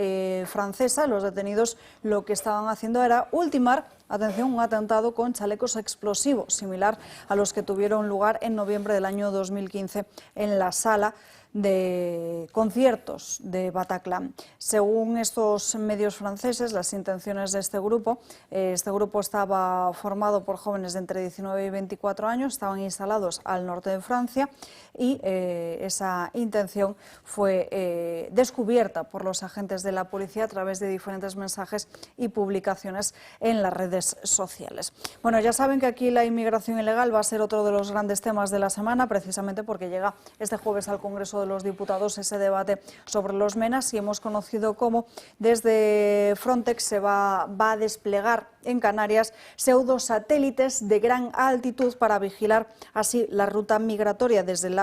francesa, los detenidos lo que estaban haciendo era ultimar, atención, un atentado con chalecos explosivos, similar a los que tuvieron lugar en noviembre del año 2015 en la sala de conciertos de Bataclan. Según estos medios franceses, las intenciones de este grupo estaba formado por jóvenes de entre 19 y 24 años, estaban instalados al norte de Francia y esa intención fue descubierta por los agentes de la policía a través de diferentes mensajes y publicaciones en las redes redes sociales. Bueno, ya saben que aquí la inmigración ilegal va a ser otro de los grandes temas de la semana, precisamente porque llega este jueves al Congreso de los Diputados ese debate sobre los MENAS, y hemos conocido cómo desde Frontex se va a desplegar en Canarias pseudosatélites de gran altitud para vigilar así la ruta migratoria desde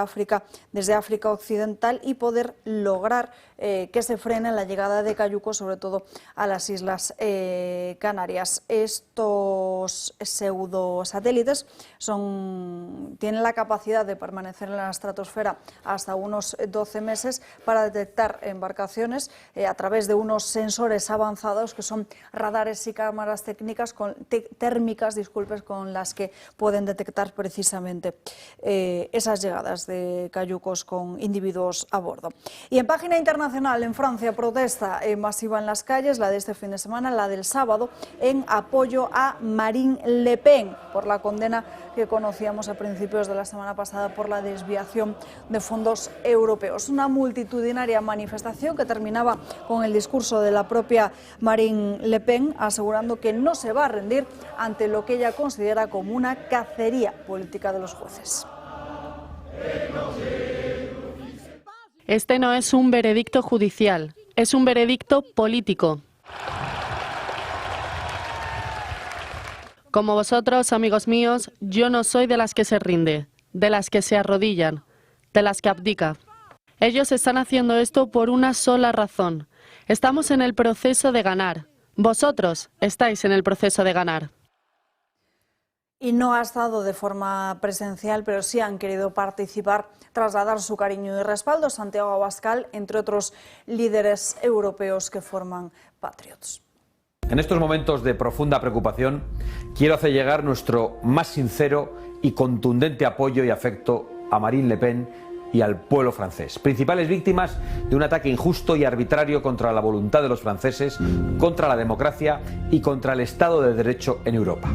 África Occidental y poder lograr que se frene la llegada de cayucos, sobre todo a las Islas Canarias. Estos pseudosatélites tienen la capacidad de permanecer en la estratosfera hasta unos 12 meses para detectar embarcaciones a través de unos sensores avanzados que son radares y cámaras térmicas con las que pueden detectar precisamente esas llegadas de cayucos con individuos a bordo. Y en página internacional, en Francia, protesta masiva en las calles, la de este fin de semana, la del sábado, en apoyo a Marine Le Pen por la condena que conocíamos a principios de la semana pasada por la desviación de fondos europeos. Una multitudinaria manifestación que terminaba con el discurso de la propia Marine Le Pen asegurando que no se va a rendir ante lo que ella considera como una cacería política de los jueces. Este no es un veredicto judicial, es un veredicto político. Como vosotros, amigos míos, yo no soy de las que se rinde, de las que se arrodillan, de las que abdica. Ellos están haciendo esto por una sola razón. Estamos en el proceso de ganar. Vosotros estáis en el proceso de ganar. Y no ha estado de forma presencial, pero sí han querido participar, trasladar su cariño y respaldo. Santiago Abascal, entre otros líderes europeos que forman Patriots. En estos momentos de profunda preocupación, quiero hacer llegar nuestro más sincero y contundente apoyo y afecto a Marine Le Pen y al pueblo francés, principales víctimas de un ataque injusto y arbitrario contra la voluntad de los franceses, contra la democracia y contra el Estado de Derecho en Europa.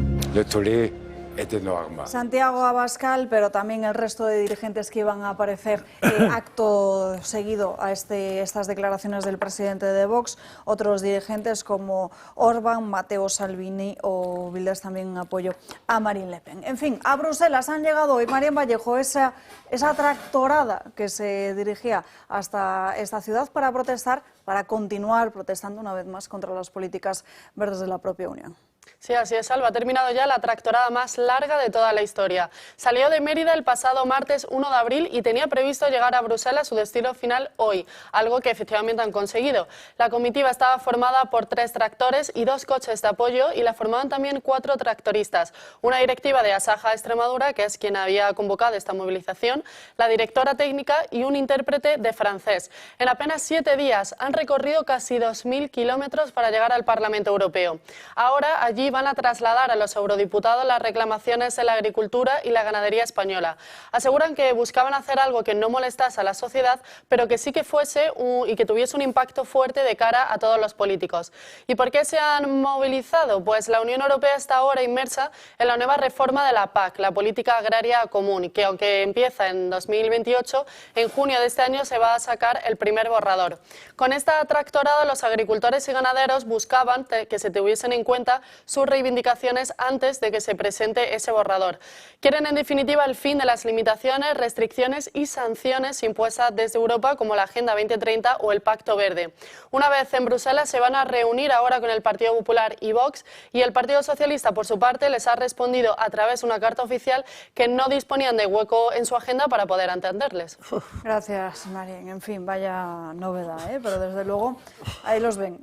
Santiago Abascal, pero también el resto de dirigentes que iban a aparecer acto seguido a estas declaraciones del presidente de Vox, otros dirigentes como Orbán, Matteo Salvini o Wilders también en apoyo a Marine Le Pen. En fin, a Bruselas han llegado hoy, Marian Vallejo, esa tractorada que se dirigía hasta esta ciudad para protestar, para continuar protestando una vez más contra las políticas verdes de la propia Unión. Sí, así es, Alba. Ha terminado ya la tractorada más larga de toda la historia. Salió de Mérida el pasado martes 1 de abril y tenía previsto llegar a Bruselas, su destino final hoy, algo que efectivamente han conseguido. La comitiva estaba formada por 3 tractores y 2 coches de apoyo y la formaban también 4 tractoristas. Una directiva de Asaja Extremadura, que es quien había convocado esta movilización, la directora técnica y un intérprete de francés. En apenas 7 días han recorrido casi 2.000 kilómetros para llegar al Parlamento Europeo. Ahora allí van a trasladar a los eurodiputados las reclamaciones de la agricultura y la ganadería española. Aseguran que buscaban hacer algo que no molestase a la sociedad, pero que sí que fuese y que tuviese un impacto fuerte de cara a todos los políticos. ¿Y por qué se han movilizado? Pues la Unión Europea está ahora inmersa en la nueva reforma de la PAC, la Política Agraria Común, que aunque empieza en 2028, en junio de este año se va a sacar el primer borrador. Con esta tractorada, los agricultores y ganaderos buscaban que se tuviesen en cuenta sus reivindicaciones antes de que se presente ese borrador. Quieren en definitiva el fin de las limitaciones, restricciones y sanciones impuestas desde Europa como la Agenda 2030 o el Pacto Verde. Una vez en Bruselas se van a reunir ahora con el Partido Popular y Vox, y el Partido Socialista por su parte les ha respondido a través de una carta oficial que no disponían de hueco en su agenda para poder atenderles. Gracias, Marien. En fin, vaya novedad, pero desde luego ahí los ven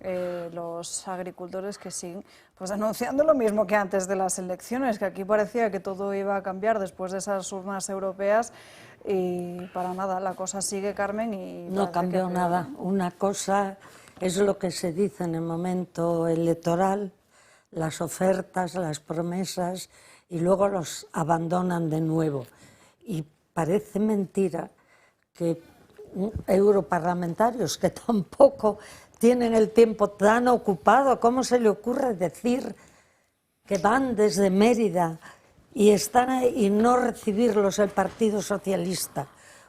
los agricultores que siguen pues denunciando lo mismo que antes de las elecciones, que aquí parecía que todo iba a cambiar después de esas urnas europeas y para nada, la cosa sigue, Carmen, y no cambió nada. Una cosa es lo que se dice en el momento electoral, las ofertas, las promesas, y luego los abandonan de nuevo. Y parece mentira que europarlamentarios que tampoco tienen el tiempo tan ocupado, ¿cómo se le ocurre decir que van desde Mérida y están ahí y no recibirlos el Partido Socialista?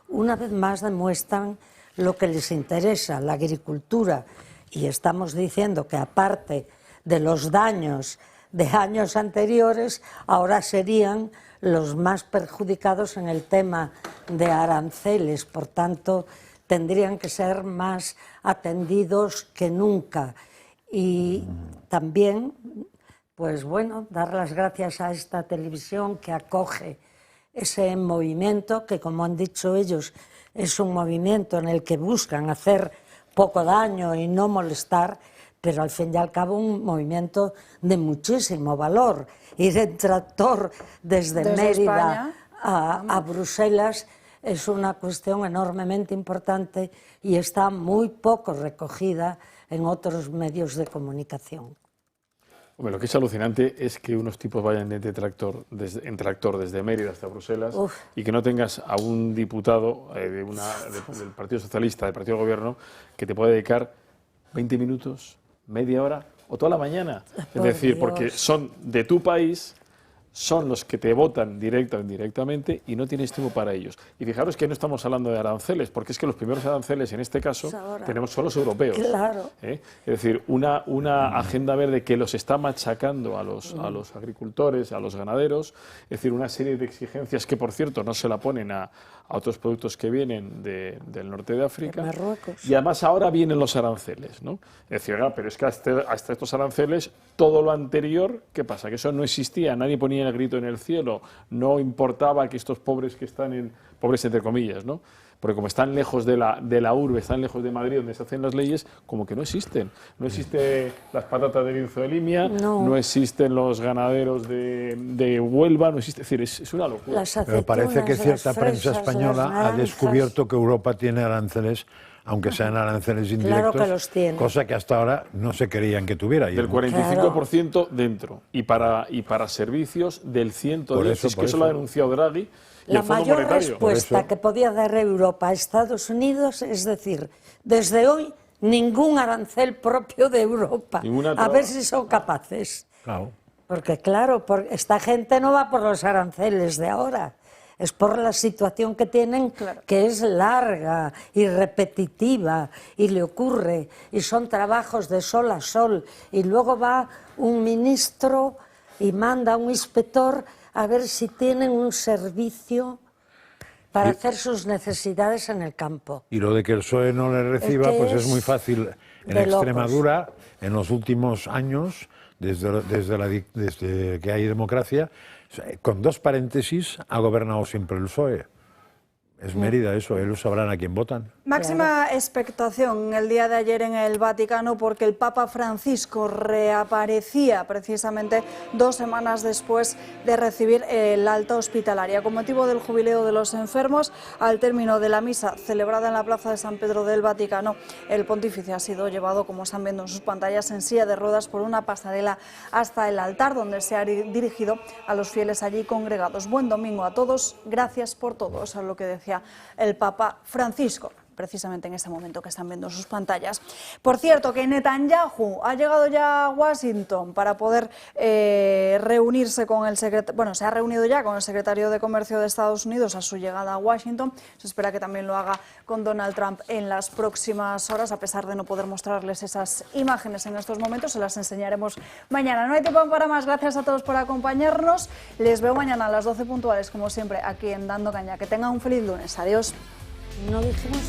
Una vez más demuestran lo que les interesa, la agricultura, y estamos diciendo que aparte de los daños de años anteriores, ahora serían los más perjudicados en el tema de aranceles. Por tanto, tendrían que ser más atendidos que nunca. Y también, pues bueno, dar las gracias a esta televisión que acoge ese movimiento, que como han dicho ellos, es un movimiento en el que buscan hacer poco daño y no molestar, pero al fin y al cabo un movimiento de muchísimo valor. Ir en tractor desde Mérida a Bruselas es una cuestión enormemente importante y está muy poco recogida en otros medios de comunicación. Hombre, lo que es alucinante es que unos tipos vayan en tractor desde Mérida hasta Bruselas y que no tengas a un diputado del Partido Socialista, del Partido de Gobierno, que te pueda dedicar 20 minutos, media hora o toda la mañana. Es decir, porque son de tu país, son los que te votan directa o indirectamente y no tienes tiempo para ellos. Y fijaros que no estamos hablando de aranceles, porque es que los primeros aranceles en este caso tenemos solo los europeos. Claro. Es decir, una agenda verde que los está machacando a los agricultores, a los ganaderos, es decir, una serie de exigencias que, por cierto, no se la ponen a otros productos que vienen del norte de África. De Marruecos. Y además ahora vienen los aranceles, ¿no? Es decir, pero es que hasta estos aranceles, todo lo anterior, ¿qué pasa? Que eso no existía, nadie ponía el grito en el cielo, no importaba que estos pobres que están pobres entre comillas, ¿no? Porque como están lejos de la urbe, están lejos de Madrid, donde se hacen las leyes, como que no existen. No existen las patatas de Bierzo de Limia, no existen los ganaderos de Huelva, no existe, es decir, es una locura. Pero parece que cierta prensa española ha descubierto que Europa tiene aranceles, aunque sean aranceles indirectos, claro que los tiene, cosa que hasta ahora no se creían que tuviera. Del 45% dentro, y para servicios del 110%, es que eso lo ha denunciado Draghi. La mayor respuesta que podía dar Europa a Estados Unidos es decir, desde hoy ningún arancel propio de Europa. A ver si son capaces. Claro. Porque claro, esta gente no va por los aranceles de ahora, es por la situación que tienen, que es larga y repetitiva y le ocurre, y son trabajos de sol a sol, y luego va un ministro y manda a un inspector a ver si tienen un servicio para hacer sus necesidades en el campo. Y lo de que el PSOE no le reciba, pues es muy fácil. En Extremadura, en los últimos años, desde que hay democracia, con 2 paréntesis, ha gobernado siempre el PSOE. Es Mérida eso, ellos sabrán a quién votan. Máxima expectación el día de ayer en el Vaticano porque el Papa Francisco reaparecía precisamente 2 semanas después de recibir el alta hospitalaria. Con motivo del jubileo de los enfermos, al término de la misa celebrada en la Plaza de San Pedro del Vaticano, el pontífice ha sido llevado, como están viendo en sus pantallas, en silla de ruedas por una pasarela hasta el altar, donde se ha dirigido a los fieles allí congregados. Buen domingo a todos, gracias por todo, eso es lo que decía el Papa Francisco, precisamente en este momento que están viendo sus pantallas. Por cierto, que Netanyahu ha llegado ya a Washington para poder reunirse con el secretario, bueno, se ha reunido ya con el secretario de Comercio de Estados Unidos a su llegada a Washington. Se espera que también lo haga con Donald Trump en las próximas horas, a pesar de no poder mostrarles esas imágenes en estos momentos, se las enseñaremos mañana. No hay tiempo para más, gracias a todos por acompañarnos. Les veo mañana a las 12 puntuales, como siempre, aquí en Dando Caña. Que tengan un feliz lunes. Adiós. No dijimos